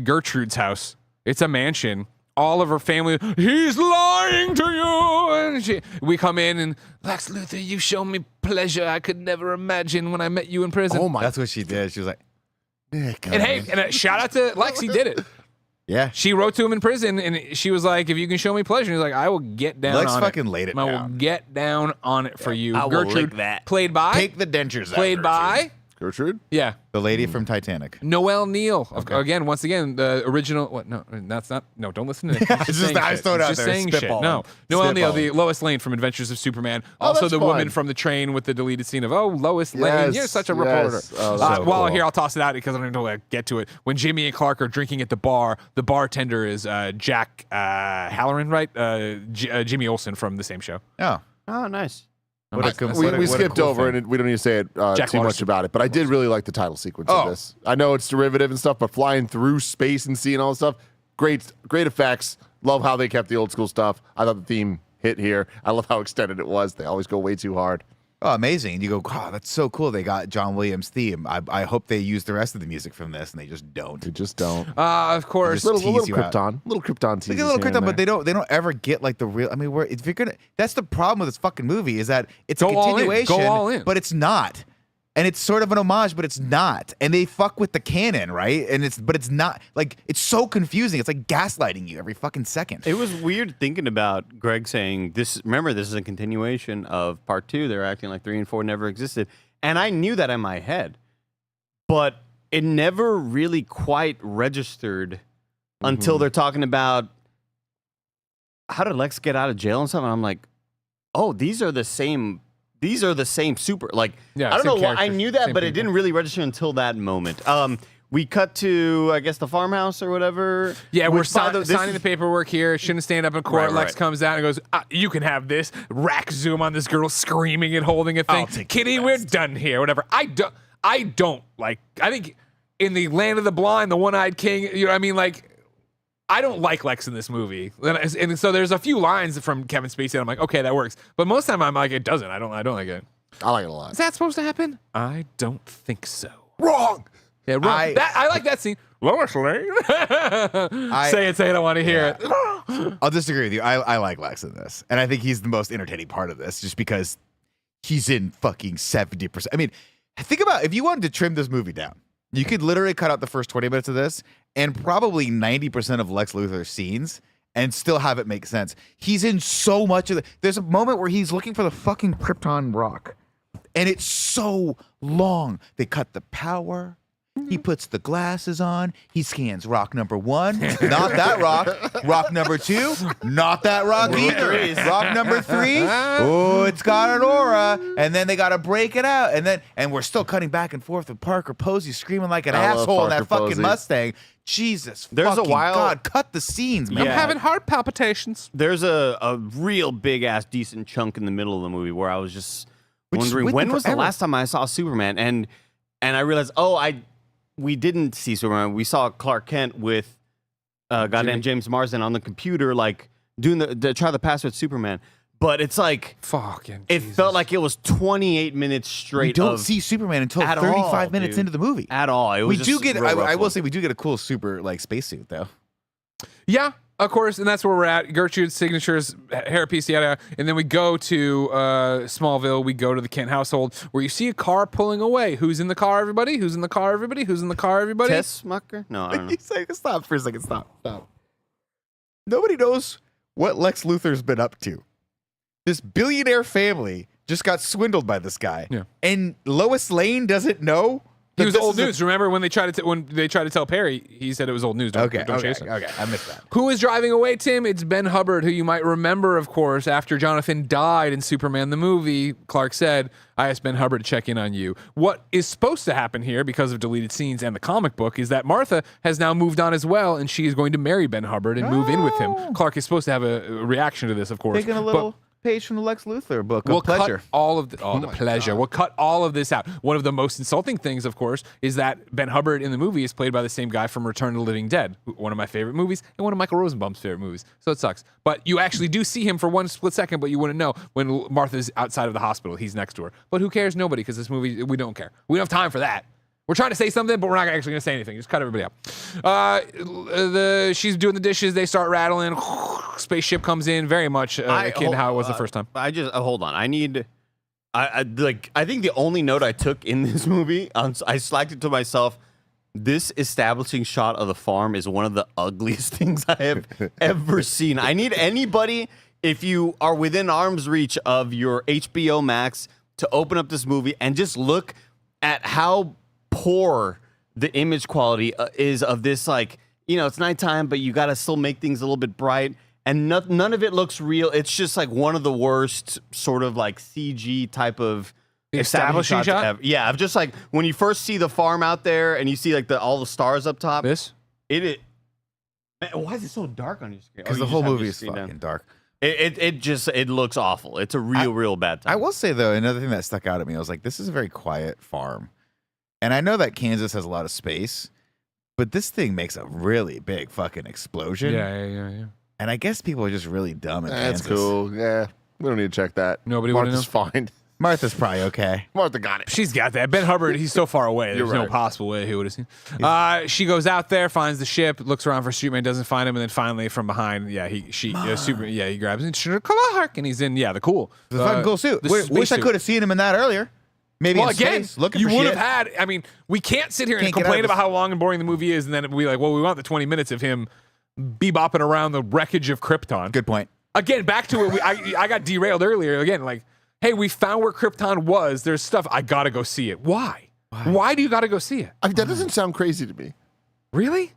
S3: Gertrude's house. It's a mansion. All of her family. He's lying to you. And we come in and Lex Luthor, you show me pleasure I could never imagine when I met you in prison.
S1: Oh my,
S4: That's what she did. She was like,
S1: Nick.
S3: And hey, and shout out to Lex. He did it.
S4: yeah.
S3: She wrote to him in prison, and she was like, "If you can show me pleasure," he's like, "I will get down
S4: Lex
S3: on
S4: fucking
S3: it.
S4: laid it
S3: I will
S4: down.
S3: get down on it for you."
S2: I will
S3: Gertrude,
S2: lick that.
S3: played by,
S4: Take the dentures out.
S3: played by,
S1: Gertrude.
S3: yeah,
S4: the lady from Titanic.
S3: Noelle Neal. Again, once again, the original. What? No, that's not. No, don't listen to Nick. He's
S4: It's just
S3: saying
S4: I
S3: shit.
S4: just throw it
S3: He's
S4: out
S3: just
S4: there,
S3: saying shit.
S4: spitballing.
S3: No, Noelle Neal,
S4: Spitballing.
S3: the Lois Lane from Adventures of Superman.
S1: Oh,
S3: Also,
S1: that's
S3: the
S1: fun.
S3: woman from the train with the deleted scene of Lois Lane.
S1: Yes,
S3: You're such a
S1: yes.
S3: reporter.
S1: Oh, that's so
S3: While
S1: cool.
S3: here, I'll toss it out because I don't know how to get to it. When Jimmy and Clark are drinking at the bar, the bartender is Jack Halloran, right? Jimmy Olsen from the same show.
S4: Oh.
S2: Oh, nice.
S4: What a com-
S1: We,
S4: what a-
S1: we
S4: what a
S1: skipped
S4: cool
S1: over
S4: thing.
S1: and we don't need to say it
S3: Jack
S1: too much
S3: Larson.
S1: about it, but I did really like the title sequence
S4: Oh.
S1: of this. I know it's derivative and stuff, but flying through space and seeing all this stuff, great effects. Love how they kept the old school stuff. I thought the theme hit here. I love how extended it was. They always go way too hard.
S4: Oh, amazing. And you go, oh, that's so cool. They got John Williams' theme. I hope they use the rest of the music from this, and they just don't.
S1: They just don't.
S3: Of course.
S4: Just
S1: Little
S4: tease you out.
S1: Krypton. Little Krypton teases
S4: Like a little
S1: here and
S4: Krypton, but
S1: there.
S4: they don't ever get like the real. I mean, if you're gonna, that's the problem with this fucking movie is that it's
S3: Go
S4: a
S3: all in.
S4: continuation,
S3: Go all in.
S4: but it's not, and it's sort of an homage, but it's not, and they fuck with the canon, right? And it's not like it's so confusing. It's like gaslighting you every fucking second.
S2: It was weird thinking about Greg saying this. Remember, this is a continuation of part 2. They're acting like 3 and 4 never existed, and I knew that in my head, but it never really quite registered until they're talking about how did Lex get out of jail and stuff. And I'm like, oh, these are the same super. Like,
S3: Yeah,
S2: I don't
S3: same
S2: know why I
S3: characters,
S2: knew that,
S3: same
S2: but it
S3: people.
S2: didn't really register until that moment. We cut to, I guess, the farmhouse or whatever.
S3: Yeah, we're
S2: which, by the- this
S3: signing
S2: is-
S3: the paperwork here. Shouldn't stand up in court.
S2: Right,
S3: Lex
S2: right.
S3: comes out and goes, "You can have this." Rack zoom on this girl screaming and holding a thing.
S4: I'll take
S3: Kitty,
S4: the
S3: we're done here. Whatever. I don't like. I think in the Land of the Blind, the One-Eyed King. You know what I mean? Like, I don't like Lex in this movie, and so there's a few lines from Kevin Spacey that I'm like, okay, that works. But most of the time, I'm like, it doesn't. I don't like it.
S1: I like it a lot.
S3: Is that supposed to happen? I don't think so.
S1: Wrong.
S3: Yeah, wrong. I like that scene. Lois Lane. Say it. I want to hear it.
S4: I'll disagree with you. I like Lex in this, and I think he's the most entertaining part of this, just because he's in fucking 70%. I mean, think about if you wanted to trim this movie down, you could literally cut out the first 20 minutes of this and probably 90% of Lex Luthor's scenes and still have it make sense. He's in so much of it. There's a moment where he's looking for the fucking Krypton rock, and it's so long. They cut the power. He puts the glasses on. He scans rock number 1. Not that rock. Rock number 2. Not that rock either. Rock number 3. Oh, it's got an aura. And then they got to break it out. And we're still cutting back and forth with Parker Posey screaming like an
S1: I love
S4: asshole in that
S1: Parker
S4: fucking
S1: Posey.
S4: Mustang. Jesus
S2: There's a
S4: fucking
S2: while-
S4: God. Cut the scenes, man.
S3: I'm
S2: Yeah.
S3: having heart palpitations.
S2: There's a real big ass decent chunk in the middle of the movie where I was just
S4: Which is
S2: wondering
S4: with
S2: when
S4: them
S2: was the
S4: forever.
S2: last time I saw Superman, and I realized we didn't see Superman. We saw Clark Kent with goddamn James Marsden on the computer, like doing try the password Superman. But it's like
S3: Fucking.
S2: it
S3: Jesus.
S2: felt like it was 28 minutes straight.
S4: We don't
S2: of,
S4: see Superman until
S2: at
S4: 35
S2: all,
S4: minutes
S2: dude.
S4: into the movie.
S2: at all. It
S4: We
S2: was
S4: do
S2: just
S4: get,
S2: real rough
S4: I will
S2: one.
S4: say, we do get a cool super like spacesuit though.
S3: Yeah, of course, and that's where we're at. Gertrude's signatures, hairpiece, yada, and then we go to Smallville. We go to the Kent household, where you see a car pulling away. Who's in the car? Everybody. Who's in the car? Everybody. Who's in the car? Everybody.
S2: Tess Mucker? No, I don't know.
S4: He's like, stop for a second. Stop. Nobody knows what Lex Luthor's been up to. This billionaire family just got swindled by this guy.
S3: Yeah.
S4: And Lois Lane doesn't know
S3: He was old news. Remember when they tried to tell Perry, he said it was old news. Don't chase him.
S4: Okay, I missed that.
S3: Who is driving away, Tim? It's Ben Hubbard, who you might remember, of course, after Jonathan died in Superman the movie. Clark said, I asked Ben Hubbard to check in on you. What is supposed to happen here, because of deleted scenes and the comic book, is that Martha has now moved on as well, and she is going to marry Ben Hubbard and move in with him. Clark is supposed to have a reaction to this, of course.
S4: Taking a little page from the Lex Luthor book.
S3: We'll
S4: Pleasure.
S3: cut all of the pleasure. God. We'll cut all of this out. One of the most insulting things, of course, is that Ben Hubbard in the movie is played by the same guy from Return of the Living Dead, one of my favorite movies and one of Michael Rosenbaum's favorite movies. So it sucks. But you actually do see him for one split second, but you wouldn't know when Martha's outside of the hospital. He's next to her. But who cares? Nobody, because this movie, we don't care. We don't have time for that. We're trying to say something, but we're not actually going to say anything. Just cut everybody out. She's doing the dishes. They start rattling. Spaceship comes in. Very much akin to how it was the first time.
S2: I just hold on. I think the only note I took in this movie, I slacked it to myself. This establishing shot of the farm is one of the ugliest things I have ever seen. I need anybody, if you are within arm's reach of your HBO Max, to open up this movie and just look at how poor the image quality is of this. Like, it's nighttime, but you got to still make things a little bit bright, and none of it looks real. It's just like one of the worst sort of like CG type of
S3: establishing shot
S2: ever. Yeah, of just like when you first see the farm out there and you see like all the stars up top.
S3: Man,
S2: why is it so dark on your screen?
S4: Because the whole movie is fucking dark.
S2: It looks awful. It's a real bad time.
S4: I will say though, another thing that stuck out at me, I was like, this is a very quiet farm. And I know that Kansas has a lot of space, but this thing makes a really big fucking explosion.
S3: Yeah.
S4: And I guess people are just really dumb in Kansas.
S1: That's cool. Yeah. We don't need to check that.
S3: Nobody would know.
S1: Martha's fine.
S4: Martha's probably okay.
S1: Martha got it.
S3: She's got that. Ben Hubbard, he's so far away. There's no
S1: right.
S3: possible way he would have seen. She goes out there, finds the ship, looks around for Superman, doesn't find him, and then finally from behind, Superman, he grabs him. Clark, and he's in, the cool.
S4: The fucking cool suit. Wish I could have seen him in that earlier. Maybe in space, looking
S3: you
S4: for
S3: would
S4: shit.
S3: have had. I mean, we can't sit here and complain about how long and boring the movie is, and then be like, well, we want the 20 minutes of him bebopping around the wreckage of Krypton.
S4: Good point.
S3: Again, back to it. I got derailed earlier. Again, like, hey, we found where Krypton was. There's stuff. I gotta go see it. Why? Why do you gotta go see it?
S1: I mean, that doesn't sound crazy to me.
S3: Really?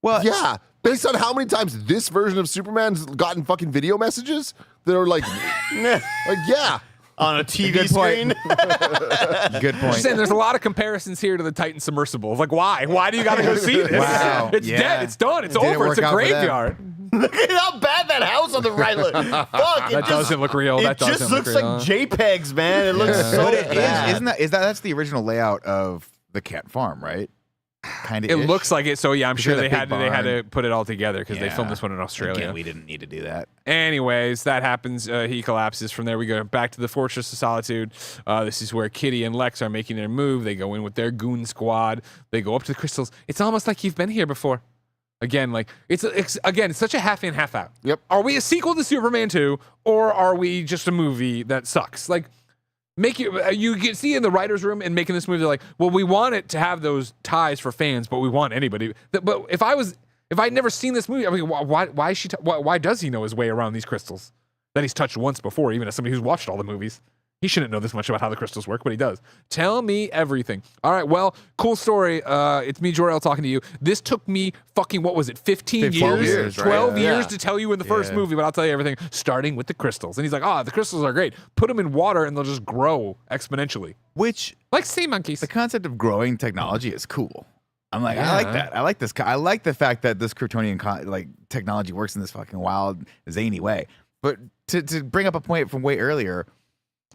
S4: Well,
S1: Yeah. Based on how many times this version of Superman's gotten fucking video messages that are like, yeah.
S2: On a TV
S4: Good
S2: screen.
S4: Good point.
S3: Just saying, there's a lot of comparisons here to the Titan submersible. Like, why? Why do you gotta go see this?
S4: Wow.
S3: It's
S4: Yeah.
S3: dead. It's done. It's
S4: Didn't
S3: over.
S4: work
S3: It's a
S4: out for them.
S3: graveyard.
S2: Look at how bad that house on the right looks. Fuck,
S3: That doesn't look real.
S2: It
S3: That doesn't
S2: just
S3: look
S2: looks like
S3: real.
S2: JPEGs, man. It looks so
S4: But it
S2: bad.
S4: that's the original layout of the Kent farm, right? Kind of.
S3: It looks like it. So yeah, I'm sure
S4: had a
S3: they
S4: big
S3: had to
S4: barn.
S3: put it all together because they filmed
S4: Yeah.
S3: this one in Australia.
S4: Again, we didn't need to do that.
S3: Anyways, that happens. He collapses. From there, we go back to the Fortress of Solitude. This is where Kitty and Lex are making their move. They go in with their goon squad. They go up to the crystals. It's almost like you've been here before. Again, like it's such a half in, half out.
S1: Yep.
S3: Are we a sequel to Superman 2, or are we just a movie that sucks? Like, you can see in the writers' room and making this movie, they're like, well, we want it to have those ties for fans, but we want anybody. But if I'd never seen this movie, I mean, why does he know his way around these crystals that he's touched once before? Even as somebody who's watched all the movies, he shouldn't know this much about how the crystals work, but he does. Tell me everything. All right, well, cool story. It's me, Jor-El, talking to you. This took me fucking, what was it, 15 years? 12
S1: right?
S3: years
S1: Yeah.
S3: to tell you in the first movie, but I'll tell you everything, starting with the crystals. And he's like, the crystals are great. Put them in water and they'll just grow exponentially.
S4: Which,
S3: Like sea monkeys.
S4: the concept of growing technology is cool. I'm like, I like that. I like this. I like the fact that this Kryptonian technology works in this fucking wild, zany way. But to bring up a point from way earlier,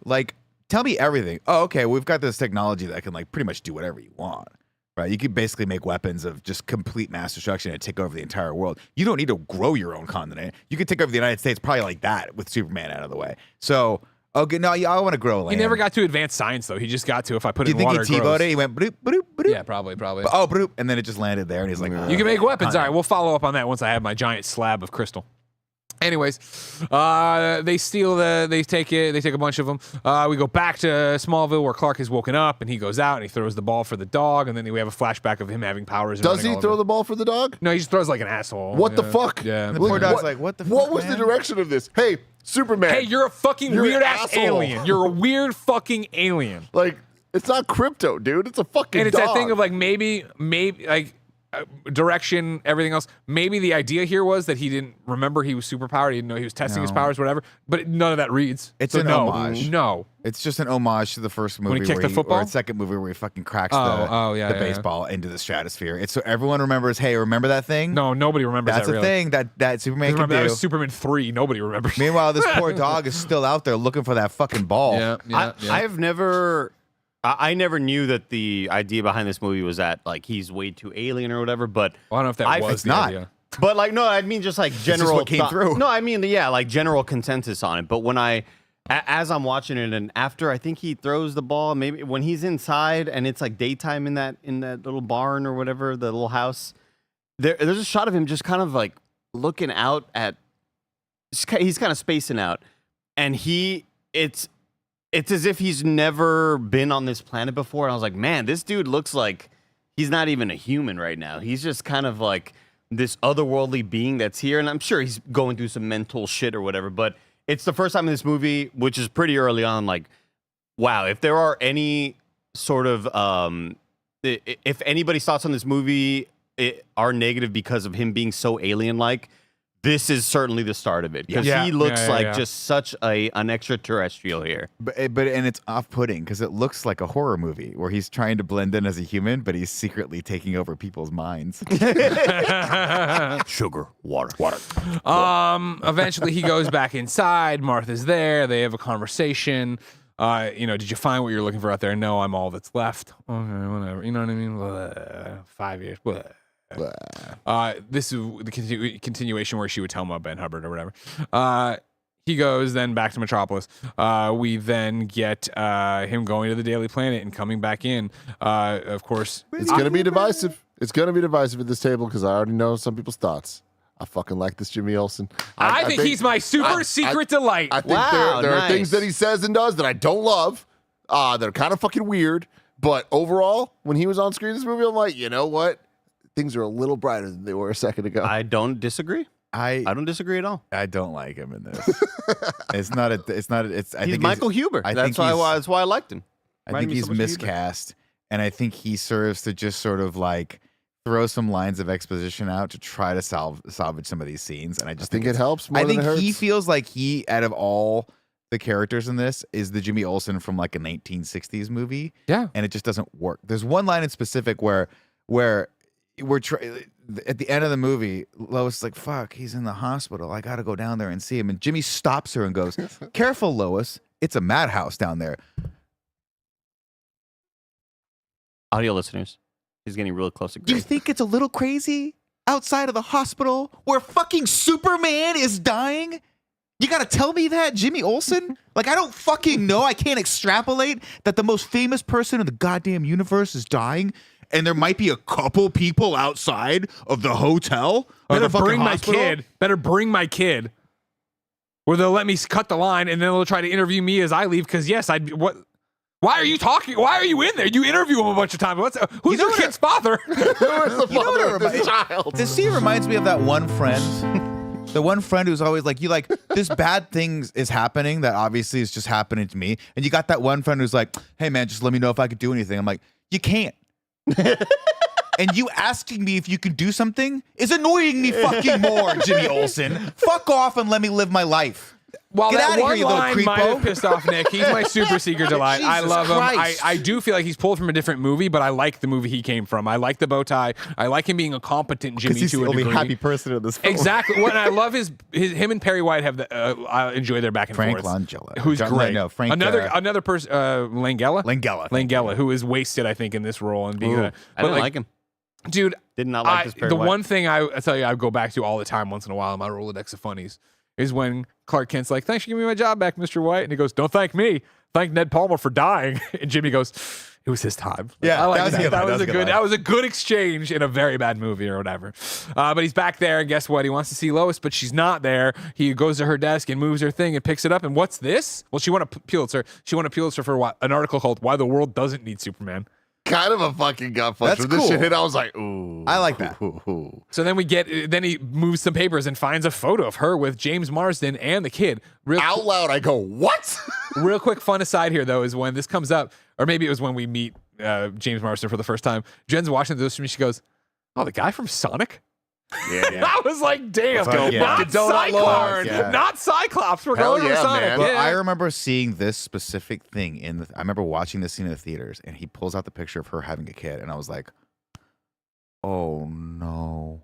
S4: like, tell me everything. Oh, okay, we've got this technology that can like pretty much do whatever you want, right? You could basically make weapons of just complete mass destruction and take over the entire world. You don't need to grow your own continent. You could take over the United States probably like that with Superman out of the way. So, okay, no, I want to grow land.
S3: He never got to advanced science, though. He just got to, if I put
S4: Do
S3: it
S4: you
S3: in
S4: think
S3: water,
S4: he
S3: it grows.
S4: T-bowed it? He went bloop, bloop, bloop.
S3: Yeah, probably.
S4: Oh, bloop, and then it just landed there, and he's like,
S3: You can make weapons. All right, we'll follow up on that once I have my giant slab of crystal. Anyways, they take a bunch of them. We go back to Smallville where Clark has woken up and he goes out and he throws the ball for the dog, and then we have a flashback of him having powers. And
S1: Does
S3: running
S1: he
S3: all
S1: throw
S3: over.
S1: the ball for the dog?
S3: No, he just throws like an asshole.
S1: What the
S3: Yeah.
S1: fuck?
S3: Yeah.
S4: The poor dog's
S1: What-
S4: like, what the fuck,
S1: What was the
S4: man?
S1: direction of this? Hey, Superman.
S3: Hey, you're a fucking
S1: You're an
S3: weird ass
S1: asshole.
S3: alien. You're a weird fucking alien.
S1: Like, It's not crypto, dude. It's a fucking
S3: And it's
S1: dog.
S3: that thing of like maybe like direction, everything else. Maybe the idea here was that he didn't remember he was superpowered. He didn't know he was testing his powers, whatever. But none of that reads.
S4: It's
S3: so
S4: an homage.
S3: No.
S4: It's just an homage to the first movie
S3: When he kicked the football?
S4: or the second movie where he fucking cracks
S3: yeah,
S4: baseball into the stratosphere. It's so everyone remembers, hey, remember that thing?
S3: No, nobody remembers
S4: That's
S3: that
S4: a
S3: really.
S4: thing that Superman can
S3: Remember,
S4: do.
S3: that was Superman 3. Nobody remembers.
S4: Meanwhile, this poor dog is still out there looking for that fucking ball.
S2: I never knew that the idea behind this movie was that like he's way too alien or whatever. But
S3: Well, I don't know if that was
S4: it's
S3: the
S4: not.
S3: idea.
S2: But like no, I mean just like general
S4: what came through.
S2: No, I mean like general consensus on it. But when as I'm watching it, and after I think he throws the ball, maybe when he's inside and it's like daytime in that little barn or whatever, the little house, there's a shot of him just kind of like looking out at. He's kind of spacing out, and it's as if he's never been on this planet before. And I was like, man, this dude looks like he's not even a human right now. He's just kind of like this otherworldly being that's here. And I'm sure he's going through some mental shit or whatever. But it's the first time in this movie, which is pretty early on, like, wow, if there are any sort of, if anybody's thoughts on this movie are negative because of him being so alien-like, this is certainly the start of it, because he looks like just such an extraterrestrial here.
S4: But it's off-putting because it looks like a horror movie where he's trying to blend in as a human, but he's secretly taking over people's minds.
S2: Sugar, water.
S3: Eventually he goes back inside. Martha's there. They have a conversation. Did you find what you're looking for out there? No, I'm all that's left. Okay, whatever. You know what I mean? Blah, 5 years. Blah. This is the continuation where she would tell him about Ben Hubbard or whatever. He goes then back to Metropolis. We then get him going to the Daily Planet and coming back in. Of course,
S1: It's going to be divisive. It's going to be divisive at this table because I already know some people's thoughts. I fucking like this Jimmy Olsen.
S3: I think he's my super secret delight.
S1: I think there are things that he says and does that I don't love. They're kind of fucking weird. But overall, when he was on screen in this movie, I'm like, you know what? Things are a little brighter than they were a second ago.
S2: I don't disagree. I don't disagree at all.
S4: I don't like him in this. He's
S2: Michael Huber. That's why I liked him.
S4: I think he's miscast, and I think he serves to just sort of like throw some lines of exposition out to try to salvage some of these scenes. And I just think
S1: it helps more
S4: I
S1: than
S4: think
S1: it hurts.
S4: he feels like out of all the characters in this, is the Jimmy Olsen from like a 1960s movie.
S3: Yeah.
S4: And it just doesn't work. There's one line in specific where at the end of the movie, Lois is like, fuck, he's in the hospital. I got to go down there and see him. And Jimmy stops her and goes, careful, Lois. It's a madhouse down there.
S2: Audio listeners, he's getting real close to
S4: Do you
S2: Greg.
S4: think it's a little crazy outside of the hospital where fucking Superman is dying? You got to tell me that, Jimmy Olsen? Like, I don't fucking know. I can't extrapolate that the most famous person in the goddamn universe is dying. And there might be a couple people outside of the hotel. Or
S3: Better
S4: the fucking
S3: bring my
S4: hospital.
S3: kid. Better bring my kid. Or they'll let me cut the line, and then they'll try to interview me as I leave. Because yes, what? Why are you talking? Why are you in there? You interview him a bunch of times. Who's your kid's father?
S1: Who is the father of this child?
S4: This scene reminds me of that one friend. The one friend who's always like, this bad thing is happening that obviously is just happening to me. And you got that one friend who's like, hey man, just let me know if I could do anything. I'm like, you can't. And you asking me if you can do something is annoying me fucking more, Jimmy Olsen. Fuck off and let me live my life.
S3: Well,
S4: Get
S3: that
S4: outta here,
S3: one
S4: you little
S3: line might have
S4: creepo.
S3: pissed off Nick. He's my super secret delight. I
S4: Jesus
S3: love him.
S4: Christ.
S3: I do feel like he's pulled from a different movie, but I like the movie he came from. I like the bow tie. I like him being a competent Jimmy
S1: He's
S3: to
S1: the
S3: a
S1: only
S3: degree.
S1: happy person in this film.
S3: Exactly. When I love him and Perry White have I enjoy their back and
S4: Frank
S3: forth.
S4: Langella.
S3: Who's great.
S4: No, Frank.
S3: Another person, Langella.
S4: Langella,
S3: who is wasted, I think, in this role and being.
S2: I didn't like him.
S3: Dude,
S2: Did not like this Perry
S3: the
S2: White.
S3: one thing I tell you I go back to all the time once in a while in my Rolodex of funnies is when Clark Kent's like, thanks for giving me my job back, Mr. White. And he goes, don't thank me. Thank Ned Palmer for dying. And Jimmy goes, it was his time.
S4: Yeah,
S3: I like
S4: that was a good line.
S3: that was a good exchange in a very bad movie or whatever. But he's back there, and guess what? He wants to see Lois, but she's not there. He goes to her desk and moves her thing and picks it up. And what's this? Well, she won a Pulitzer. She won a Pulitzer for an article called "Why the World Doesn't Need Superman."
S1: Kind of a fucking gut punch.
S4: That's
S1: When this
S4: cool.
S1: shit hit, I was like, ooh.
S4: I like that.
S1: Ooh.
S3: So then then he moves some papers and finds a photo of her with James Marsden and the kid.
S1: Out loud, I go, what?
S3: Real quick fun aside here, though, is when this comes up, or maybe it was when we meet James Marsden for the first time. Jen's watching this to me. She goes, "Oh, the guy from Sonic."
S1: Yeah.
S3: I was like, "Damn,
S4: Yeah.
S3: not
S1: Donut Lord.
S3: Cyclops,
S1: Yeah.
S3: not Cyclops. We're
S1: Hell
S3: going to
S1: yeah,
S3: Sonic."
S1: man.
S4: But
S3: Yeah.
S4: I remember seeing this specific thing I remember watching this scene in the theaters, and he pulls out the picture of her having a kid, and I was like, "Oh no,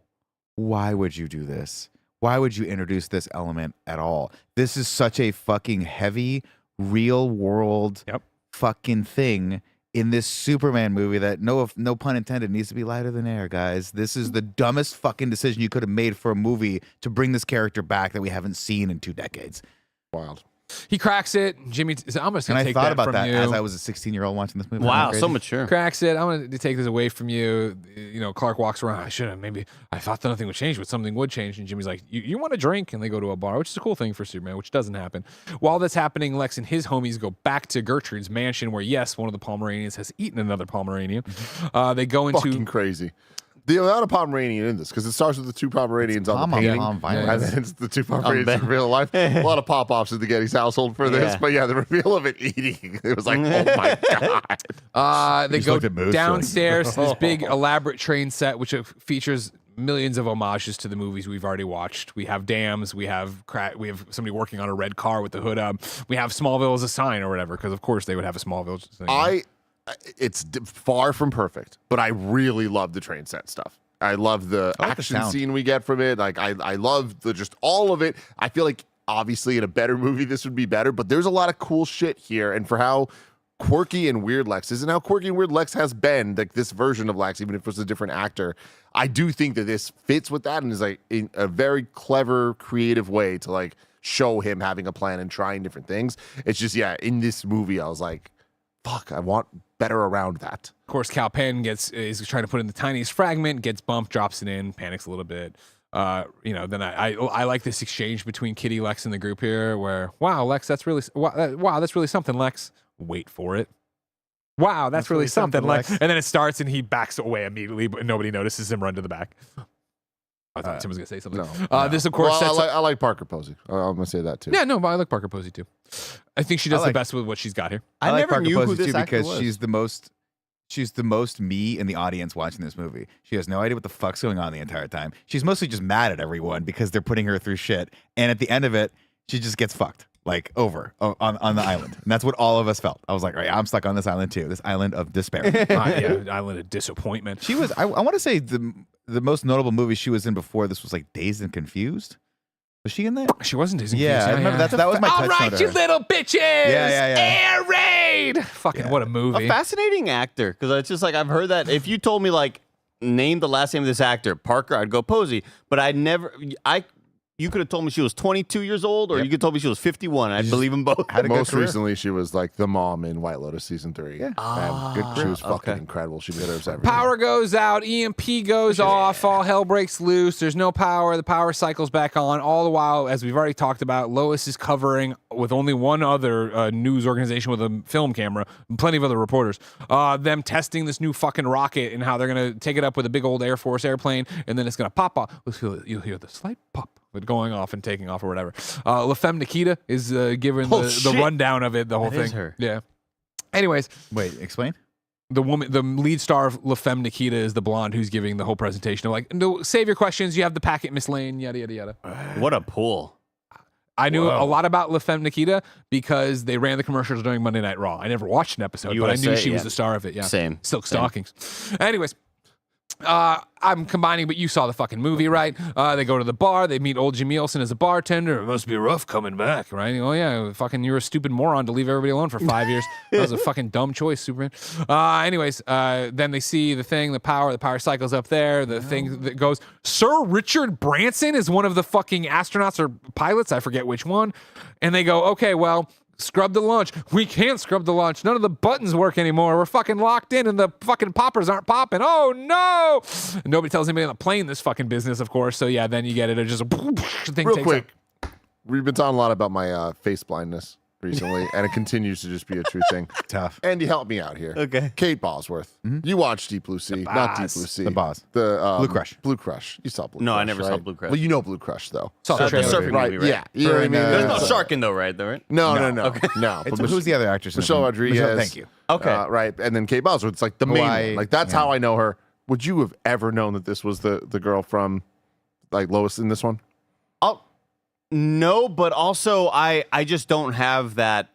S4: why would you do this? Why would you introduce this element at all? This is such a fucking heavy, real world fucking thing in this Superman movie that no pun intended needs to be lighter than air, guys. This is the dumbest fucking decision you could have made for a movie to bring this character back that we haven't seen in 2 decades.
S1: Wild.
S3: He cracks it. Jimmy, I'm just
S4: And
S3: going to
S4: I
S3: take
S4: thought
S3: that
S4: about
S3: from
S4: that
S3: you.
S4: as I was a 16-year-old watching this movie.
S2: Wow,
S4: Crazy.
S2: so mature.
S3: Cracks it. I'm going to take this away from you. You know, Clark walks around. I should have. Maybe I thought that nothing would change, but something would change. And Jimmy's like, you want a drink? And they go to a bar, which is a cool thing for Superman, which doesn't happen. While that's happening, Lex and his homies go back to Gertrude's mansion where, yes, one of the Pomeranians has eaten another Pomeranian. They go into...
S1: Fucking crazy. The amount of Pomeranian in this, because it starts with the 2 Pomeranians on the painting, and then it's the 2 Pomeranians in real life. A lot of pop-offs in the Getty's household for this, but yeah, the reveal of it eating, it was like, oh my god.
S3: They go
S4: looked at Moose,
S3: downstairs to this big elaborate train set, which features millions of homages to the movies we've already watched. We have dams, we have somebody working on a red car with the hood up. We have Smallville as a sign or whatever, because of course they would have a Smallville thing.
S1: It's far from perfect, but I really love the train set stuff. I love the
S4: I like the
S1: action
S4: sound.
S1: scene we get from it. Like I love just all of it. I feel like obviously in a better movie this would be better, but there's a lot of cool shit here. And for how quirky and weird Lex is, and how quirky and weird Lex has been, like this version of Lex, even if it was a different actor, I do think that this fits with that and is like in a very clever, creative way to like show him having a plan and trying different things. It's just in this movie I was like, fuck, I want better around that.
S3: Of course, Cal Penn is trying to put in the tiniest fragment, gets bumped, drops it in, panics a little bit. Then I like this exchange between Kitty, Lex, and the group here, where wow, Lex, that's really something, Lex. Wait for it. Wow, that's really something, Lex. And then it starts, and he backs away immediately, but nobody notices him run to the back. I thought Tim was gonna say something.
S1: No.
S3: This, of course,
S1: I like Parker Posey. I'm gonna say that too.
S3: Yeah, no, but I like Parker Posey too. I think she does the best with what she's got here.
S4: I like
S2: never
S4: Parker
S2: knew who
S4: Posey
S2: this
S4: too
S2: actor
S4: because
S2: was.
S4: she's the most me in the audience watching this movie. She has no idea what the fuck's going on the entire time. She's mostly just mad at everyone because they're putting her through shit. And at the end of it, she just gets fucked. Like on the island. And that's what all of us felt. I was like, all right, I'm stuck on this island too. This island of despair.
S3: Island of disappointment.
S4: She was, I want to say the most notable movie she was in before this was like Dazed and Confused. Was she in that?
S3: She wasn't Disney.
S4: Yeah, I remember that was my
S3: All
S4: touchstone
S3: right,
S4: to
S3: you
S4: her.
S3: little bitches.
S4: Yeah.
S3: Air raid. Fucking what a movie.
S2: A fascinating actor, because it's just like I've heard that if you told me like name the last name of this actor, Parker, I'd go Posey, but you could have told me she was 22 years old, or you could have told me she was 51. I'd believe them both.
S4: Had a good
S1: Most
S4: career.
S1: recently, she was like the mom in White Lotus season 3.
S4: Yeah.
S1: And
S4: Good
S1: she
S4: career.
S1: was fucking
S2: Okay.
S1: incredible. She deserves everything.
S3: Power goes out, EMP goes off, all hell breaks loose. There's no power. The power cycles back on. All the while, as we've already talked about, Lois is covering with only one other news organization with a film camera, and plenty of other reporters, them testing this new fucking rocket and how they're going to take it up with a big old Air Force airplane, and then it's going to pop off. You'll hear the slight pop with going off and taking off or whatever. La Femme Nikita is giving the rundown of it, the whole
S2: That
S3: thing.
S2: is her.
S3: Yeah. Anyways,
S4: Wait, explain.
S3: the lead star of La Femme Nikita is the blonde who's giving the whole presentation of like, no, save your questions. You have the packet, Miss Lane, yada, yada, yada.
S2: What a pull.
S3: I knew a lot about La Femme Nikita because they ran the commercials during Monday Night Raw. I never watched an episode, but I knew
S2: USA,
S3: she was
S2: yeah.
S3: the star of it. Yeah.
S2: Same.
S3: Silk
S2: Same.
S3: stockings. Anyways, I'm combining, but you saw the fucking movie, right? They go to the bar. They meet old Jimmy Olsen as a bartender. It must be rough coming back, right? Oh, yeah. Fucking, you're a stupid moron to leave everybody alone for 5 years. That was a fucking dumb choice, Superman. Anyways, then they see the thing, the power cycle's up there. The thing that goes, Sir Richard Branson is one of the fucking astronauts or pilots. I forget which one. And they go, okay, well, scrub the launch. We can't scrub the launch. None of the buttons work anymore. We're fucking locked in and the fucking poppers aren't popping. Oh no! And nobody tells anybody on the plane this fucking business, of course. So yeah, then you get it. It just thing
S1: Real
S3: takes
S1: quick,
S3: up.
S1: we've been talking a lot about my face blindness. recently, and it continues to just be a true thing.
S4: Tough.
S1: Andy, help me out here.
S2: Okay.
S1: Kate Bosworth. You watched Deep Blue Sea, not Deep Blue Sea.
S4: The Boss.
S1: The
S4: Blue Crush.
S1: Blue Crush. You saw Blue Crush.
S2: No, I never saw
S1: right?
S2: Blue Crush.
S1: Well, you know Blue Crush though.
S3: Saw the
S2: The
S3: trailer.
S2: surfing
S1: Right?
S2: movie, right?
S1: Yeah. You know what I mean?
S2: There's no
S1: It's-
S2: shark in though, right? Right?
S1: No.
S2: Okay.
S1: No.
S4: It's,
S1: But
S4: who's the other actress? in it?
S1: Michelle Rodriguez.
S4: Thank you.
S2: Okay.
S1: Right, and then Kate Bosworth. It's like the main
S4: Hawaii,
S1: one. Like that's
S4: yeah.
S1: how I know her. Would you have ever known that this was the girl from like Lois in this one?
S2: No, but also I just don't have that.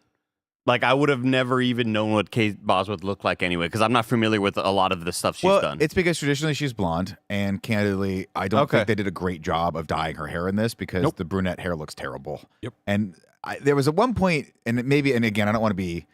S2: Like I would have never even known what Kate Bosworth looked like anyway, because I'm not familiar with a lot of the stuff she's done.
S4: It's because traditionally she's blonde, and candidly, I don't think they did a great job of dyeing her hair in this because the brunette hair looks terrible.
S3: Yep.
S4: And there was at one point, and again, I don't want to be.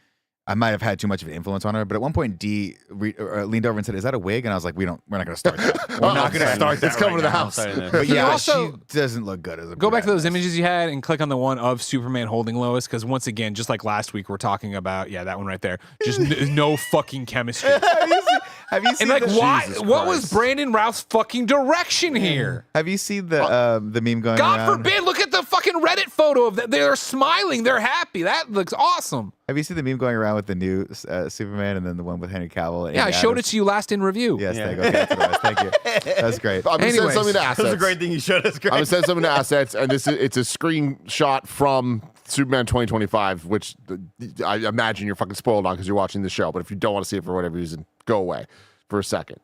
S4: I might have had too much of an influence on her, but at one point, Dee leaned over and said, "Is that a wig?" And I was like, "We're not going to start that. We're not going to start that.
S1: It's coming to the
S4: now."
S1: house.
S2: Sorry,
S4: But
S3: Can you
S4: yeah,
S3: also
S4: she doesn't look good as a
S3: go back to
S4: brunette
S3: those
S4: in this.
S3: images you had and click on the one of Superman holding Lois? Because once again, just like last week, we're talking about that one right there. Just no fucking chemistry.
S4: Have you seen
S3: And like,
S4: the,
S3: why?
S1: Jesus
S3: What was
S1: Christ.
S3: Brandon Routh's fucking direction here?
S4: Have you seen the meme going
S3: God
S4: around?
S3: forbid! Look at the fucking Reddit photo of that. They're smiling. They're happy. That looks awesome.
S4: Have you seen the meme going around with the new Superman and then the one with Henry Cavill? And
S3: Yeah, I
S4: Amy
S3: showed it
S4: Adams?
S3: to you last in review.
S4: Yes,
S2: Yeah.
S4: thank you. Okay, that's what it was. Thank you. That's great.
S1: I'm gonna send
S3: Anyways,
S1: something to
S2: That
S1: assets.
S2: was a great thing you showed us. Great.
S1: I'm gonna send something to assets, and it's a screenshot from Superman 2025, which I imagine you're fucking spoiled on because you're watching the show. But if you don't want to see it for whatever reason, go away for a second.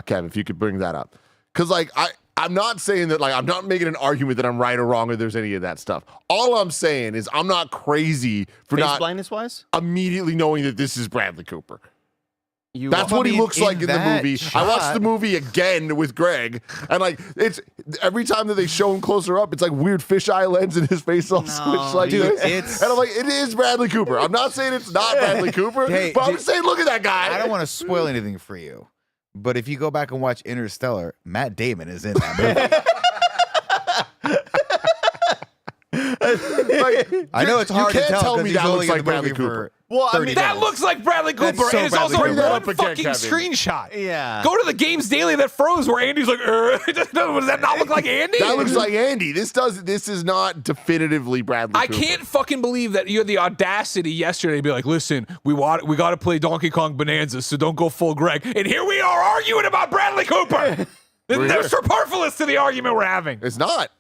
S1: Kevin, if you could bring that up, because like I'm not saying that, like, I'm not making an argument that I'm right or wrong or there's any of that stuff. All I'm saying is I'm not crazy for
S2: Face
S1: not
S2: blindness wise?
S1: immediately knowing that this is Bradley Cooper.
S2: You
S1: That's
S4: Well,
S1: what
S4: I
S1: he
S4: mean,
S1: looks like in the
S4: that
S1: movie. I watched
S4: shot-
S1: the movie again with Greg, and like it's every time that they show him closer up, it's like weird fisheye lens in his face all squished like
S4: dude,
S1: this.
S4: it's-
S1: And I'm like, it is Bradley Cooper. I'm not saying it's not Bradley Cooper,
S4: Hey,
S1: but I'm
S4: dude,
S1: saying, look at that guy.
S4: I don't want to spoil anything for you, but if you go back and watch Interstellar, Matt Damon is in that movie.
S1: Like,
S4: I know it's hard
S1: you
S4: to
S1: can't
S4: tell
S1: me
S4: because
S1: that
S4: he's
S1: looks
S4: only in
S1: like
S4: the
S1: Bradley
S4: movie
S1: Cooper.
S4: for
S2: Well, I
S4: 30
S2: mean,
S3: That
S4: minutes.
S3: looks like Bradley Cooper,
S4: That's so
S3: and it's
S4: Bradley
S3: also
S4: Cooper.
S1: Bring that
S3: one
S1: up again,
S3: fucking
S1: Kevin.
S3: screenshot.
S2: Yeah.
S3: Go to the Games Daily that froze where Andy's like, does that not look like Andy?
S1: That looks like Andy. This is not definitively Bradley
S3: I
S1: Cooper.
S3: can't fucking believe that you had the audacity yesterday to be like, listen, we got to play Donkey Kong Bonanza, so don't go full Greg. And here we are arguing about Bradley Cooper. There's
S1: here.
S3: superfluous to the argument we're having.
S1: It's not.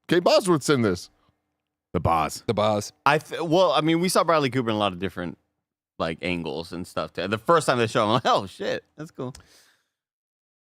S1: Kate Bosworth's in this.
S4: The boss.
S3: The boss.
S2: Well, I mean, we saw Bradley Cooper in a lot of different like angles and stuff. The first time they show him, I'm like, oh shit, that's cool.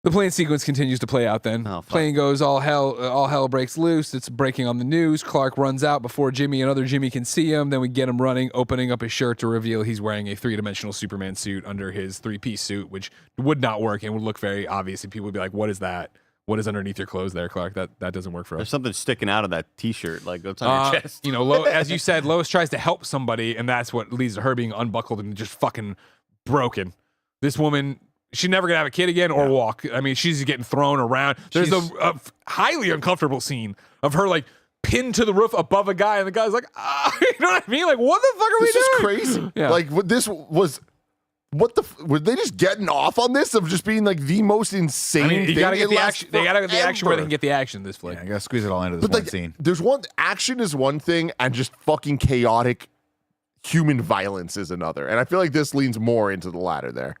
S3: The plane sequence continues to play out then.
S2: Oh, fuck.
S3: Plane goes, all hell breaks loose. It's breaking on the news. Clark runs out before Jimmy and other Jimmy can see him. Then we get him running, opening up his shirt to reveal he's wearing a three-dimensional Superman suit under his three-piece suit, which would not work and would look very obvious. And people would be like, what is that? What is underneath your clothes there, Clark? That doesn't work for
S2: There's
S3: us.
S2: something sticking out of that T-shirt, like what's on your chest.
S3: You know, as you said, Lois tries to help somebody, and that's what leads to her being unbuckled and just fucking broken. This woman, she's never gonna have a kid again or walk. I mean, she's getting thrown around. There's a highly uncomfortable scene of her like pinned to the roof above a guy, and the guy's like, you know what I mean? Like, what the fuck are
S1: This
S3: we
S1: is
S3: doing?
S1: crazy.
S3: Yeah.
S1: Like this was. What the? Were they just getting off on this of just being like the most insane
S3: I mean, you
S1: thing?
S3: gotta get
S1: It
S3: the
S1: lasts
S3: action. They gotta get the action where they
S1: forever.
S3: can get the action in this flick.
S4: Yeah, I gotta squeeze it all into this
S1: But
S4: one
S1: like,
S4: scene.
S1: there's one action is one thing, and just fucking chaotic human violence is another. And I feel like this leans more into the latter there.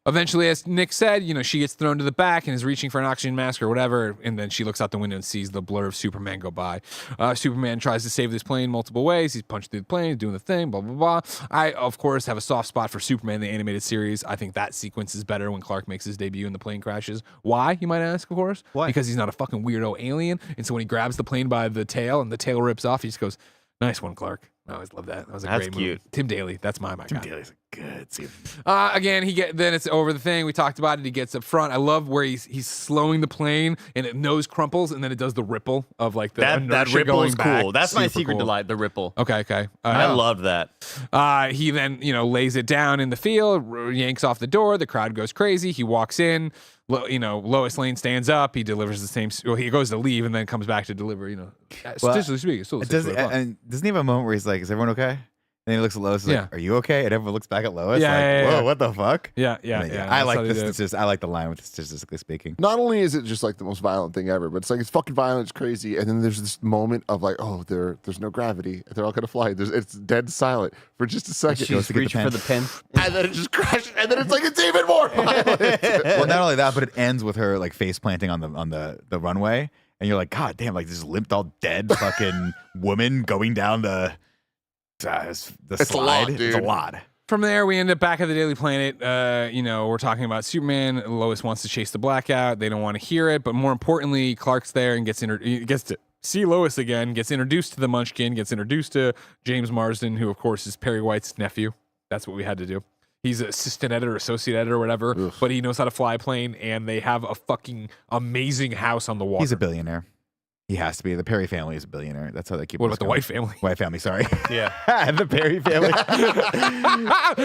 S3: Eventually, as Nick said, you know, she gets thrown to the back and is reaching for an oxygen mask or whatever, and then she looks out the window and sees the blur of Superman go by. Superman tries to save this plane multiple ways. He's punched through the plane, doing the thing, blah, blah, blah. I, of course, have a soft spot for Superman, the animated series. I think that sequence is better when Clark makes his debut and the plane crashes. Why, you might ask, of course?
S2: Why?
S3: Because he's not a fucking weirdo alien, and so when he grabs the plane by the tail and the tail rips off, he just goes, nice one, Clark. I always love that. That was a
S2: That's
S3: great
S2: cute.
S3: movie. Tim Daly, that's my guy.
S4: Daly's a good scene.
S3: Again, then it's over the thing. We talked about it. He gets up front. I love where he's slowing the plane and it nose crumples and then it does the ripple of like the
S2: that
S3: inertia
S2: ripple
S3: going
S2: is
S3: back.
S2: cool. That's my
S3: Super
S2: secret
S3: cool.
S2: delight, the ripple.
S3: Okay.
S2: I love that.
S3: He then, lays it down in the field, yanks off the door. The crowd goes crazy. He walks in. Lois Lane stands up. He delivers the same. Well, he goes to leave and then comes back to deliver. Statistically speaking, it's still the
S4: Does,
S3: 6 o'clock.
S4: and doesn't he have a moment where he's like, "Is everyone okay?" then he looks at Lois. He's like, "Are you okay?" And everyone looks back at Lois.
S3: Yeah,
S4: Whoa,
S3: yeah.
S4: what the fuck?
S3: Yeah.
S4: I like this. I like the line with statistically speaking.
S1: Not only is it just like the most violent thing ever, but it's like it's fucking violent, it's crazy, and then there's this moment of like, oh, there's no gravity, they're all gonna fly. It's dead silent for just a second.
S2: She's reaching for the pen.
S1: And then it just crashes, and then it's like it's even more violent.
S4: Well, not only that, but it ends with her like face planting on the runway, and you're like, God damn, like this limped all dead fucking woman going down the slide.
S1: a lot, dude.
S4: It's a lot.
S3: From there, we end up back at the Daily Planet. We're talking about Superman. Lois wants to chase the blackout. They don't want to hear it, but more importantly, Clark's there and gets to see Lois again. Gets introduced to the Munchkin. Gets introduced to James Marsden, who of course is Perry White's nephew. That's what we had to do. He's an assistant editor, associate editor, whatever.
S1: Oof.
S3: But he knows how to fly a plane, and they have a fucking amazing house on the water.
S4: He's a billionaire. He has to be. The Perry family is a billionaire. That's how they keep.
S3: What about the White family?
S4: White family. Sorry.
S2: Yeah.
S4: The Perry family.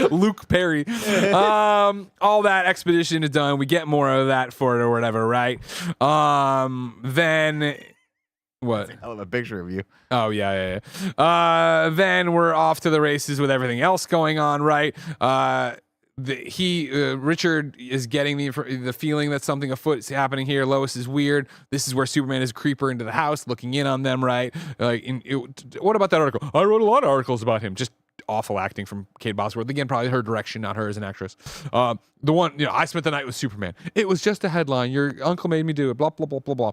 S3: Luke Perry. All that expedition is done. We get more of that for it or whatever, right? Then what?
S4: I love a picture of you.
S3: Oh yeah. Then we're off to the races with everything else going on, right? Richard is getting the feeling that something afoot is happening here. Lois is weird. This is where Superman is a creeper into the house, looking in on them, right? What about that article? I wrote a lot of articles about him. Just awful acting from Kate Bosworth. Again, probably her direction, not her as an actress. The one, I spent the night with Superman. It was just a headline. Your uncle made me do it. Blah blah blah blah blah.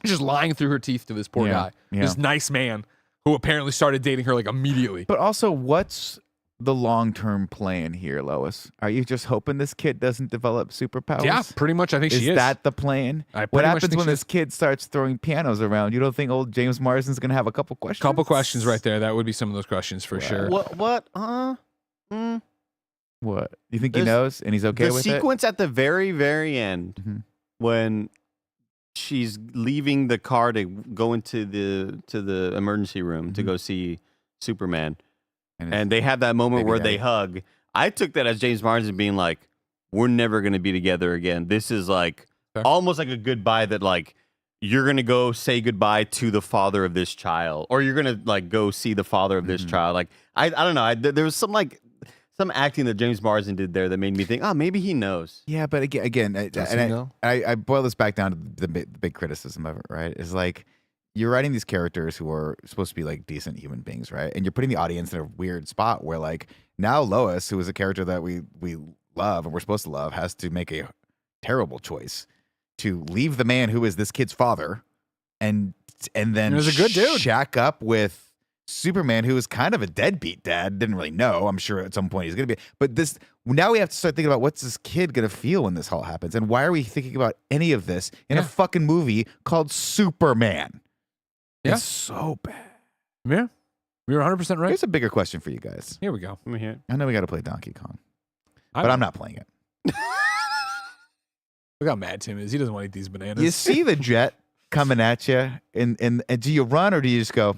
S3: Just lying through her teeth to this poor guy, this nice man who apparently started dating her like immediately.
S4: But also, what's the long-term plan here, Lois? Are you just hoping this kid doesn't develop superpowers?
S3: Yeah, pretty much. I think she is.
S4: Is that the plan? What happens when this kid starts throwing pianos around? You don't think old James Marsden's going to have a couple questions?
S3: Couple questions right there. That would be some of those questions for sure.
S2: What?
S4: What? You think he knows and he's okay with it?
S2: The sequence at the very, very end when she's leaving the car to go into the emergency room to go see Superman. And they have that moment where they hug. I took that as James Marsden being like, we're never going to be together again. This is like almost like a goodbye that like you're going to go say goodbye to the father of this child, or you're going to like go see the father of this child. Like, I don't know. There was some acting that James Marsden did there that made me think, oh, maybe he knows.
S4: Yeah, but again, I boil this back down to the big criticism of it, right? Is like, you're writing these characters who are supposed to be like decent human beings, right? And you're putting the audience in a weird spot where like now Lois, who is a character that we love and we're supposed to love, has to make a terrible choice to leave the man who is this kid's father and then
S3: He was a good dude.
S4: shack up with Superman, who is kind of a deadbeat dad. Didn't really know. I'm sure at some point he's going to be. But now we have to start thinking about what's this kid going to feel when this all happens. And why are we thinking about any of this in a fucking movie called Superman?
S3: Yeah.
S4: It's so bad.
S3: Yeah. You're 100% right.
S4: Here's a bigger question for you guys.
S3: Here we go.
S2: Let me hear it.
S4: I know we got to play Donkey Kong, but I'm not playing it.
S3: Look how mad Tim is. He doesn't want to eat these bananas.
S4: You see the jet coming at you, and do you run or do you just go,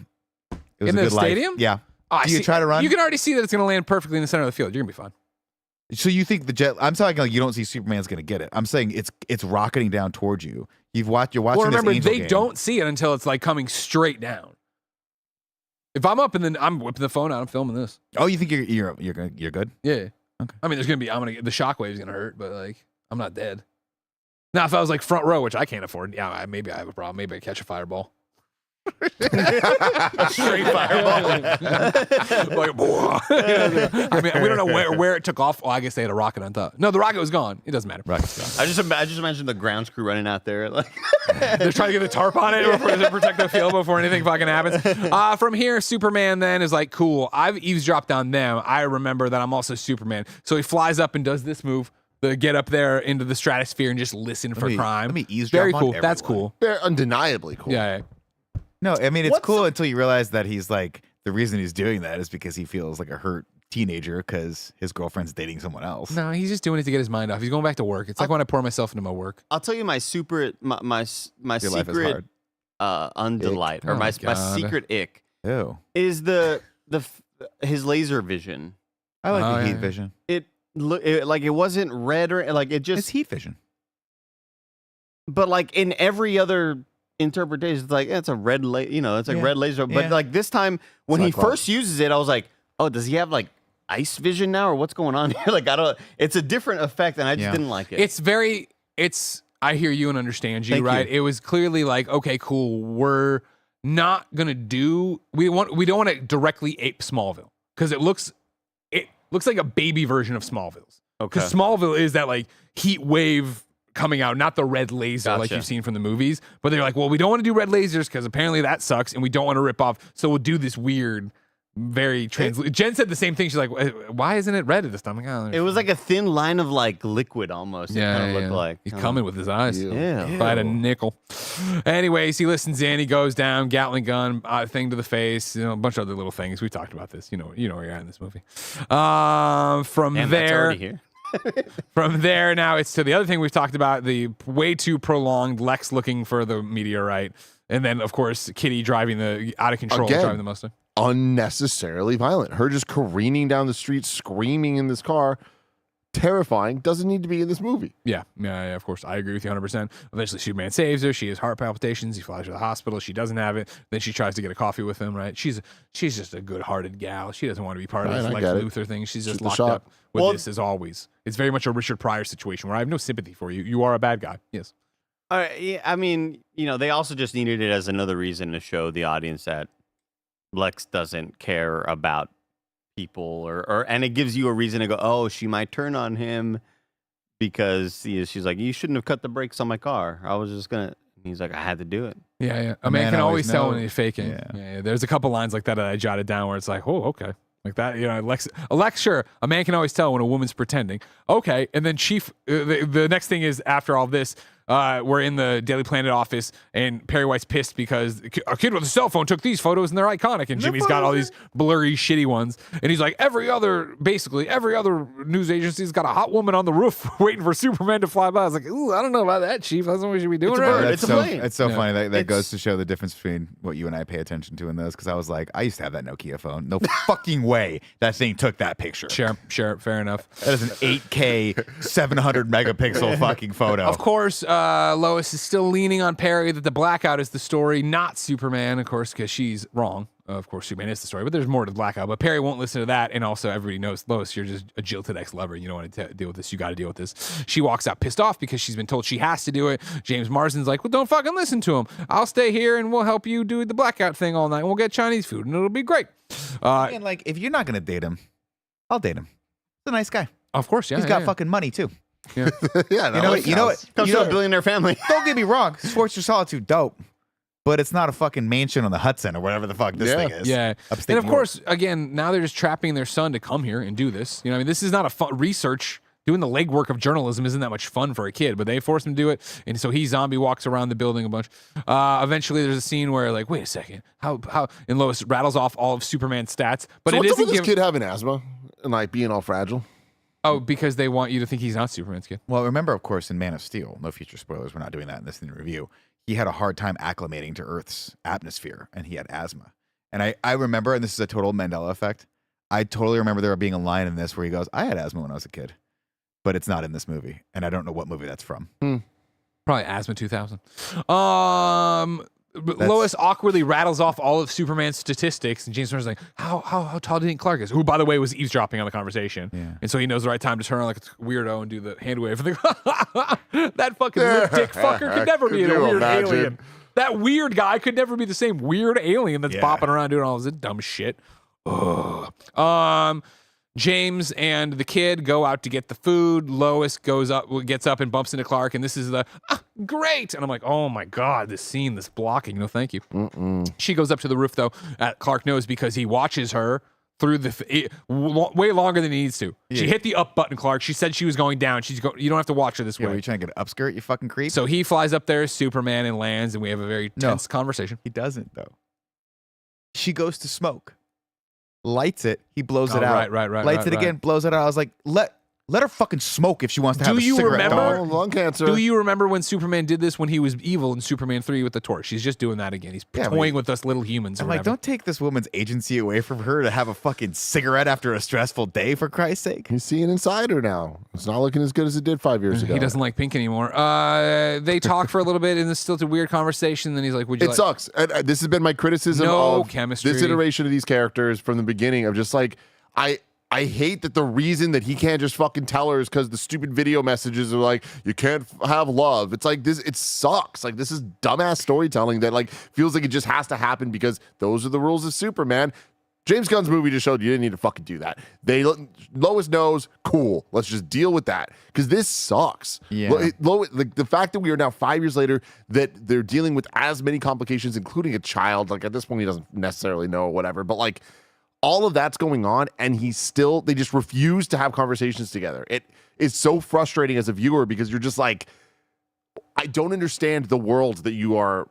S4: it was
S3: in
S4: a
S3: the
S4: good life?
S3: stadium?
S4: Yeah.
S3: Oh,
S4: Do you try to run?
S3: You can already see that it's going to land perfectly in the center of the field. You're going to be fine.
S4: So you think the jet? I'm talking like you don't see Superman's going to get it. I'm saying it's rocketing down towards you. You're watching.
S3: Well, remember,
S4: this Angel
S3: they
S4: game.
S3: don't see it until it's like coming straight down. If I'm up and then I'm whipping the phone out, I'm filming this.
S4: Oh, you think you're good?
S3: Yeah.
S4: Okay.
S3: I mean, there's gonna be the shockwave's gonna hurt, but like I'm not dead. Now, if I was like front row, which I can't afford, maybe I have a problem. Maybe I catch a fireball.
S4: Straight fireball.
S3: Like, I mean, we don't know where it took off. Oh, I guess they had a rocket on top. No, the rocket was gone. It doesn't matter.
S4: Rocket's gone.
S2: I just imagine the grounds crew running out there like
S3: They're trying to get the tarp on it to protect the field before anything fucking happens. From here, Superman then is like, cool, I've eavesdropped on them. I remember that I'm also Superman. So he flies up and does this move. To get up there into the stratosphere and just listen for crime.
S4: Let me eavesdrop
S3: Very
S4: on
S3: cool.
S4: everyone.
S3: That's cool.
S1: They're undeniably cool.
S3: Yeah.
S4: No, I mean, it's cool until you realize that he's like, the reason he's doing that is because he feels like a hurt teenager because his girlfriend's dating someone else.
S3: No, he's just doing it to get his mind off. He's going back to work. It's like when I pour myself into my work.
S2: I'll tell you my secret
S4: Your life is
S2: secret undelight or
S3: Oh,
S2: my
S3: God.
S2: secret ick
S4: Ew.
S2: is his laser vision.
S4: I like
S3: Oh,
S4: the heat
S3: yeah.
S4: vision.
S2: Like it wasn't red or like it just
S4: It's heat vision.
S2: but like in every other interpretation it's like it's a red it's like red laser but
S4: Yeah.
S2: like this time when
S4: So
S2: he
S4: I call
S2: first uses it I was like oh, does he have like ice vision now, or what's going on here? Like, I don't. It's a different effect, and I just didn't like it.
S3: I hear you and understand you, right? It was clearly like, okay, cool. We're not gonna do. We don't want to directly ape Smallville because it looks like a baby version of Smallville's.
S2: Okay.
S3: Because Smallville is that like heat wave coming out, not the red laser like you've seen from the movies. But they're like, well, we don't want to do red lasers because apparently that sucks, and we don't want to rip off. So we'll do this weird. Very Jen said the same thing. She's like, "Why isn't it red at this time?" I'm like, oh,
S2: it was like a thin line of like liquid almost. It kind of looked like
S3: he's coming with his eyes.
S2: Yeah,
S3: if I had a nickel. Anyways, he listens in. He goes down, Gatling gun thing to the face. You know, a bunch of other little things. We talked about this. You know where you're at in this movie. From there. From there, now it's to the other thing we've talked about: the way too prolonged Lex looking for the meteorite, and then of course Kitty driving the out of control, driving the Mustang.
S1: Unnecessarily violent. Her just careening down the street, screaming in this car, terrifying. Doesn't need to be in this movie.
S3: Yeah, of course. I agree with you 100%. Eventually, Superman saves her. She has heart palpitations. He flies her to the hospital. She doesn't have it. Then she tries to get a coffee with him, right? She's just a good-hearted gal. She doesn't want to be part of this Lex Luthor thing. She's just locked up with this as always. It's very much a Richard Pryor situation where I have no sympathy for you. You are a bad guy. Yes.
S2: I mean, they also just needed it as another reason to show the audience that Lex doesn't care about people, and it gives you a reason to go, oh, she might turn on him because she's like, you shouldn't have cut the brakes on my car. I was just gonna. He's like, I had to do it.
S3: Yeah. A man can always tell when he's faking. Yeah. There's a couple lines like that I jotted down where it's like, oh, okay. Like that, Lex, sure, a man can always tell when a woman's pretending. Okay, and then Chief, the next thing is after all this, we're in the Daily Planet office, and Perry White's pissed because a kid with a cell phone took these photos and they're iconic, and Jimmy's got all these blurry, shitty ones, and he's like, every other news agency's got a hot woman on the roof waiting for Superman to fly by. I was like, ooh, I don't know about that, Chief. That's what we should be doing.
S4: It's so funny. That goes to show the difference between what you and I pay attention to in those, because I was like, I used to have that Nokia phone. No fucking way that thing took that picture.
S3: Sure, fair enough.
S4: That is an 8K, 700 megapixel fucking photo.
S3: Of course, Lois is still leaning on Perry that the blackout is the story, not Superman, of course, because she's wrong. Of course, Superman is the story, but there's more to the blackout. But Perry won't listen to that, and also everybody knows, Lois, you're just a jilted ex-lover. You don't want to deal with this. You got to deal with this. She walks out pissed off because she's been told she has to do it. James Marsden's like, well, don't fucking listen to him. I'll stay here, and we'll help you do the blackout thing all night, and we'll get Chinese food, and it'll be great.
S4: And like, if you're not going to date him, I'll date him. He's a nice guy.
S3: Of course, yeah.
S4: He's got fucking money, too.
S3: Yeah.
S4: You know what?
S2: Comes to a billionaire family.
S4: Don't get me wrong. Fortress of Solitude, dope. But it's not a fucking mansion on the Hudson or whatever the fuck this thing is.
S3: Yeah. And of course, again, now they're just trapping their son to come here and do this. This is not a fun research. Doing the legwork of journalism isn't that much fun for a kid, but they force him to do it. And so he zombie walks around the building a bunch. Eventually, there's a scene where, like, wait a second, how? And Lois rattles off all of Superman's stats, but
S1: so
S3: it
S1: what's up
S3: isn't
S1: with this kid having asthma and like being all fragile.
S3: Oh, because they want you to think he's not Superman's kid.
S4: Well, remember, of course, in Man of Steel, no future spoilers, we're not doing that in this review. He had a hard time acclimating to Earth's atmosphere, and he had asthma. And I remember, and this is a total Mandela effect, I totally remember there being a line in this where he goes, I had asthma when I was a kid, but it's not in this movie, and I don't know what movie that's from.
S3: Probably Asthma 2000. Lois awkwardly rattles off all of Superman's statistics, and James Turner's like, how tall do you think Clark is? Who, by the way, was eavesdropping on the conversation. Yeah. And so he knows the right time to turn on like a weirdo and do the hand wave. That fucking lip dick fucker could never be a weird alien. That weird guy could never be the same weird alien that's bopping around doing all this dumb shit. James and the kid go out to get the food. Lois gets up and bumps into Clark, and this is the great. And I'm like, oh my god, this scene, this blocking. No, thank you. She goes up to the roof though. Clark knows because he watches her through the way longer than he needs to. Yeah. She hit the up button, Clark. She said she was going down. You don't have to watch her this way.
S4: Are you trying to get an upskirt, you fucking creep?
S3: So he flies up there as Superman and lands, and we have a very tense conversation.
S4: He doesn't though. She goes to smoke. Lights it, he blows it out.
S3: Right.
S4: Lights it again, blows it out. I was like, let her fucking smoke if she wants to have a cigarette.
S1: Lung cancer.
S3: Do you remember when Superman did this when he was evil in Superman 3 with the torch? He's just doing that again. He's toying with us little humans.
S4: I'm like, don't take this woman's agency away from her to have a fucking cigarette after a stressful day, for Christ's sake.
S1: He's seeing inside her now. It's not looking as good as it did 5 years ago.
S3: He doesn't like pink anymore. They talk for a little bit, and it's still a weird conversation. Then he's like, would you
S1: sucks. And this has been my criticism
S3: no
S1: of
S3: chemistry.
S1: This iteration of these characters from the beginning of just like, I hate that the reason that he can't just fucking tell her is because the stupid video messages are like, you can't have love. It's like this, it sucks. Like, this is dumbass storytelling that like feels like it just has to happen because those are the rules of Superman. James Gunn's movie just showed you didn't need to fucking do that. Lois knows, cool. Let's just deal with that because this sucks.
S4: Yeah.
S1: The fact that we are now 5 years later that they're dealing with as many complications, including a child. Like at this point, he doesn't necessarily know or whatever, but like all of that's going on, and they just refuse to have conversations together. It is so frustrating as a viewer because you're just like, I don't understand the world that you are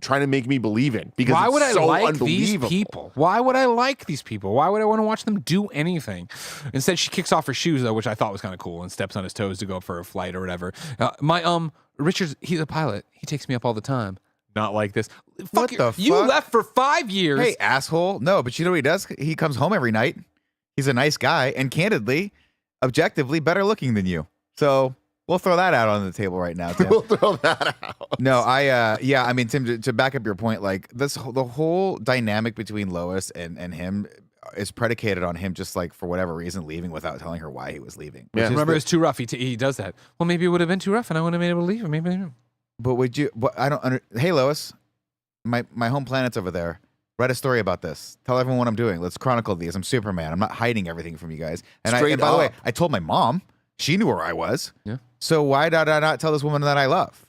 S1: trying to make me believe in. Because
S3: why would I
S1: so
S3: like these people? Why would I like these people? Why would I want to watch them do anything? Instead, she kicks off her shoes though, which I thought was kind of cool, and steps on his toes to go for a flight or whatever. Richard, he's a pilot. He takes me up all the time. Not like this.
S4: What the
S3: You
S4: fuck?
S3: left for 5 years.
S4: Hey, asshole. No, but you know what he does? He comes home every night. He's a nice guy, and candidly, objectively, better looking than you. So we'll throw that out on the table right now, Tim.
S1: We'll throw that out.
S4: No, I mean, Tim, to back up your point, like the whole dynamic between Lois and him is predicated on him just like for whatever reason leaving without telling her why he was leaving.
S1: Yeah.
S3: Remember, it's too rough. He does that. Well, maybe it would have been too rough, and I wouldn't have been able to leave. Or maybe.
S4: But would you? But I don't. Hey, Lois, my home planet's over there. Write a story about this. Tell everyone what I'm doing. Let's chronicle these. I'm Superman. I'm not hiding everything from you guys. And by the way, I told my mom. She knew where I was.
S3: Yeah.
S4: So why did I not tell this woman that I love,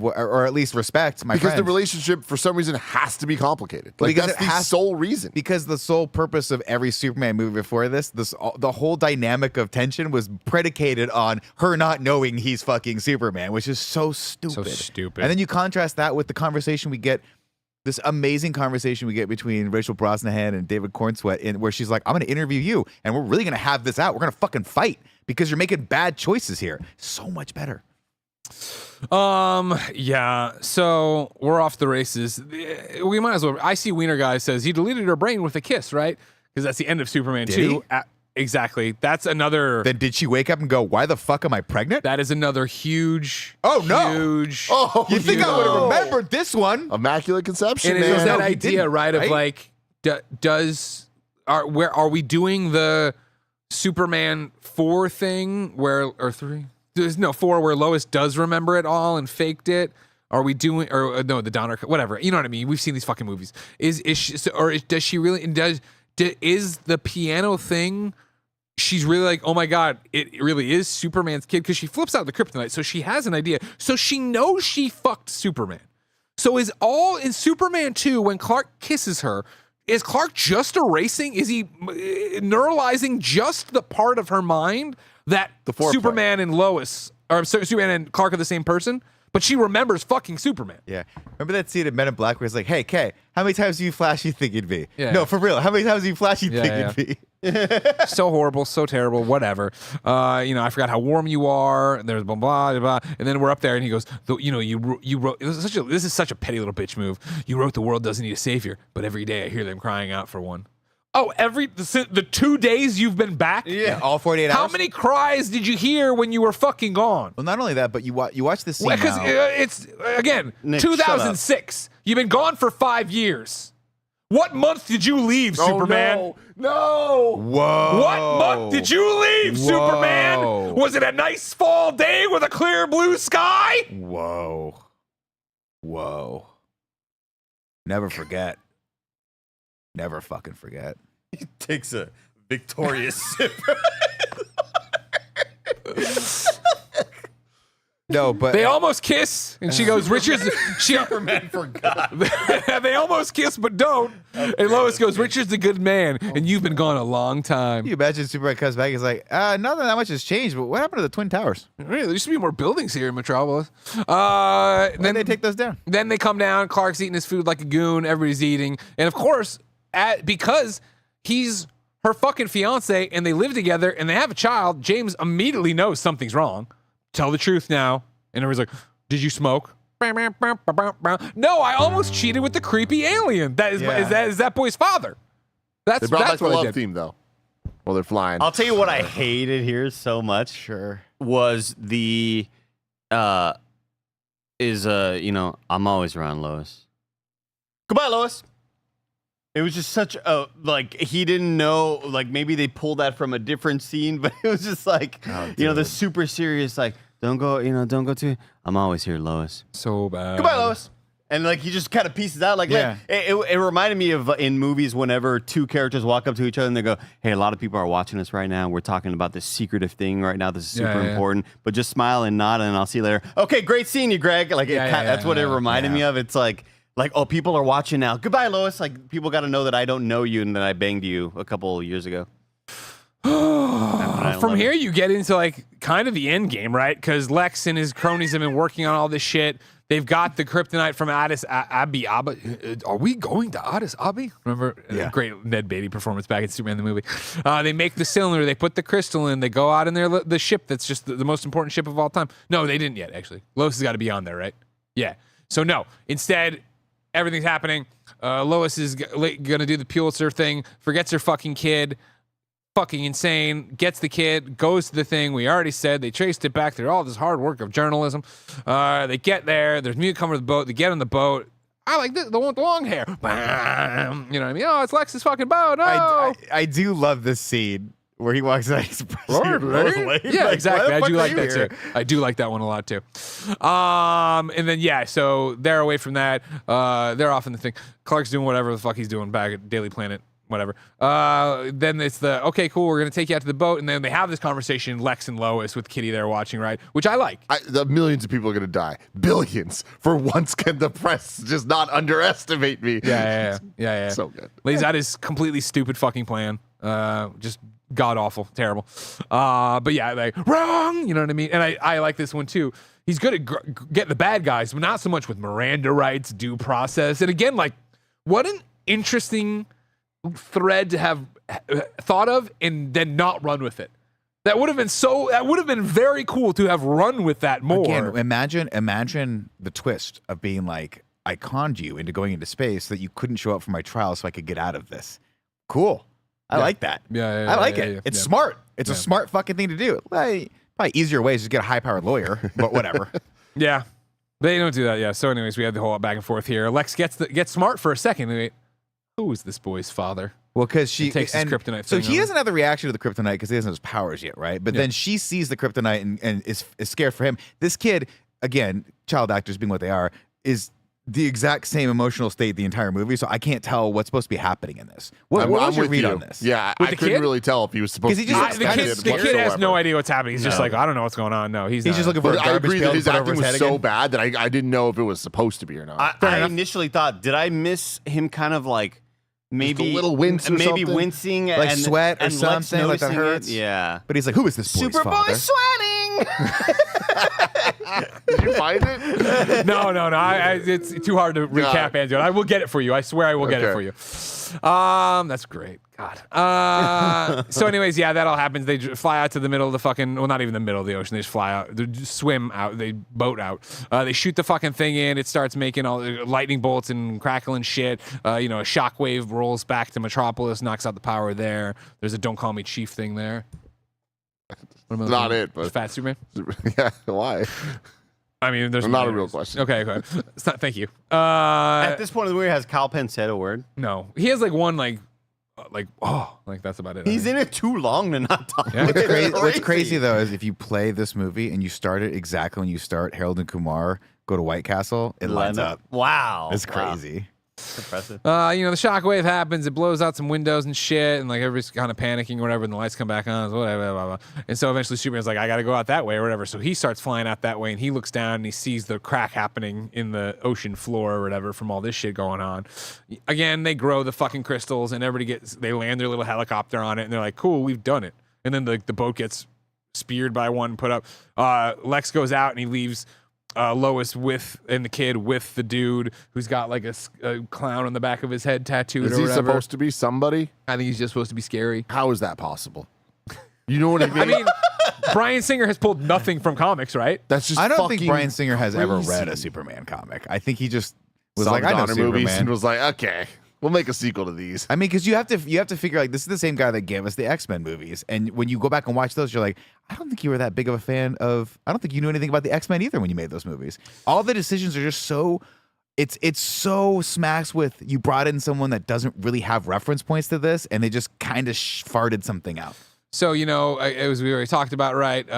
S4: or at least respect my
S1: because
S4: friends?
S1: the relationship for some reason has to be complicated. Like
S4: Because
S1: that's
S4: it
S1: the
S4: has-
S1: sole reason.
S4: Because the sole purpose of every Superman movie before this, the whole dynamic of tension was predicated on her not knowing he's fucking Superman, which is so stupid.
S3: So stupid.
S4: And then you contrast that with the conversation we get, this amazing conversation we get between Rachel Brosnahan and David Cornsweet, where she's like, I'm going to interview you, and we're really going to have this out. We're going to fucking fight because you're making bad choices here. So much better.
S3: Yeah. So we're off the races. We might as well. I see Wiener Guy says he deleted her brain with a kiss, right? Because that's the end of Superman
S4: Did
S3: 2.
S4: he?
S3: Exactly. That's another.
S4: Then did she wake up and go, why the fuck am I pregnant?
S3: That is another huge.
S4: Oh, no.
S3: Huge.
S1: Oh,
S4: You think I would have
S1: no.
S4: remembered this one?
S1: Immaculate conception,
S3: And it
S1: man.
S3: was that
S4: No, he
S3: idea,
S4: didn't,
S3: right? Of
S4: right?
S3: like, where are we doing the Superman 4 thing or 3? There's no 4 where Lois does remember it all and faked it. Are we doing or no the Donner whatever? You know what I mean? We've seen these fucking movies. Is she or does she really is the piano thing? She's really like, oh my God, it really is Superman's kid because she flips out the kryptonite, so she has an idea. So she knows she fucked Superman. So is all in Superman 2 when Clark kisses her? Is Clark just erasing? Is he neuralizing just the part of her mind that
S1: The foreplay.
S3: Superman and Lois, or sorry, Superman and Clark are the same person? But she remembers fucking Superman.
S4: Yeah. Remember that scene in Men in Black where it's like, hey, Kay, how many times do you flash you think you'd be?
S3: Yeah.
S4: No, for real. How many times do you flash you
S3: Yeah,
S4: think you'd be?
S3: So horrible, so terrible, whatever. I forgot how warm you are. And there's blah blah blah, and then we're up there, and he goes, you wrote. This is such a petty little bitch move. You wrote the world doesn't need a savior, but every day I hear them crying out for one. Oh, the 2 days you've been back.
S4: Yeah, all 48 hours.
S3: How many cries did you hear when you were fucking gone?
S4: Well, not only that, but you watch this scene
S3: Because
S4: now.
S3: it's again
S2: Nick,
S3: 2006. You've been gone for 5 years. What month did you leave,
S1: Oh,
S3: Superman?
S1: No.
S4: Whoa.
S3: What month did you leave,
S4: Whoa.
S3: Superman? Was it a nice fall day with a clear blue sky?
S4: Whoa. Never forget. Never fucking forget.
S2: He takes a victorious sip.
S4: No, but
S3: They almost kiss, and she goes, Richard's.
S2: Superman forgot.
S3: They almost kiss, but don't. And Lois goes, Richard's a good man, and you've been gone a long time.
S4: you imagine Superman comes back. He's like, not that much has changed, but what happened to the Twin Towers?
S3: Really, there used to be more buildings here in Metropolis.
S4: Why did they take those down?
S3: Then they come down. Clark's eating his food like a goon. Everybody's eating, and of course, because he's her fucking fiance, and they live together, and they have a child. James immediately knows something's wrong. Tell the truth now. And everybody's like, "Did you smoke?" No, I almost cheated with the creepy alien. That is is that boy's father.
S1: They brought back
S3: That's
S1: the
S3: what I
S1: love
S3: did.
S1: theme though. Well, they're flying.
S2: I'll tell you what I hated here so much.
S4: Sure.
S2: Was the I'm always around Lois. Goodbye, Lois. It was just such a like he didn't know like maybe they pulled that from a different scene, but it was just like the super serious like don't go too. I'm always here, Lois.
S3: So bad.
S2: Goodbye, Lois. And like he just kind of pieces out like it reminded me of in movies whenever two characters walk up to each other and they go, hey, a lot of people are watching us right now. We're talking about this secretive thing right now. This is super important. But just smile and nod and I'll see you later. Okay, great seeing you, Greg. Like that's what it reminded me of. It's like, oh, people are watching now. Goodbye, Lois. Like, people got to know that I don't know you and that I banged you a couple of years ago.
S3: From here, you get into, like, kind of the end game, right? Because Lex and his cronies have been working on all this shit. They've got the kryptonite from Addis Abbey. Are we going to Addis Abbey? Remember? Great Ned Beatty performance back in Superman the movie. They make the cylinder. They put the crystal in. They go out in the ship that's just the most important ship of all time. No, they didn't yet, actually. Lois has got to be on there, right? Yeah. So, no. Instead... everything's happening. Lois is gonna do the Pulitzer thing, forgets her fucking kid, fucking insane, gets the kid, goes to the thing. We already said they traced it back through all this hard work of journalism. They get there, there's music coming to the boat, they get on the boat. I like this, the one with the long hair. Bam! You know what I mean? Oh, it's Lex's fucking boat. Oh!
S4: I do love this scene where he walks out. He's
S3: yeah, exactly. I do like that too. I do like that one a lot too. And then so they're away from that. They're off in the thing. Clark's doing whatever the fuck he's doing back at Daily Planet, whatever. Then it's okay, cool. We're gonna take you out to the boat, and then they have this conversation, Lex and Lois, with Kitty there watching, right? Which I like.
S1: The millions of people are gonna die. Billions. For once, can the press just not underestimate me?
S3: Yeah.
S1: So good.
S3: Lays out his completely stupid fucking plan. Just god awful, terrible. But yeah, like wrong. You know what I mean? And I like this one too. He's good at getting the bad guys, but not so much with Miranda rights, due process. And again, like, what an interesting thread to have thought of and then not run with it. That would have been very cool to have run with that more.
S4: Again, imagine the twist of being like, I conned you into going into space so that you couldn't show up for my trial so I could get out of this. Cool. I like that. I like it. It's smart. It's a smart fucking thing to do. Probably easier ways to get a high-powered lawyer, but whatever.
S3: Yeah. They don't do that, yeah. So anyways, we have the whole back and forth here. Lex gets smart for a second. Wait, who is this boy's father?
S4: Well, because she
S3: takes his kryptonite.
S4: So he doesn't have the reaction to the kryptonite because he doesn't have his powers yet, right? But then she sees the kryptonite and is scared for him. This kid, again, child actors being what they are, is the exact same emotional state the entire movie, so I can't tell what's supposed to be happening in this. What was your read on this?
S1: Yeah, I couldn't really tell if he was supposed to be
S3: the kid has no idea what's happening. He's just like, I don't know what's going on. No, he's
S4: just looking for a
S1: I
S4: garbage
S1: agree
S4: pail
S1: that his
S4: to put over
S1: acting
S4: his
S1: was
S4: head
S1: so
S4: again.
S1: bad that I didn't know if it was supposed to be or not.
S2: I initially thought, did I miss him kind of like maybe
S1: a little wince or
S2: maybe
S1: something?
S2: Wincing
S4: Like
S2: and
S4: sweat or
S2: and
S4: something, like that
S2: noticing
S4: hurts?
S2: it? Yeah.
S4: But he's like, who is this boy's
S2: Superboy
S4: father?
S2: sweating.
S1: Did you find it?
S3: No. It's too hard to recap, Andrew. I will get it for you. I swear I will get it for you. That's great. God. So anyways, that all happens. They fly out to the middle of the fucking, well, not even the middle of the ocean. They just fly out. They just swim out. They boat out. They shoot the fucking thing in. It starts making all the lightning bolts and crackling shit. A shockwave rolls back to Metropolis, knocks out the power there. There's a "Don't Call Me Chief" thing there.
S1: Not it, but
S3: Fat Superman.
S1: Yeah, why?
S3: I mean, there's
S1: not a real question.
S3: Okay. It's not. Thank you.
S2: At this point of the movie, has Kal Penn said a word?
S3: No, he has like one like that's about it.
S2: He's in it too long to not talk.
S3: Yeah.
S4: What's crazy though is if you play this movie and you start it exactly when you start Harold and Kumar go to White Castle, it lines up.
S2: Wow,
S4: It's crazy.
S2: That's impressive.
S3: The shockwave happens. It blows out some windows and shit, and like everybody's kind of panicking or whatever. And the lights come back on, whatever, blah, blah, blah. And so eventually Superman's like, I got to go out that way or whatever. So he starts flying out that way, and he looks down and he sees the crack happening in the ocean floor or whatever from all this shit going on. Again, they grow the fucking crystals, and they land their little helicopter on it, and they're like, cool, we've done it. And then the boat gets speared by one, put up. Lex goes out and he leaves Lois and the kid with the dude who's got like a clown on the back of his head tattooed.
S1: Is he supposed to be somebody?
S3: I think he's just supposed to be scary.
S1: How is that possible? You know what I mean?
S3: I mean, Bryan Singer has pulled nothing from comics, right?
S1: That's just
S4: I don't think
S1: fucking
S4: Bryan Singer has ever read a
S1: crazy.
S4: Superman comic. I think he just was
S1: Saw
S4: like,
S1: the
S4: I know
S1: Donner movies
S4: Superman.
S1: and was like, okay, we'll make a sequel to these.
S4: I mean, because you have to figure like this is the same guy that gave us the X-Men movies, and when you go back and watch those, you're like, I don't think you were that big of a fan of. I don't think you knew anything about the X-Men either when you made those movies. All the decisions are just so it's so smacks with you brought in someone that doesn't really have reference points to this, and they just kind of farted something out.
S3: So, as we already talked about, right,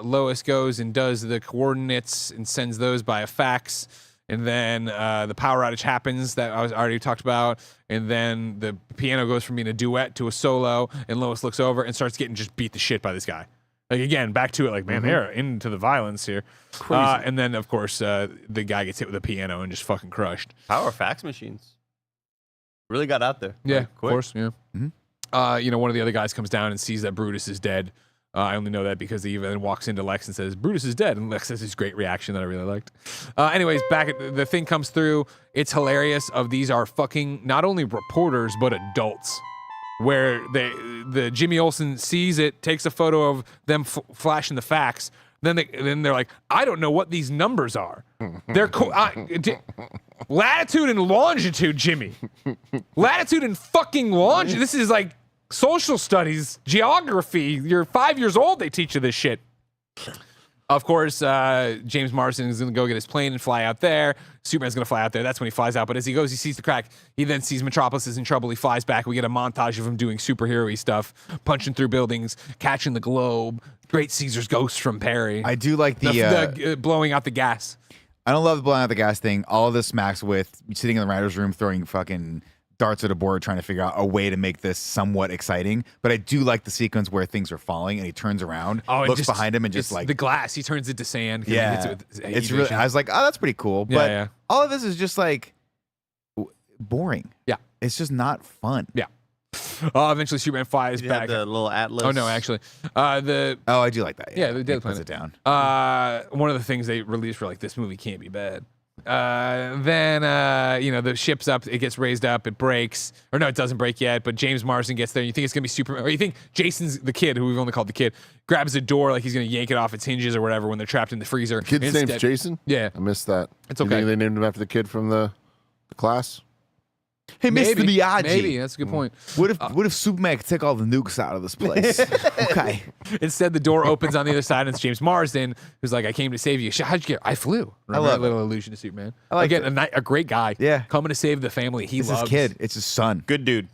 S3: Lois goes and does the coordinates and sends those by a fax. And then the power outage happens that I was already talked about. And then the piano goes from being a duet to a solo. And Lois looks over and starts getting just beat the shit by this guy. Like, again, back to it. Like, man, they're into the violence here. And then, of course, the guy gets hit with a piano and just fucking crushed.
S2: Power fax machines. Really got out there.
S3: Yeah,
S2: Like,
S3: of course. Yeah. One of the other guys comes down and sees that Brutus is dead. I only know that because he even walks into Lex and says, Brutus is dead. And Lex has this great reaction that I really liked. Anyways, back at the thing comes through. It's hilarious of these are fucking not only reporters, but adults. Where the Jimmy Olsen sees it, takes a photo of them flashing the fax. Then they're like, I don't know what these numbers are. They're latitude and longitude, Jimmy. Latitude and fucking longitude. This is like social studies, geography. You're 5 years old. They teach you this shit. Of course, James Marsden is going to go get his plane and fly out there. Superman's going to fly out there. That's when he flies out. But as he goes, he sees the crack. He then sees Metropolis is in trouble. He flies back. We get a montage of him doing superhero-y stuff, punching through buildings, catching the globe. Great Caesar's ghost from Perry.
S4: I do like
S3: the blowing out the gas.
S4: I don't love the blowing out the gas thing. All of this smacks with sitting in the writer's room throwing fucking darts at a board trying to figure out a way to make this somewhat exciting. But I do like the sequence where things are falling and he turns around, looks behind him and just like...
S3: the glass, he turns it to sand.
S4: Yeah. It's really... I was like, oh, that's pretty cool. But all of this is just like boring.
S3: Yeah.
S4: It's just not fun.
S3: Yeah. Eventually Superman flies back.
S2: The little atlas.
S3: Oh, no, actually.
S4: I do like that.
S3: Yeah, they did
S4: puts it down.
S3: One of the things they released for like, this movie can't be bad. Then the ship's up, it gets raised up, it breaks. Or no, it doesn't break yet, but James Marsden gets there. You think it's going to be Superman, or you think Jason's the kid, who we've only called the kid, grabs a door like he's going to yank it off its hinges or whatever when they're trapped in the freezer.
S1: Kid's name's Jason?
S3: Yeah.
S1: I missed that.
S3: It's
S1: You
S3: okay.
S1: think they named him after the kid from the class?
S4: Hey, Mr. Miyagi.
S3: Maybe, that's a good point.
S4: What if Superman could take all the nukes out of this place? Okay.
S3: Instead, the door opens on the other side, and it's James Marsden, who's like, I came to save you. How'd you get? I flew. Remember that little allusion to Superman.
S4: I like
S3: Again, a great guy.
S4: Yeah.
S3: Coming to save the family he
S4: It's
S3: loves.
S4: his kid. It's his son.
S2: Good dude.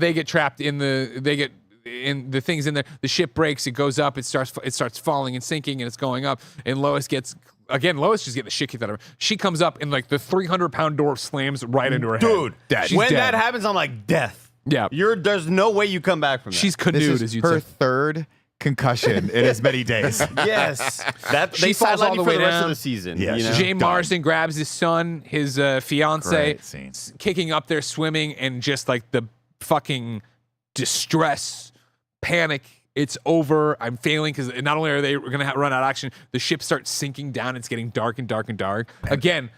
S3: They get trapped in the things in there. The ship breaks. It goes up. It starts falling and sinking, and it's going up. And Lois just getting the shit kicked out of her. She comes up, and like the 300-pound door slams right into her head.
S2: Dude,
S3: She's
S2: when
S3: dead.
S2: that happens, I'm like, death.
S3: Yeah.
S2: There's no way you come back from that.
S3: She's
S4: This
S3: canoed,
S4: is
S3: as you'd
S4: her
S3: say.
S4: third concussion in as many days.
S2: Yes.
S3: She
S2: They
S3: falls
S2: sideline
S3: all
S2: you
S3: the
S2: for
S3: way
S2: the rest
S3: down.
S2: of the season.
S4: Yeah,
S2: you know?
S3: James
S4: Done.
S3: Marsden grabs his son, his fiance,
S4: Great scene.
S3: kicking up there, swimming, and just like the fucking distress, panic. It's over. I'm failing because not only are they going to run out of action, the ship starts sinking down. It's getting dark and dark and dark. Again,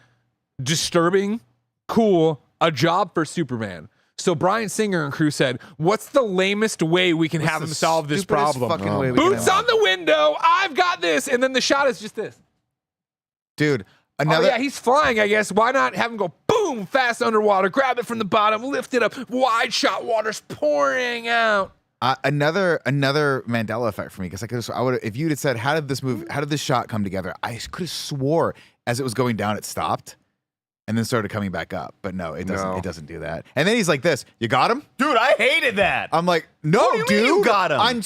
S3: disturbing, cool, a job for Superman. So Bryan Singer and crew said, what's the lamest way we can have him solve this problem? Boots on the window. I've got this. And then the shot is just this.
S4: Dude,
S3: Oh, yeah, he's flying, I guess. Why not have him go boom, fast underwater, grab it from the bottom, lift it up, wide shot, water's pouring out.
S4: Another Mandela effect for me, because I would, if you'd have said, how did this shot come together? I could have swore as it was going down, it stopped and then started coming back up. But no, it doesn't.
S1: No.
S4: It doesn't do that. And then he's like, "This, you got him,
S2: Dude, I hated that.
S4: I'm like, "No,
S2: What do you
S4: dude,
S2: mean you got him?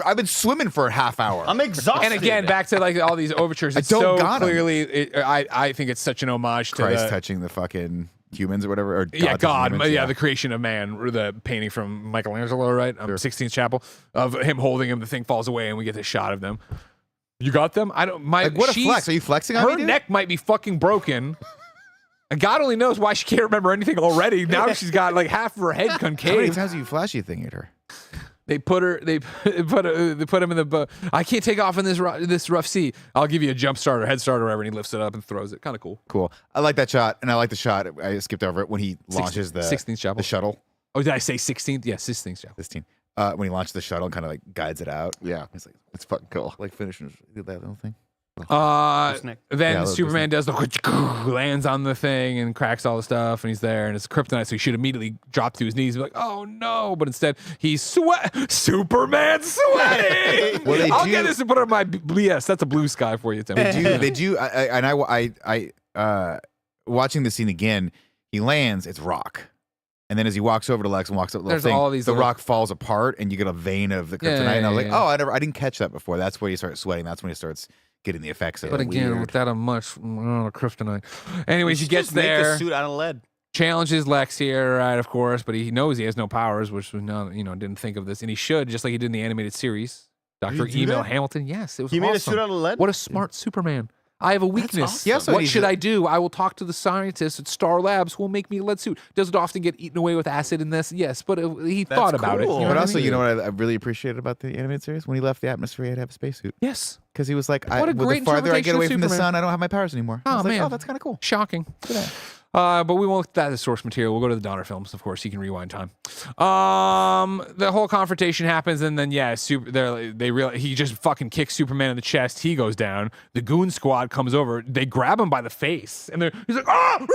S4: I've been swimming for a half hour.
S2: I'm exhausted.
S3: And again, back to like all these overtures. It's
S4: don't
S3: so
S4: got 'em.
S3: clearly, I think it's such an homage to
S4: Christ
S3: the,
S4: touching the fucking humans or whatever. Or
S3: yeah,
S4: touching
S3: God,
S4: humans,
S3: yeah, the creation of man, or the painting from Michelangelo, right?
S4: Sure.
S3: 16th Chapel of him holding him. The thing falls away, and we get this shot of them. You got them? I don't. My
S4: Like, what a flex! Are you flexing on me,
S3: her
S4: dude?
S3: neck might be fucking broken. And God only knows why she can't remember anything already. Now she's got like half of her head
S4: How many
S3: concave.
S4: times have you flashy thing at her?
S3: They put him in the boat. I can't take off in this rough sea. I'll give you a jump start or head start or whatever. And he lifts it up and throws it. Kind of cool.
S4: Cool. I like that shot, and I like the shot. I skipped over it when he launches the
S3: 16th Chapel.
S4: the shuttle.
S3: Oh, did I say 16th? Yeah, 16th Chapel.
S4: 16. When he launched the shuttle and kind of like guides it out.
S1: Yeah,
S4: It's like
S1: it's fucking cool.
S4: finishing that little thing.
S2: Snake.
S3: Then
S4: Yeah,
S3: Superman does the lands on the thing and cracks all the stuff, and he's there, and it's kryptonite, so he should immediately drop to his knees and be like, "Oh no!" But instead, he's Superman sweating.
S4: Well,
S3: I'll get this and put it on my BS. That's a blue sky for you, Tim.
S4: They do. watching the scene again, he lands, it's rock. And then as he walks over to Lex and walks up the little
S3: There's
S4: thing,
S3: all these
S4: the
S3: little-
S4: rock falls apart and you get a vein of the kryptonite.
S3: Yeah,
S4: and I was
S3: yeah,
S4: like,
S3: yeah.
S4: I didn't catch that before. That's where you start sweating. That's when he starts getting the effects of
S3: But
S4: it.
S3: again,
S4: Weird.
S3: without a much kryptonite. Anyways, he
S2: should
S3: gets
S2: just make
S3: there.
S2: the suit out of lead.
S3: Challenges Lex here, right? Of course, but he knows he has no powers, which was not, didn't think of this, and he should, just like he did in the animated series. Dr.
S2: he do
S3: Email
S2: that?
S3: Hamilton, yes, it was
S2: He
S3: awesome.
S2: made a suit out of lead.
S3: What a smart Superman! I have a weakness.
S2: awesome.
S4: Yeah, so
S3: What
S4: he's
S3: should
S4: a-
S3: I do? I will talk to the scientists at Star Labs who will make me a lead suit. Does it often get eaten away with acid in this? Yes, but he
S2: That's
S3: thought about it.
S2: cool.
S3: You know
S4: But
S3: what I
S4: also,
S3: mean?
S4: you know what I really appreciated about the animated series? When he left the atmosphere, he had to have a spacesuit.
S3: Yes,
S4: Because he was like,
S3: What a
S4: the
S3: great
S4: farther I get
S3: interpretation
S4: away
S3: of
S4: from the
S3: Superman.
S4: sun, I don't have my powers anymore. I
S3: Oh,
S4: was like,
S3: man.
S4: oh, that's kind of cool.
S3: shocking.
S4: Look at that.
S3: But we won't look at that as source material. We'll go to the Donner films, of course. You can rewind time. The whole confrontation happens, and then he just fucking kicks Superman in the chest. He goes down. The goon squad comes over. They grab him by the face, and he's like, "Oh!"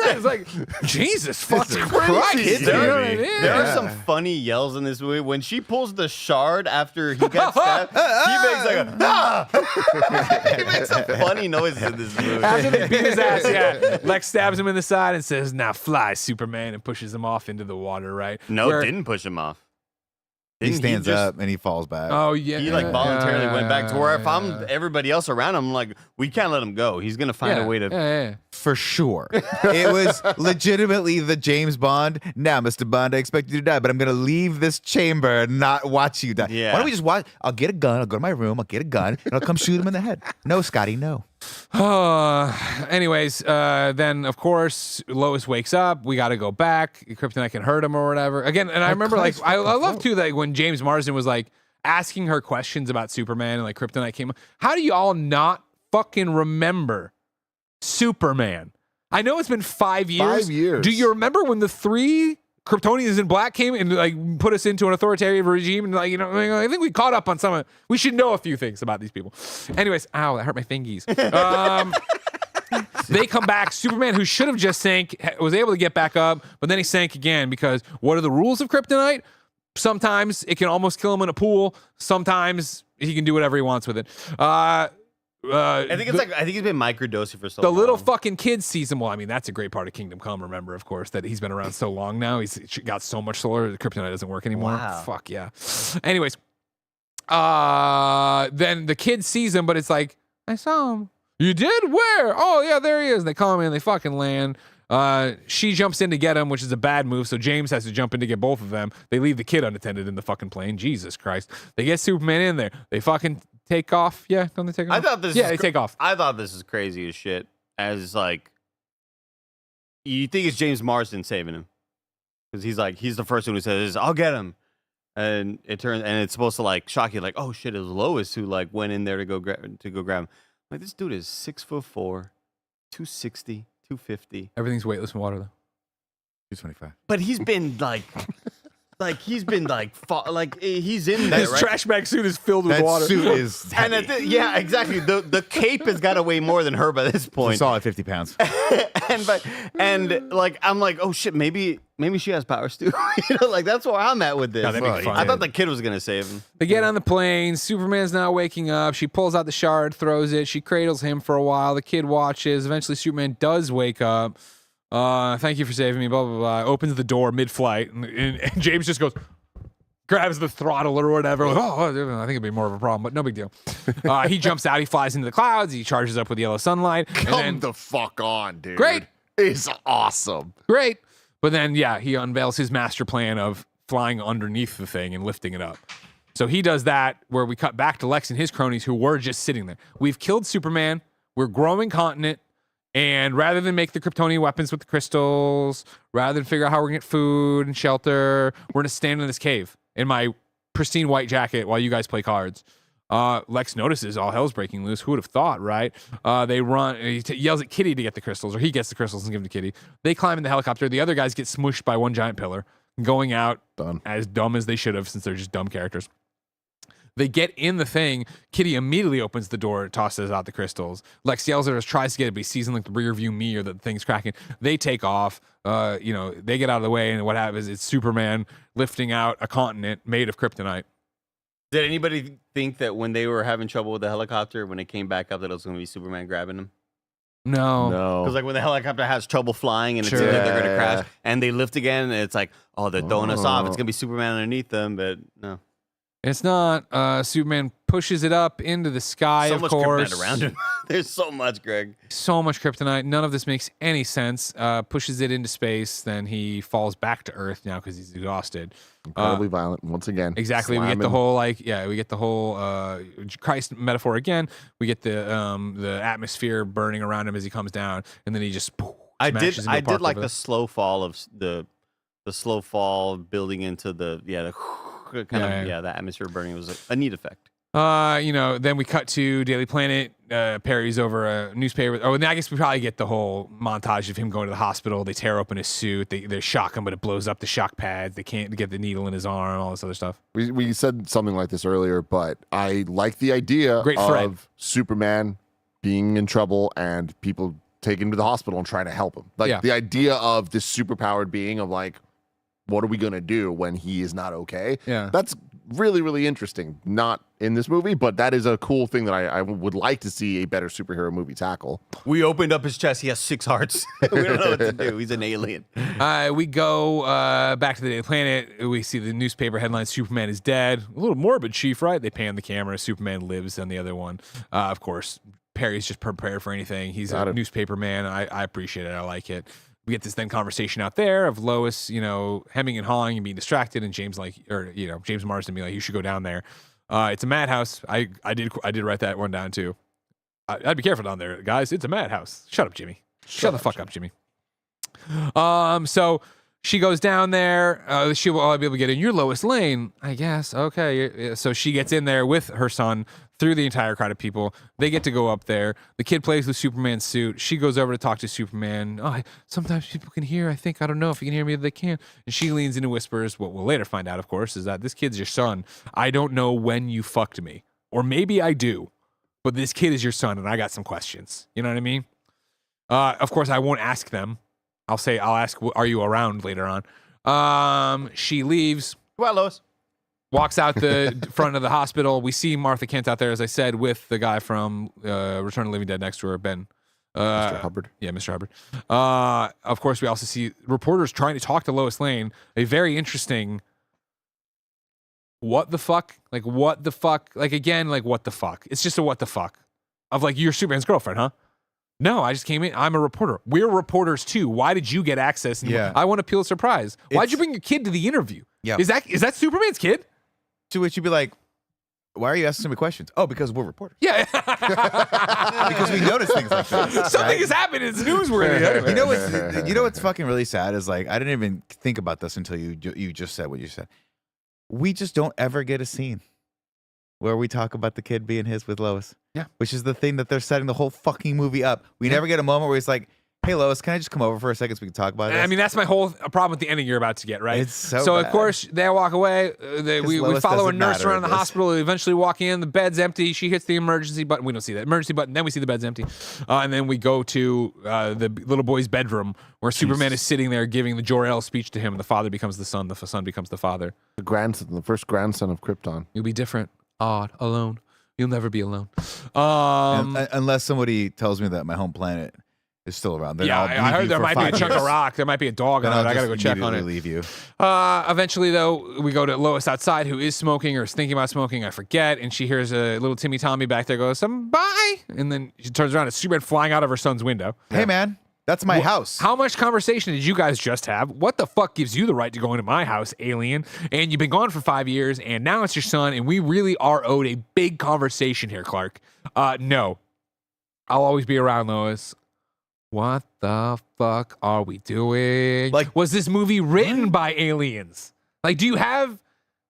S3: It's like, Jesus fucking Christ!
S2: There,
S3: You know what I mean?
S2: there are some funny yells in this movie. When she pulls the shard after he gets stabbed, he makes like a he makes some funny noises in this movie.
S3: After they beat his ass, yeah. Lex stabs him in the side and says, "Now fly, Superman," and pushes him off into the water. Right?
S2: No,
S3: Where-
S2: didn't push him off.
S4: He
S2: Didn't
S4: stands
S2: just-
S4: up and he falls back.
S3: Oh yeah.
S2: He like voluntarily went back to where if I'm
S3: yeah.
S2: everybody else around him, I'm like, we can't let him go. He's gonna find a way to.
S3: Yeah.
S4: For sure. It was legitimately the James Bond. Now, Mr. Bond, I expect you to die, but I'm going to leave this chamber and not watch you die.
S2: Yeah.
S4: Why don't we just watch? I'll get a gun. I'll go to my room. I'll get a gun and I'll come shoot him in the head. No, Scotty, no.
S3: Anyways, then of course Lois wakes up. We got to go back. Kryptonite can hurt him or whatever. Again, and I remember like I love too that when James Marsden was like asking her questions about Superman and like Kryptonite came. How do you all not fucking remember Superman? I know it's been 5 years.
S1: 5 years.
S3: Do you remember when the 3 Kryptonians in black came and like put us into an authoritarian regime and like I think we caught up on some of. We should know a few things about these people. Anyways, ow, that hurt my fingies. They come back. Superman, who should have just sank, was able to get back up, but then he sank again because what are the rules of kryptonite? Sometimes it can almost kill him in a pool. Sometimes he can do whatever he wants with it.
S2: I think he's been microdosing for so
S3: The
S2: long.
S3: little fucking kid sees him. Well, I mean, that's a great part of Kingdom Come. Remember, of course, that he's been around so long now. He's got so much solar. The kryptonite doesn't work anymore.
S2: Wow.
S3: Fuck yeah. Anyways, then the kid sees him, but it's like, I saw him. You did? Where? Oh yeah, there he is. They call him in. They fucking land. She jumps in to get him, which is a bad move. So James has to jump in to get both of them. They leave the kid unattended in the fucking plane. Jesus Christ. They get Superman in there. They fucking take off. Yeah, don't they take off?
S2: I thought this.
S3: Yeah,
S2: is
S3: they take off.
S2: I thought this is crazy as shit. As like, you think it's James Marsden saving him because he's the first one who says, "I'll get him," and it's supposed to like shock you, like, oh shit, it was Lois who like went in there to go grab him. Like this dude is 6'4", 260, 250.
S3: Everything's weightless in water though.
S4: 225.
S2: But he's been he's in there,
S3: His
S2: right?
S3: trash bag suit is filled with
S4: That
S3: water.
S4: suit is
S2: And
S4: heavy.
S2: yeah, exactly. The cape has got to weigh more than her by this
S4: It's
S2: point.
S4: solid 50 pounds.
S2: and like I'm like, oh shit, maybe she has powers too. Like that's where I'm at with this.
S3: No, that'd be
S1: Right.
S3: fun.
S2: I thought the kid was gonna save him.
S3: They get on the plane. Superman's not waking up. She pulls out the shard, throws it. She cradles him for a while. The kid watches. Eventually, Superman does wake up. Thank you for saving me. Blah blah blah. Opens the door mid-flight, and James just goes, grabs the throttle or whatever. Like, I think it'd be more of a problem, but no big deal. He jumps out. He flies into the clouds. He charges up with yellow sunlight. And
S1: Come
S3: then,
S1: the fuck on, dude.
S3: Great.
S1: It's awesome.
S3: great. But then, yeah, he unveils his master plan of flying underneath the thing and lifting it up. So he does that, where we cut back to Lex and his cronies who were just sitting there. We've killed Superman. We're growing continent. And rather than make the Kryptonian weapons with the crystals, rather than figure out how we're going to get food and shelter, we're going to stand in this cave in my pristine white jacket while you guys play cards. Lex notices all hell's breaking loose. Who would have thought, right? They run. He yells at Kitty to get the crystals, or he gets the crystals and gives them to Kitty. They climb in the helicopter. The other guys get smushed by one giant pillar, going out
S1: Done.
S3: as dumb as they should have, since they're just dumb characters. They get in the thing. Kitty immediately opens the door, tosses out the crystals. Lex yells at her, tries to get it, but he sees in like the rear view mirror that the thing's cracking. They take off. They get out of the way, and what happens? It's Superman lifting out a continent made of kryptonite.
S2: Did anybody think that when they were having trouble with the helicopter, when it came back up, that it was going to be Superman grabbing him?
S3: No.
S2: Because like when the helicopter has trouble flying and
S3: Sure.
S2: it's they're going to crash and they lift again, and it's like, oh, they're throwing us off. It's going to be Superman underneath them, but no.
S3: It's not. Superman pushes it up into the sky,
S2: So
S3: of
S2: much
S3: course.
S2: kryptonite around him. There's so much, Greg.
S3: So much kryptonite. None of this makes any sense. Pushes it into space. Then he falls back to Earth now because he's exhausted.
S1: Incredibly violent once again.
S3: Exactly. We get the
S1: Slamming.
S3: whole Christ metaphor again. We get the atmosphere burning around him as he comes down, and then he just
S2: I
S3: smashes
S2: did
S3: into a park
S2: like
S3: over
S2: the
S3: there.
S2: slow fall of the slow fall building into the the atmosphere burning was a neat effect.
S3: Then we cut to Daily Planet. Perry's over a newspaper. Oh, and I guess we probably get the whole montage of him going to the hospital. They tear open his suit. They shock him, but it blows up the shock pads. They can't get the needle in his arm, all this other stuff.
S1: We said something like this earlier, but I like the idea
S3: Great thread.
S1: of Superman being in trouble and people taking him to the hospital and trying to help him. Like the idea of this superpowered being of like, what are we going to do when he is not okay?
S3: Yeah.
S1: That's really, really interesting. Not in this movie, but that is a cool thing that I would like to see a better superhero movie tackle.
S2: We opened up his chest. He has 6 hearts. We don't know what to do. He's an alien.
S3: We go back to the Daily Planet. We see the newspaper headline, Superman is dead. A little morbid, Chief, right? They pan the camera. Superman lives on the other one. Of course, Perry's just prepared for anything. He's a newspaper man. I appreciate it. I like it. We get this then conversation out there of Lois, hemming and hawing and being distracted, and James James Marsden being like, you should go down there. It's a madhouse. I did write that one down too. I'd be careful down there, guys. It's a madhouse. Shut up, Jimmy. Shut the fuck up, Jimmy. So she goes down there. She will be able to get in. You're Lois Lane, I guess. Okay. So she gets in there with her son through the entire crowd of people. They get to go up there. The kid plays with Superman's suit. She goes over to talk to Superman. Sometimes people can hear. I don't know if you can hear me. They can. And she leans in and whispers, what we'll later find out, of course, is that this kid's your son. I don't know when you fucked me. Or maybe I do. But this kid is your son, and I got some questions. You know what I mean? Of course, I won't ask them. I'll ask, are you around later on? She leaves.
S2: Well, Lois.
S3: Walks out the front of the hospital. We see Martha Kent out there, as I said, with the guy from Return of the Living Dead next to her, Ben.
S1: Mr. Hubbard.
S3: Yeah, Mr. Hubbard. Of course, we also see reporters trying to talk to Lois Lane. A very interesting... What the fuck? Like, what the fuck? Like, again, like, what the fuck? It's just a what the fuck. Of like, you're Superman's girlfriend, huh? No, I just came in. I'm a reporter. We're reporters too. Why did you get access? And I want to peel surprise. Why'd you bring your kid to the interview?
S4: Yeah.
S3: Is that Superman's kid?
S4: To which you'd be like, why are you asking so many questions? Oh, because we're reporters.
S3: Yeah.
S4: Because we notice things like this.
S3: Something has happened. It's newsworthy.
S4: You know what's fucking really sad is like, I didn't even think about this until you just said what you said. We just don't ever get a scene where we talk about the kid being his with Lois.
S3: Yeah.
S4: Which is the thing that they're setting the whole fucking movie up. We never get a moment where he's like, hey, Lois, can I just come over for a second so we can talk about this?
S3: I mean, that's my whole problem with the ending you're about to get, right?
S4: It's so
S3: of
S4: bad.
S3: course, they walk away. We
S4: Lois
S3: follow a
S4: doesn't
S3: nurse
S4: matter
S3: around
S4: in
S3: the
S4: this.
S3: hospital. We eventually walk in. The bed's empty. She hits the emergency button. We don't see that emergency button. Then we see the bed's empty. And then we go to the little boy's bedroom where Superman is sitting there giving the Jor-El speech to him. And the father becomes the son. The son becomes the father.
S1: The first grandson of Krypton.
S3: You'll be different, odd, alone. You'll never be alone.
S4: Unless somebody tells me that my home planet is still around. Then I'll
S3: I heard there might be a chunk of
S4: years.
S3: rock. There might be a dog
S4: Then
S3: on it.
S4: I'll
S3: I gotta
S4: just
S3: go check on it.
S4: immediately leave you.
S3: Eventually, though, we go to Lois outside, who is smoking or is thinking about smoking. I forget. And she hears a little Timmy Tommy back there go, bye. And then she turns around and Superman flying out of her son's window.
S4: Hey, man, that's my house.
S3: How much conversation did you guys just have? What the fuck gives you the right to go into my house, alien? And you've been gone for 5 years, and now it's your son, and we really are owed a big conversation here, Clark. No. I'll always be around, Lois. What the fuck are we doing?
S4: Like,
S3: was this movie written by aliens? Like, do you have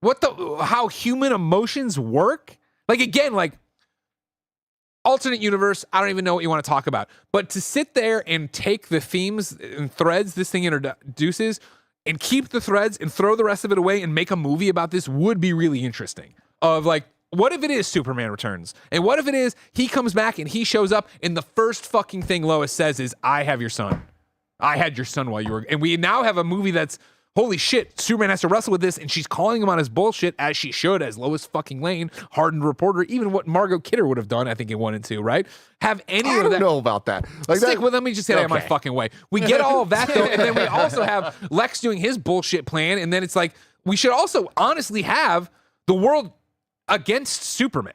S3: how human emotions work? Like, again, like, alternate universe, I don't even know what you want to talk about. But to sit there and take the themes and threads this thing introduces and keep the threads and throw the rest of it away and make a movie about this would be really interesting. Of like, what if it is Superman Returns? And what if it is he comes back and he shows up and the first fucking thing Lois says is, I have your son. I had your son while you were... And we now have a movie that's holy shit, Superman has to wrestle with this, and she's calling him on his bullshit, as she should, as Lois fucking Lane, hardened reporter, even what Margot Kidder would have done, I think, in 1 and 2, right? Have any
S1: I
S3: of that.
S1: don't know about that. Like
S3: Stick
S1: that,
S3: with, let me just say that my
S1: Okay.
S3: fucking way. We get all of that, though, and then we also have Lex doing his bullshit plan, and then it's like, we should also honestly have the world against Superman.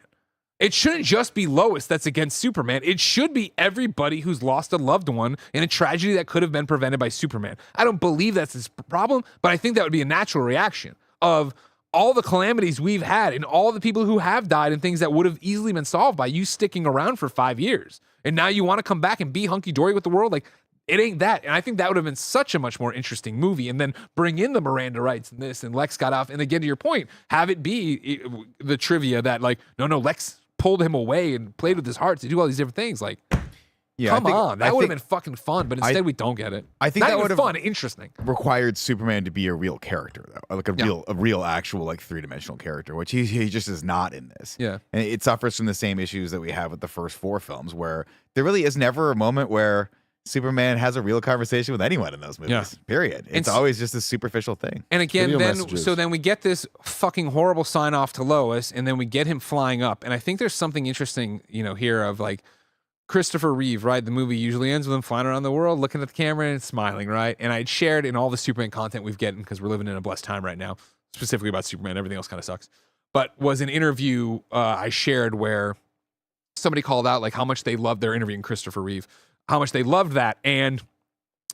S3: It shouldn't just be Lois that's against Superman. It should be everybody who's lost a loved one in a tragedy that could have been prevented by Superman. I don't believe that's his problem, but I think that would be a natural reaction of all the calamities we've had and all the people who have died and things that would have easily been solved by you sticking around for 5 years. And now you want to come back and be hunky-dory with the world? Like, it ain't that. And I think that would have been such a much more interesting movie. And then bring in the Miranda rights and this, and Lex got off. And again, to your point, have it be the trivia that, like, no, Lex pulled him away and played with his heart to do all these different things. Like, come on, that would have been fucking fun. But instead, we don't get it.
S4: I think
S3: Not
S4: that
S3: even
S4: would have
S3: fun, interesting.
S4: required Superman to be a real character, though, like a real actual like 3-dimensional character, which he just is not in this.
S3: Yeah.
S4: And it suffers from the same issues that we have with the first 4 films, where there really is never a moment where Superman has a real conversation with anyone in those movies.
S3: Yeah.
S4: Period. It's
S3: And
S4: always just a superficial thing.
S3: And again,
S1: Video
S3: then
S1: messages.
S3: so then we get this fucking horrible sign off to Lois, and then we get him flying up. And I think there's something interesting, here of like Christopher Reeve, right? The movie usually ends with him flying around the world, looking at the camera and smiling, right? And I'd shared in all the Superman content we've gotten, because we're living in a blessed time right now, specifically about Superman. Everything else kind of sucks. But was an interview I shared where somebody called out like how much they loved their interviewing Christopher Reeve, how much they loved that, and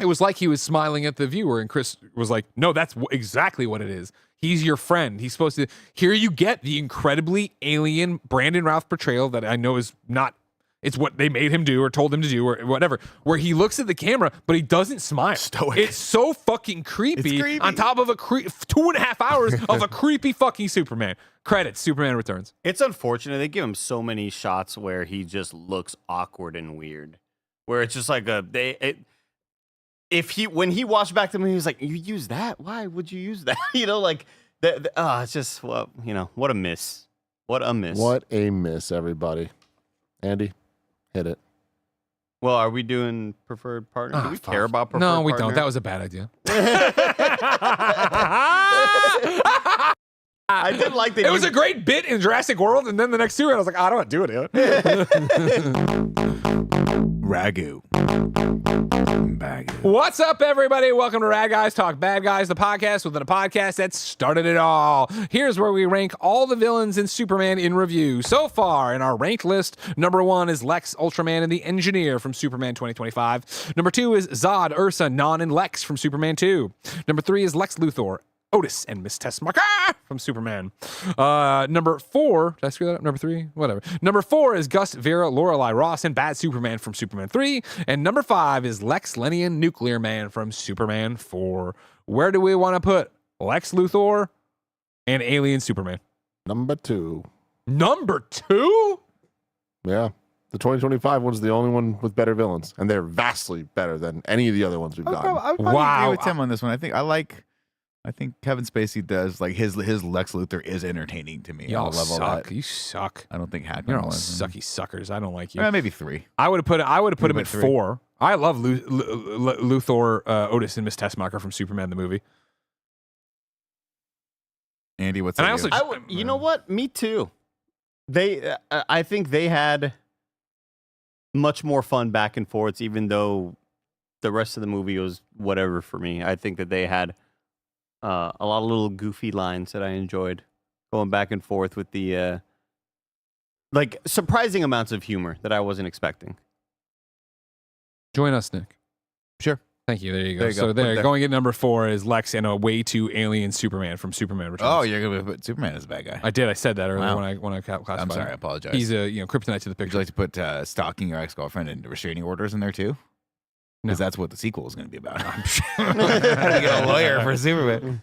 S3: it was like he was smiling at the viewer, and Chris was like, no, that's exactly what it is. He's your friend. He's supposed to. Here you get the incredibly alien Brandon Routh portrayal that I know is not. It's what they made him do or told him to do or whatever, where he looks at the camera, but he doesn't smile.
S4: Stoic.
S3: It's so fucking creepy,
S4: It's creepy.
S3: on top of 2.5 hours of a creepy fucking Superman. Credits, Superman Returns.
S2: It's unfortunate they give him so many shots where he just looks awkward and weird. Where it's just like when he watched back to me, he was like, "You use that? Why would you use that?" It's just what a miss. What a miss.
S1: What a miss, everybody. Andy, hit it.
S2: Well, are we doing preferred partner? Do we
S3: fuck.
S2: care about preferred
S3: No, we
S2: partner?
S3: don't. That was a bad idea.
S2: I did like that.
S3: It was a great bit in Jurassic World, and then the next 2, I was like, I don't want to do it here.
S4: RaGu BaGu.
S3: What's up, everybody? Welcome to Rad Guys Talk Bad Guys, the podcast within a podcast that started it all. Here's where we rank all the villains in Superman in review. So far, in our ranked list, number 1 is Lex, Ultraman, and the Engineer from Superman 2025. Number 2 is Zod, Ursa, Non, and Lex from Superman 2. Number 3 is Lex Luthor, Otis, and Miss Tessmacher from Superman. Number 4, did I screw that up? Number 3? Whatever. Number 4 is Gus, Vera, Lorelei, Ross, and Bad Superman from Superman 3. And number 5 is Lex, Lenny, and Nuclear Man from Superman 4. Where do we want to put Lex Luthor and Alien Superman?
S1: Number 2.
S3: Number 2?
S1: Yeah. The 2025 one's the only one with better villains, and they're vastly better than any of the other ones we've gotten.
S4: I would probably
S3: Wow.
S4: agree with Tim on this one. I think Kevin Spacey does like his Lex Luthor is entertaining to me.
S3: Y'all
S4: on a level
S3: suck.
S4: that
S3: You suck.
S4: I don't think Hackman
S3: You're all
S4: was.
S3: sucky suckers. I don't like you.
S4: Maybe 3.
S3: I would have put him at
S4: 3.
S3: 4. I love Luthor, Otis, and Miss Tessmacher from Superman the movie.
S4: Andy, what's
S3: And
S4: up?
S3: I also-
S2: you know what? Me too. I think they had much more fun back and forths, even though the rest of the movie was whatever for me. I think that they had a lot of little goofy lines that I enjoyed, going back and forth with the like surprising amounts of humor that I wasn't expecting.
S3: Join us, Nick.
S4: Sure.
S3: Thank you. There you go.
S4: There you go.
S3: So
S4: Put it
S3: there,
S4: there.
S3: going at number 4 is Lex and a way too alien Superman from Superman Returns.
S4: Oh, you're gonna put Superman as a bad guy.
S3: I did. I said that earlier
S4: Wow.
S3: when I classified.
S4: I'm sorry. I
S3: him.
S4: apologize.
S3: He's a kryptonite to the
S4: Would
S3: picture.
S4: you like to put stalking your ex-girlfriend and restraining orders in there too? Because that's what the sequel is going to be about. I'm sure. How to get a lawyer for Superman?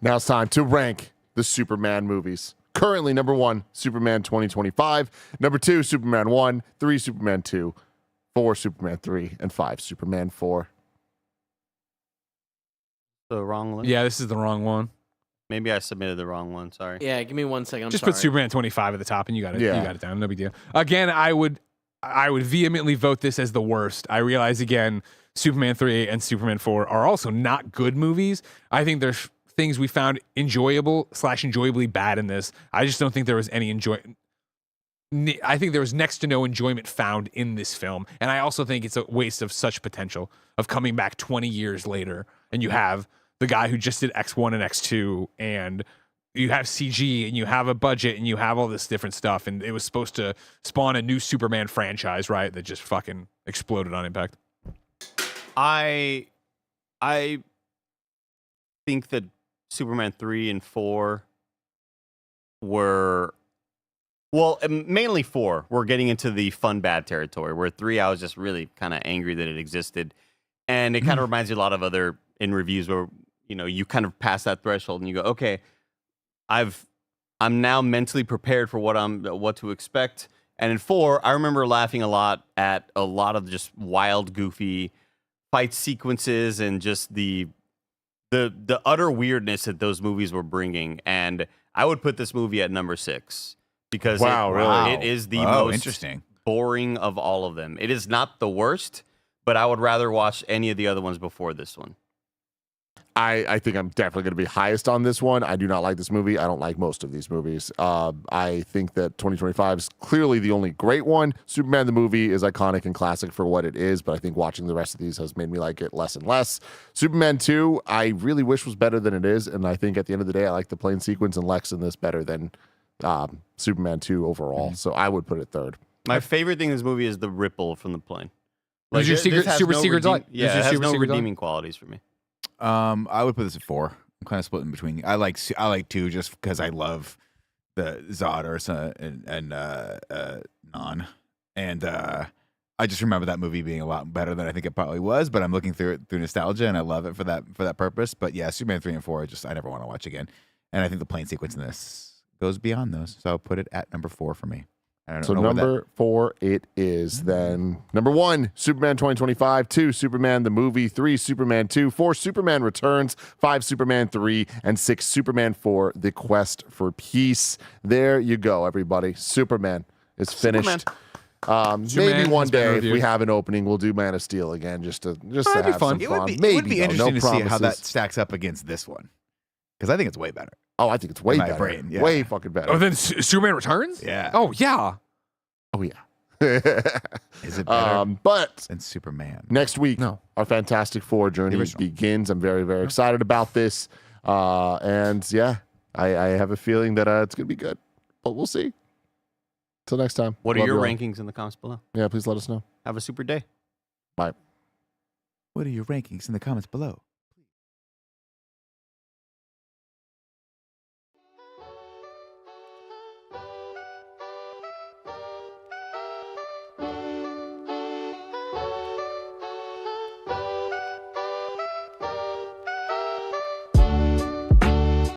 S1: Now it's time to rank the Superman movies. Currently, number 1, Superman 2025. Number 2, Superman 1. 3, Superman 2. 4, Superman 3. And 5, Superman 4.
S2: The wrong list.
S3: Yeah, this is the wrong one.
S2: Maybe I submitted the wrong one. Sorry.
S5: Yeah, give me 1 second. I'm
S3: Just
S5: sorry.
S3: put Superman 25 at the top, and you got it.
S1: Yeah.
S3: You got it down. No big deal. Again, I would vehemently vote this as the worst. I realize again, Superman 3 and Superman 4 are also not good movies. I think there's things we found enjoyably bad in this. I just don't think there was any I think there was next to no enjoyment found in this film. And I also think it's a waste of such potential of coming back 20 years later. And you have the guy who just did X1 and X2, and you have CG, and you have a budget, and you have all this different stuff. And it was supposed to spawn a new Superman franchise, right? That just fucking exploded on impact.
S2: I think that Superman 3 and 4 were... Well, mainly 4. We're getting into the fun bad territory. Where 3, I was just really kind of angry that it existed, and it kind of reminds you a lot of other in reviews where you kind of pass that threshold and you go, okay, I'm now mentally prepared for what to expect. And in 4, I remember laughing a lot at a lot of just wild, goofy fight sequences and just the utter weirdness that those movies were bringing. And I would put this movie at number 6. Because it is the most
S4: interesting,
S2: boring of all of them. It is not the worst, but I would rather watch any of the other ones before this one.
S1: I think I'm definitely going to be highest on this one. I do not like this movie. I don't like most of these movies. I think that 2025 is clearly the only great one. Superman the movie is iconic and classic for what it is, but I think watching the rest of these has made me like it less and less. Superman 2, I really wish was better than it is, and I think at the end of the day, I like the plane sequence and Lex in this better than Superman 2 overall. So I would put it third.
S2: My favorite thing in this movie is the ripple from the plane.
S3: Like, your secret delight?
S2: Yeah, it has no redeeming qualities for me.
S4: I would put this at 4. I'm kind of split in between. I like 2 just because I love the Zod Ursa and Non, and I just remember that movie being a lot better than I think it probably was. But I'm looking through it through nostalgia, and I love it for that purpose. But yeah, Superman 3 and 4, I never want to watch again. And I think the plane sequence in this goes beyond those, so I'll put it at number 4 for me.
S1: So number 4 it is then. Number 1, Superman 2025. 2, Superman the movie. 3, Superman 2. 4, Superman Returns. 5, Superman 3. And 6, Superman 4, The Quest for Peace. There you go, everybody. Superman is finished. Maybe one day if we have an opening, we'll do Man of Steel again just to have some fun.
S4: It would be interesting to see how that stacks up against this one, because I think it's way better.
S1: Oh, I think it's way better.
S4: Brain, yeah.
S1: Way fucking better.
S3: Oh, then Superman Returns?
S4: Yeah.
S3: Oh, yeah.
S1: Oh, yeah.
S4: Is it better
S1: but
S4: than Superman?
S1: Next week, our Fantastic Four journey begins. I'm very, very excited about this. And yeah, I have a feeling that it's going to be good. But we'll see. Till next time.
S2: What are your rankings in the comments below?
S1: Yeah, please let us know.
S2: Have a super day.
S1: Bye.
S4: What are your rankings in the comments below?